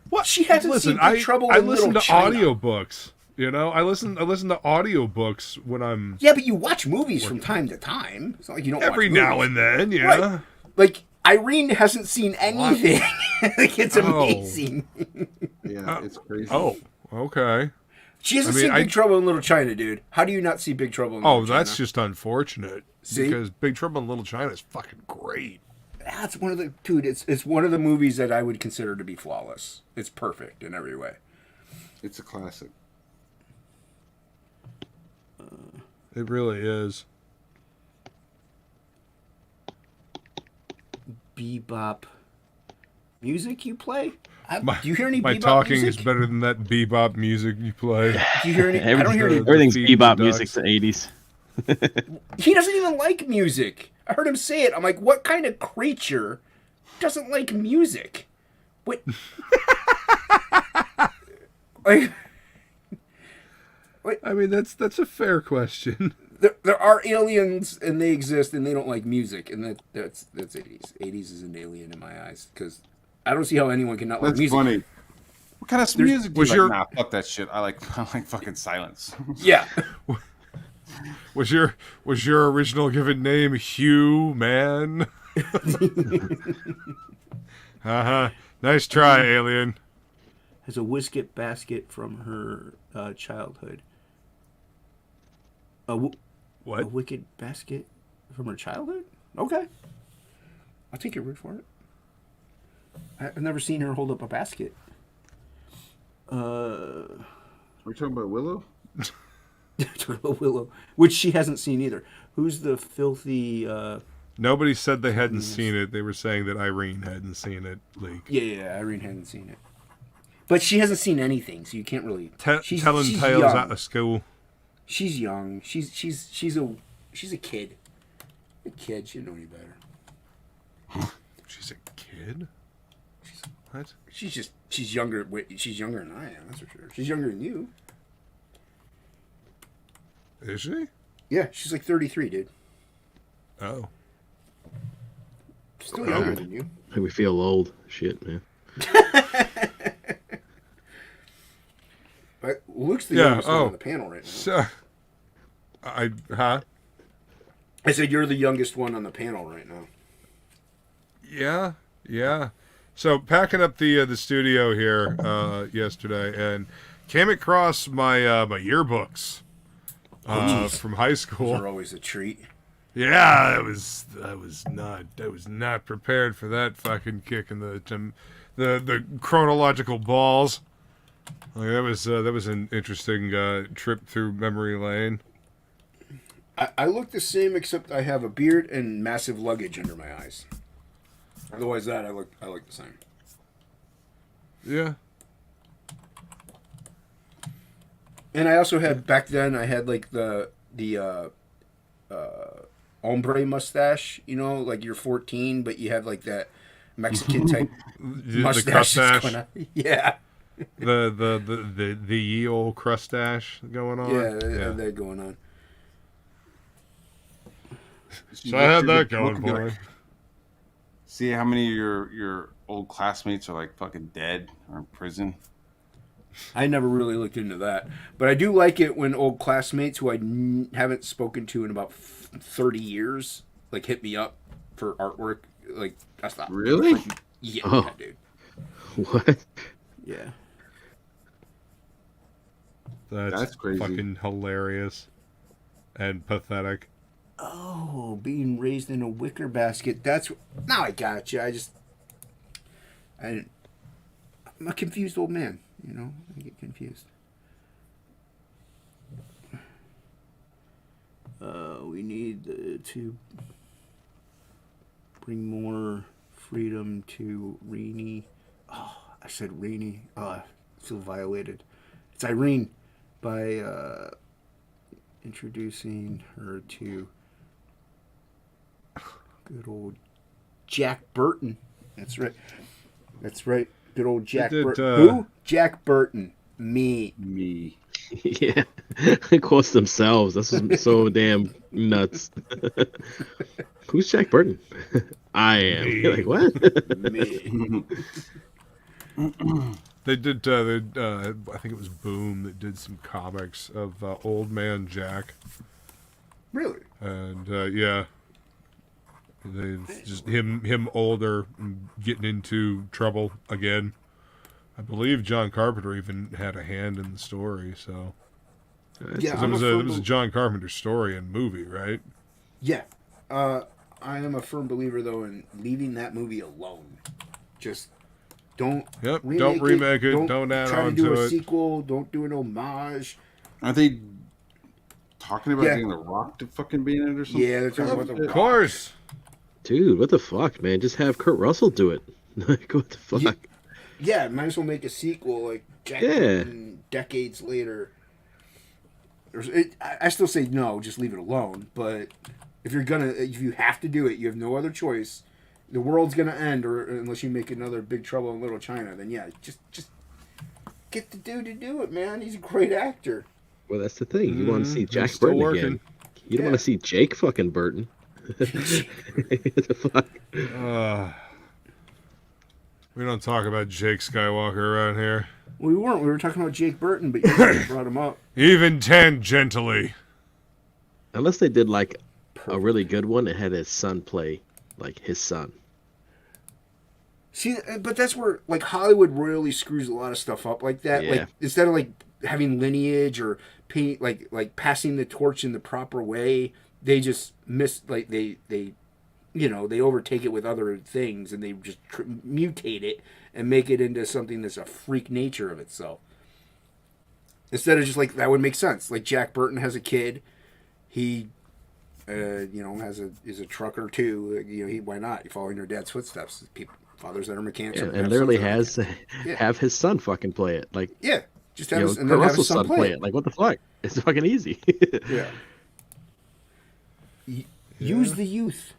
What? She hasn't seen Big Trouble in listen Little to China. audiobooks. You know, I listen to audiobooks when I'm. Yeah, but you watch movies from time to time. It's not like you don't. Every watch now movies. and then, yeah. Right. Like Irene hasn't seen anything. Like it's amazing. Yeah, it's crazy. Oh, okay. She hasn't seen Big Trouble in Little China, dude. How do you not see Big Trouble in Little China? Oh, that's just unfortunate. See? Because Big Trouble in Little China is fucking great. That's one of the It's one of the movies that I would consider to be flawless. It's perfect in every way. It's a classic. It really is. Bebop music you play? Do you hear any my bebop talking music? is better than that bebop music you play. Do you hear any? I don't hear any. Everything's bebop music to 80s. He doesn't even like music. I heard him say it. I'm like, what kind of creature doesn't like music? What? Like, I mean, that's a fair question. there are aliens and they exist and they don't like music, and that's 80s. 80s is an alien in my eyes because I don't see how anyone can not like That's music. funny. What kind of music do was you your- like? Nah, fuck that shit. I like fucking silence. Yeah. Was your original given name Hugh, man? Nice try, alien. Has a Whisket basket from her childhood. What? A wicked basket from her childhood? Okay. I'll take your word for it. I've never seen her hold up a basket. We're talking about Willow? Willow, which she hasn't seen either. Who's the filthy... Nobody said they hadn't seen it. They were saying that Irene hadn't seen it leak. Yeah, Irene hadn't seen it. But she hasn't seen anything, so you can't really... Telling tales young. out of school. She's young. She's a kid. A kid. She didn't know any better. She's a kid? What? She's younger. She's younger than I am. That's for sure. She's younger than you. Is she? Yeah, she's like 33, dude. Oh. Still younger than you. We feel old. Shit, man. But Luke's the youngest one on the panel right now. So, I said you're the youngest one on the panel right now. Yeah. So packing up the studio here yesterday and came across my my yearbooks from high school. Those are always a treat. Yeah, I was not prepared for that fucking kick in the chronological balls. Like, that was an interesting trip through memory lane. I look the same except I have a beard and massive luggage under my eyes. Otherwise, I look the same. Yeah. And I also had back then. I had like the ombre mustache. You know, like you're 14, but you have like that Mexican type mustache. The crustache. Going on. Yeah. The ye old crustache going on. Yeah, they're going on. So I had that going for me. See how many of your old classmates are like fucking dead or in prison? I never really looked into that, but I do like it when old classmates who I haven't spoken to in about 30 years like hit me up for artwork. Like that's not really. Yeah, dude. What? Yeah. That's crazy. Fucking hilarious and pathetic. Oh, being raised in a wicker basket. That's now I got you. I'm a confused old man. You know, I get confused. We need to bring more freedom to Rainy. Oh, I said Rainy. Oh, I feel violated. It's Irene by introducing her to good old Jack Burton. That's right. Good old Jack Burton. Who? Jack Burton. Me. Yeah. Quotes themselves. That's so damn nuts. Who's Jack Burton? I am. You're like, what? Me. They did, I think it was Boom that did some comics of Old Man Jack. Really? And, yeah. They just him older and getting into trouble again. I believe John Carpenter even had a hand in the story, so yeah, it was a John Carpenter story and movie, right? Yeah. I am a firm believer though in leaving that movie alone. Just don't remake it. Don't add try on to do to a it. sequel. Don't do an homage. Aren't they talking about getting The Rock to fucking be in it or something? Yeah, they're talking about The Rock. Of course. Dude, what the fuck, man? Just have Kurt Russell do it. Like, what the fuck? Yeah, might as well make a sequel like decades later. I still say no, just leave it alone. But if you have to do it, you have no other choice. The world's gonna end, or unless you make another Big Trouble in Little China. Then yeah, just get the dude to do it, man. He's a great actor. Well, that's the thing. You want to see Jack Burton again. You don't want to see Jake fucking Burton. What the fuck? We don't talk about Jake Skywalker around here. We weren't. We were talking about Jake Burton, but you brought him up. Even tangentially. Unless they did like a really good one and had his son play like his son. See, but that's where like Hollywood really screws a lot of stuff up like that. Yeah. Like instead of like having lineage or like passing the torch in the proper way, they just they overtake it with other things and they just mutate it and make it into something that's a freak nature of itself. Instead of just like that would make sense. Like Jack Burton has a kid, he is a trucker too. Why not? You're following your dad's footsteps. Fathers that are mechanics, and literally have his son fucking play it. Like just have his son play it. Like what the fuck? It's fucking easy. Yeah. Use the youth.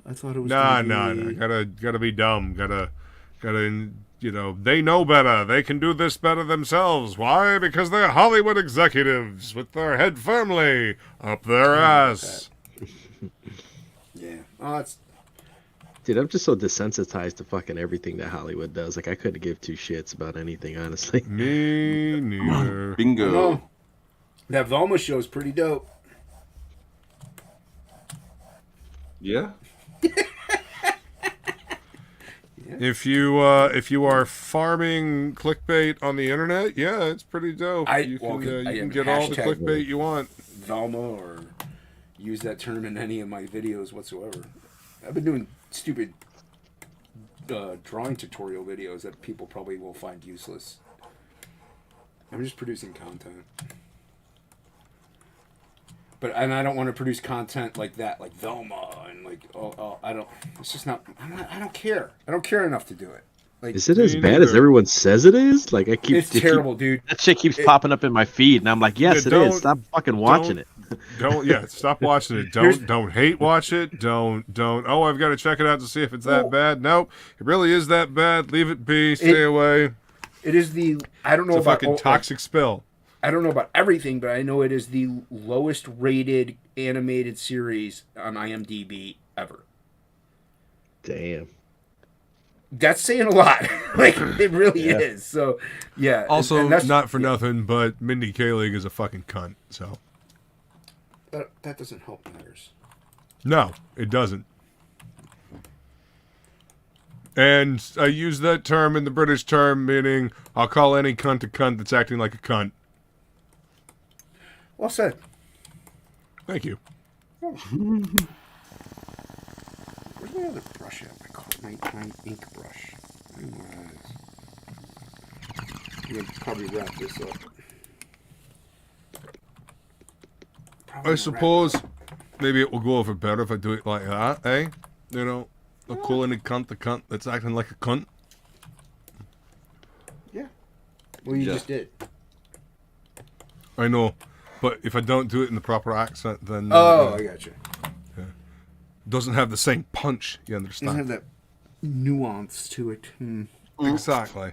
I thought it was. No. Gotta be dumb. Gotta. They know better. They can do this better themselves. Why? Because they're Hollywood executives with their head firmly up their ass. Yeah. Oh, it's. Dude, I'm just so desensitized to fucking everything that Hollywood does. Like, I couldn't give two shits about anything, honestly. Me neither. Bingo. That Velma show is pretty dope. Yeah. If you are farming clickbait on the internet, yeah, it's pretty dope. You can get all the clickbait you want. Velma, or use that term in any of my videos whatsoever. I've been doing stupid drawing tutorial videos that people probably will find useless. I'm just producing content. And I don't want to produce content like that, like Velma, and like, I don't. It's just not. I don't care. I don't care enough to do it. Like, is it as bad as everyone says it is? Like, it's terrible, dude. That shit keeps popping up in my feed, and I'm like, yes, it is. Stop fucking watching it. Stop watching it. Don't hate watch it. Don't. Oh, I've got to check it out to see if it's that bad. Nope, it really is that bad. Leave it be. Stay away. It is the. I don't know it's about a fucking toxic spill. I don't know about everything, but I know it is the lowest rated animated series on IMDb ever. Damn. That's saying a lot. Like, it really is. So, yeah. Also, not for nothing, but Mindy Kaling is a fucking cunt, so. That doesn't help matters. No, it doesn't. And I use that term in the British term, meaning I'll call any cunt a cunt that's acting like a cunt. Well said. Thank you. Where's my other brush at? My ink brush. I don't know where that is. I'm going to probably wrap this up. I suppose maybe it will go over better if I do it like that, eh? A calling a cunt that's acting like a cunt. Yeah. Well, you just did. I know. But if I don't do it in the proper accent, then... I got you. Yeah. Doesn't have the same punch, you understand? Doesn't have that nuance to it. Exactly.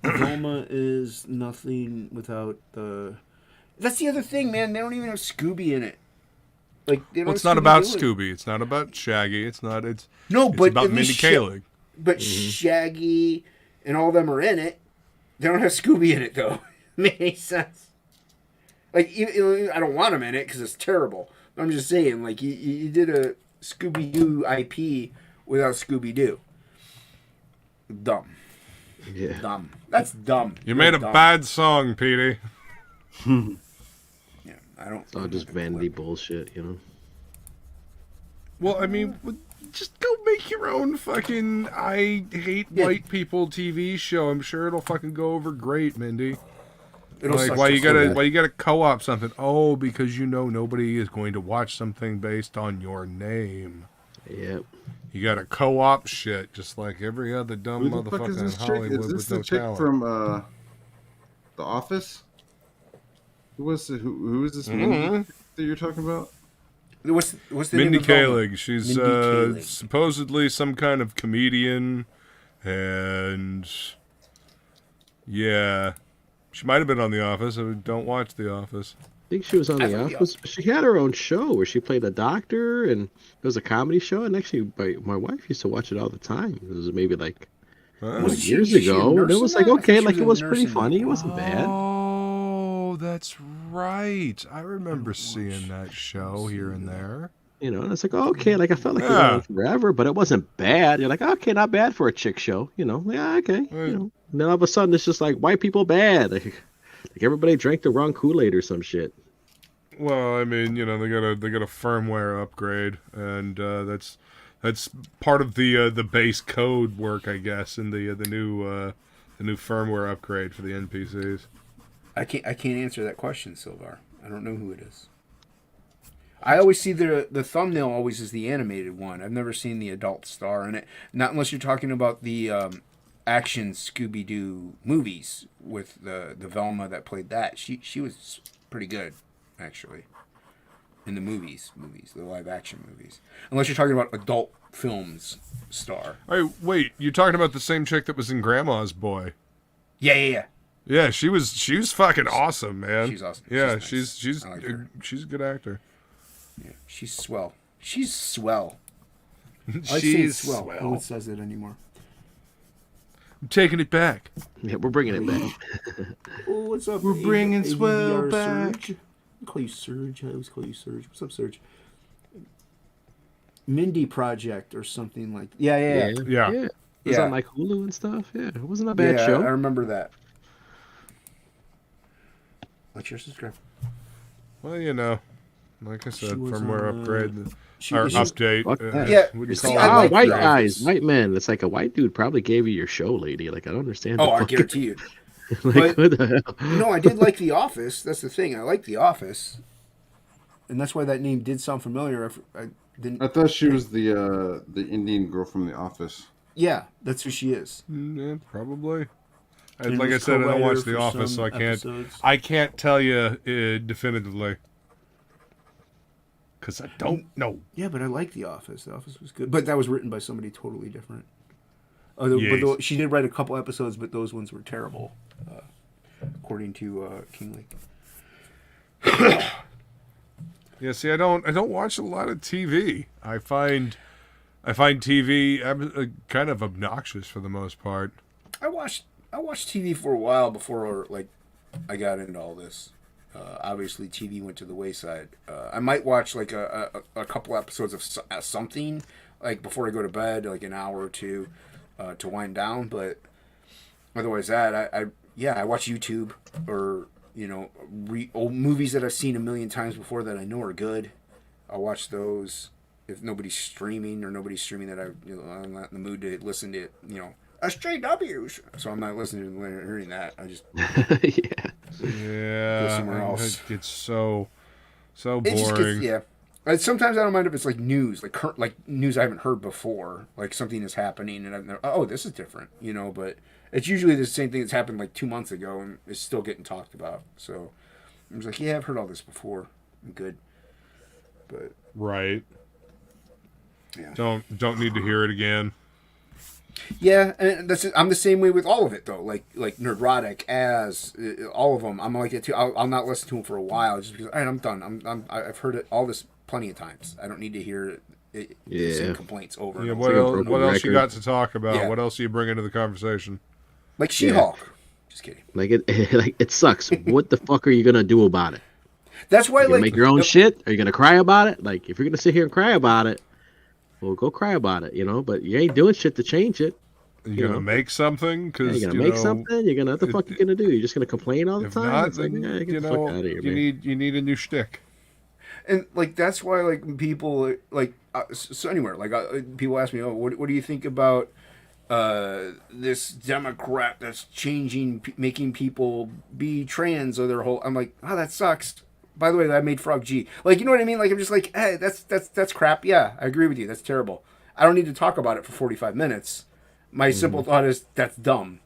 Velma is nothing without the... That's the other thing, man. They don't even have Scooby in it. Like, it's not about Scooby. It's not about Shaggy. It's about Mindy Kaling. But Shaggy and all of them are in it. They don't have Scooby in it, though. Make any sense? Like, I don't want him in it because it's terrible. But I'm just saying, like, you did a Scooby-Doo IP without Scooby-Doo. Dumb. Yeah. Dumb. That's dumb. You made a bad song, Petey. Yeah, I don't. It's all just vanity bullshit, Well, I mean, just go make your own fucking I hate white people TV show. I'm sure it'll fucking go over great, Mindy. Like, why you gotta co-op something? Oh, because nobody is going to watch something based on your name. Yep. You gotta co-op shit, just like every other dumb motherfucker in Hollywood Is this with no the chick talent. from The Office? Who is this Mindy that you're talking about? What's the Mindy name of the Kaling. She's Mindy Kaling. supposedly some kind of comedian, and yeah, she might have been on The Office. I don't watch The Office. I think she was on The Office. She had her own show where she played a doctor, and it was a comedy show. And actually, my wife used to watch it all the time. It was maybe like years ago, and it was like okay, like it was pretty funny. It wasn't bad. Oh, that's right. I remember seeing that show here and there. You know, and it's like okay, like I felt like it went on forever, but it wasn't bad. You're like okay, not bad for a chick show. You know, yeah, okay. You know, and then all of a sudden it's just like white people bad. Like everybody drank the wrong Kool-Aid or some shit. Well, I mean, you know, they got a firmware upgrade, and that's part of the base code work, I guess, in the new firmware upgrade for the NPCs. I can't answer that question, Silvar. I don't know who it is. I always see the thumbnail always is the animated one. I've never seen the adult star in it. Not unless you're talking about the action Scooby-Doo movies with the Velma that played that. She was pretty good, actually, in the movies, the live action movies. Unless you're talking about adult films star. Hey, wait, you're talking about the same chick that was in Grandma's Boy? Yeah. Yeah, she was fucking awesome, man. She's awesome. Yeah, she's nice. she's a good actor. Yeah, she's swell. She's swell. She's swell. swell. No one says it anymore. I'm taking it back. Yeah, we're bringing it back. Oh, what's up? We're bringing swell AVR back. Surge? I call you Surge. I always call you Surge. What's up, Surge? Mindy Project or something like. Yeah. It was on like Hulu and stuff. Yeah, it wasn't a bad show. I remember that. What's your subscribe? Well, you know, like I said, She was firmware on, upgrade she- or she- update. Fuck that. Yeah, what do you see, call I it? like white The guys, Office. white men. It's like a white dude probably gave you your show, lady. Like I don't understand. Oh, the I fuck- guarantee you. like but- what the hell? No, I did like The Office. That's the thing. I like The Office, and that's why that name did sound familiar. I didn't. I thought she was the Indian girl from The Office. Yeah, that's who she is. Yeah, probably. And Like I was said, I don't watch co-writer The for Office, some so I can't. episodes. I can't tell you definitively because I don't know. Yeah, but I like The Office. The Office was good, but that was written by somebody totally different. Yes. She did write a couple episodes, but those ones were terrible, according to King Lake. Yeah, see, I don't watch a lot of TV. I find TV kind of obnoxious for the most part. I watched TV for a while before like I got into all this. Obviously, TV went to the wayside. I might watch like a couple episodes of something like before I go to bed, like an hour or two, to wind down. But otherwise, that I watch YouTube or old movies that I've seen a million times before that I know are good. I'll watch those if nobody's streaming that I'm not in the mood to listen to SJWs. So I'm not listening to hearing that. I just Yeah, go somewhere else. It gets so boring. It just gets, sometimes I don't mind if it's like news, like news I haven't heard before, like something is happening and I've never, this is different, but it's usually the same thing that's happened like 2 months ago and it's still getting talked about. So I'm just like, yeah, I've heard all this before. I'm good. But Right. yeah. Don't need to hear it again. Yeah, and I'm the same way with all of it though. Like Nerdrotic, all of them. I'm like that too. I'll not listen to them for a while just because. All right, I'm done. I've heard it all this plenty of times. I don't need to hear the same complaints over. Yeah. And What over. else? What else you got to talk about? Yeah. What else do you bring into the conversation? Like She-Hulk. Just kidding. Like it sucks. What the fuck are you gonna do about it? That's why You gonna make your own shit? Are you gonna cry about it? Like if you're gonna sit here and cry about it, well, go cry about it, But you ain't doing shit to change it. You're gonna make something because you're gonna make something. You're gonna what the fuck you gonna do? You're just gonna complain all the if time. not, It's like, then, get the fuck out of here, man. you need a new shtick. And like that's why like people like so anywhere like people ask me, what do you think about this Democrat that's changing, making people be trans or their whole? I'm like, that sucks. By the way, I made Frog G. Like, you know what I mean? Like, I'm just like, hey, that's crap. Yeah, I agree with you. That's terrible. I don't need to talk about it for 45 minutes. My simple thought is that's dumb.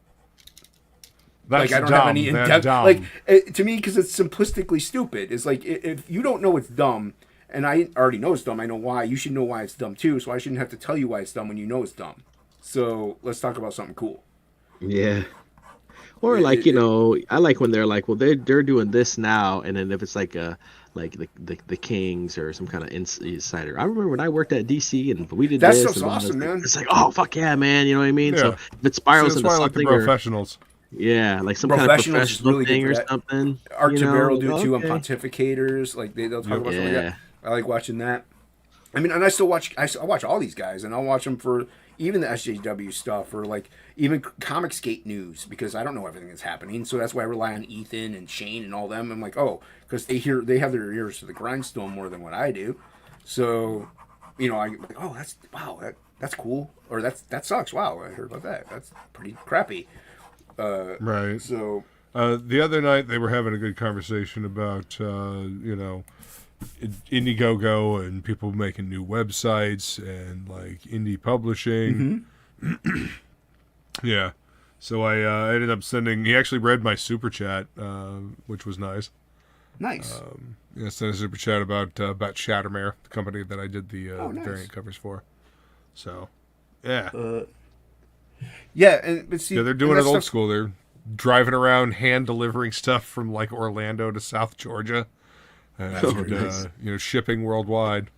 That's like I don't dumb. have any in That's depth. dumb. Like to me, because it's simplistically stupid. It's like if you don't know it's dumb, and I already know it's dumb, I know why. You should know why it's dumb too. So I shouldn't have to tell you why it's dumb when you know it's dumb. So let's talk about something cool. Yeah. Or like, I like when they're like, well, they're doing this now, and then if it's like the Kings or some kind of insider. I remember when I worked at DC and we did that this. Stuff's awesome, man. It's like, oh fuck yeah, man, you know what I mean? Yeah. So if it spirals into something, like the professionals. like some kind of professional really thing or that. something. Art Taber will do it too on Pontificators. Like they'll talk about something like that. I like watching that. I mean, and I watch all these guys, and I'll watch them for even the SJW stuff or like even Comic Skate news because I don't know everything that's happening. So that's why I rely on Ethan and Shane and all them. I'm like, oh, because they have their ears to the grindstone more than what I do. So, I'm like, oh, that's cool, or that sucks. Wow, I heard about that. That's pretty crappy. Right. So the other night they were having a good conversation about Indiegogo and people making new websites and like indie publishing. Mm-hmm. Yeah. So I ended up sending. He actually read my super chat, which was nice. Nice. Sent a super chat about Shattermare, the company that I did the nice. variant covers for. So, yeah. Yeah, but see, they're doing it old school. They're driving around hand delivering stuff from like Orlando to South Georgia. And shipping worldwide.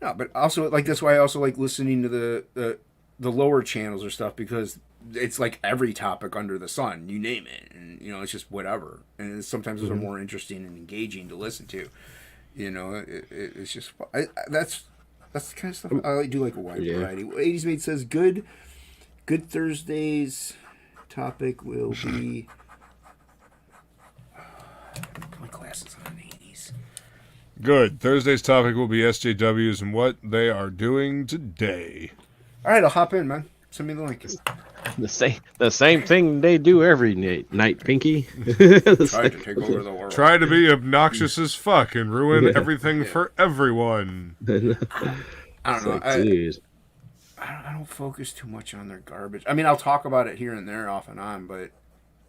No, but also like that's why I also like listening to the lower channels or stuff because it's like every topic under the sun, you name it, and it's just whatever. And sometimes those are more interesting and engaging to listen to. It's just that's the kind of stuff I do like a wide variety. 80s Mate says good Thursdays topic will be. Put my glasses on. Good. Thursday's topic will be SJWs and what they are doing today. All right, I'll hop in, man. Send me the link. The same thing they do every night, Pinky. Try to take over the world. Try to be obnoxious as fuck and ruin everything for everyone. I don't know. I don't focus too much on their garbage. I mean, I'll talk about it here and there off and on, but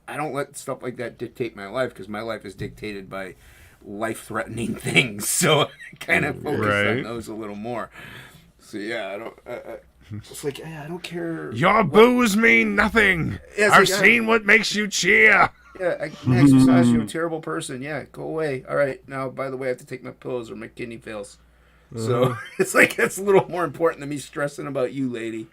I don't let stuff like that dictate my life because my life is dictated by life-threatening things, so I kind of focus on those a little more. So yeah, I don't. It's like I don't care. Your boos mean nothing. Yeah, I've seen what makes you cheer. Yeah, I can exercise. You're a terrible person. Yeah, go away. All right, now by the way, I have to take my pills or my kidney fails. So it's like that's a little more important than me stressing about you, lady.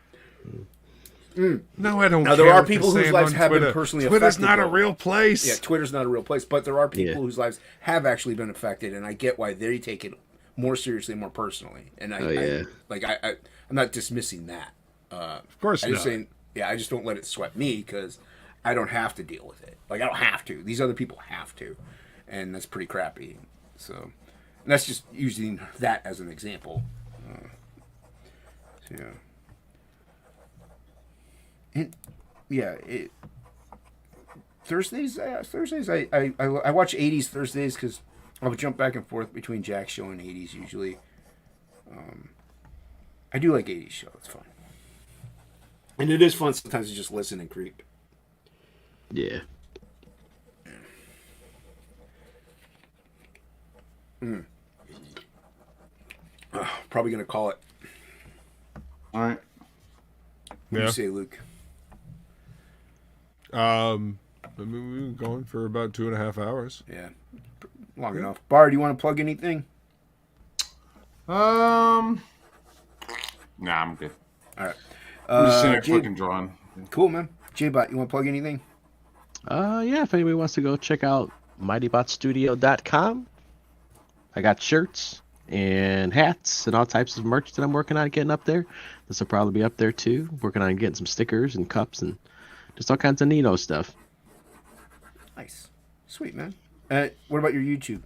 No, I don't. Now there are people whose lives have been personally affected. Twitter's not a real place. Yeah, Twitter's not a real place, but there are people whose lives have actually been affected, and I get why they take it more seriously, more personally. And I'm not dismissing that. Of course not. I'm just saying, I just don't let it sweat me because I don't have to deal with it. Like I don't have to. These other people have to, and that's pretty crappy. So, and that's just using that as an example. Thursdays I watch 80s Thursdays because I'll jump back and forth between Jack's show and 80s usually. I do like 80s show. It's fun. And it is fun sometimes to just listen and creep. Yeah. Probably going to call it. All right. What do you say, Luke? We've been going for about 2.5 hours. Yeah. Long enough. Bahr, do you want to plug anything? Nah, I'm good. All right. I'm just sitting here fucking drawing. Cool, man. J-Bot, you want to plug anything? Yeah, if anybody wants to go check out MightyBotStudio.com, I got shirts and hats and all types of merch that I'm working on getting up there. This will probably be up there too. Working on getting some stickers and cups and just all kinds of neato stuff. Nice. Sweet, man. What about your YouTube?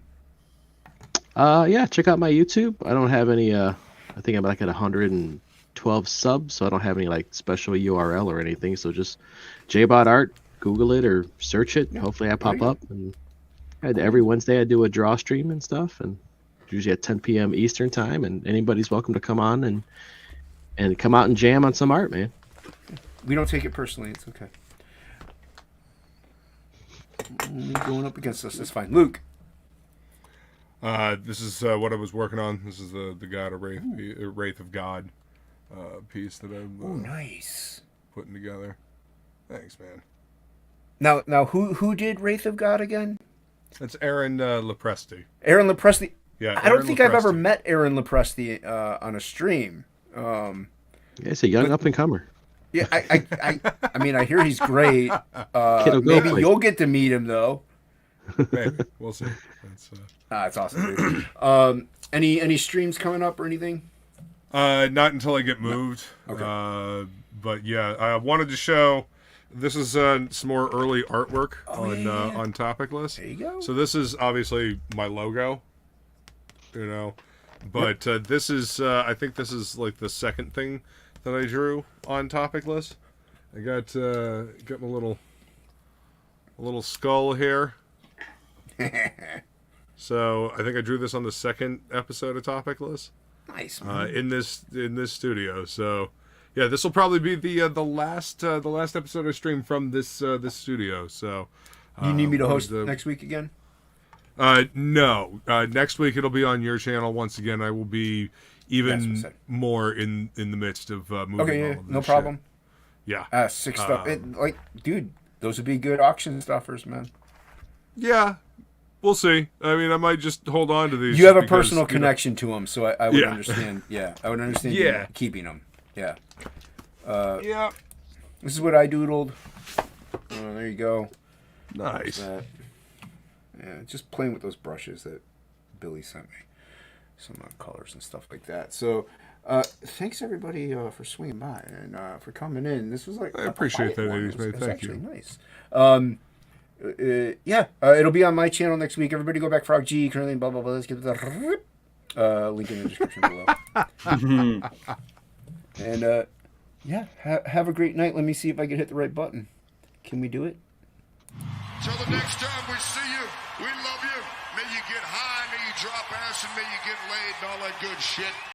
Yeah, check out my YouTube. I don't have any, I think I'm like at 112 subs, so I don't have any like special URL or anything. So just JBot Art, Google it or search it. Yeah, hopefully I pop up. And every Wednesday I do a draw stream and stuff, and usually at 10 p.m. Eastern time, and anybody's welcome to come on and come out and jam on some art, man. We don't take it personally. It's okay. only going up against us. That's fine. Luke. This is what I was working on. This is the God of Wraith of God piece that I'm nice. Putting together. Thanks, man. Now, who did Wraith of God again? That's Aaron Lepresti. Aaron Lepresti. Yeah, I don't think I've ever met Aaron Lepresti on a stream. Yeah, he's a young up and comer. Yeah, I mean, I hear he's great. Maybe you'll get to meet him though. Maybe we'll see. That's awesome. Dude. Any streams coming up or anything? Not until I get moved. Okay. But yeah, I wanted to show. This is some more early artwork on TOPicLESS. There you go. So this is obviously my logo, but this is I think this is like the second thing that I drew on TOPicLESS. I got my little skull here. So I think I drew this on the second episode of TOPicLESS. Nice. Man. In this studio. So. Yeah, this will probably be the last episode I stream from this studio. So, you need me to host next week again? No. Next week it'll be on your channel once again. I will be even more in the midst of moving. Okay, all of this no problem. Shit. Yeah, sick stuff. Dude, those would be good auction stuffers, man. Yeah, we'll see. I mean, I might just hold on to these. You have a personal connection to them, so I would Yeah. understand. Yeah, I would understand. Yeah. Keeping them. Yeah. Yeah. This is what I doodled. There you go. Nice. Yeah, just playing with those brushes that Billy sent me. Some colors and stuff like that. So, thanks everybody for swinging by and for coming in. This was like I appreciate that, ladies, man. Thank you. Nice. It'll be on my channel next week. Everybody go back Frog G currently blah blah blah. Let's get the link in the description below. And have a great night. Let me see if I can hit the right button. Can we do it? Till the next time we see you, we love you. May you get high, may you drop ass, and may you get laid and all that good shit.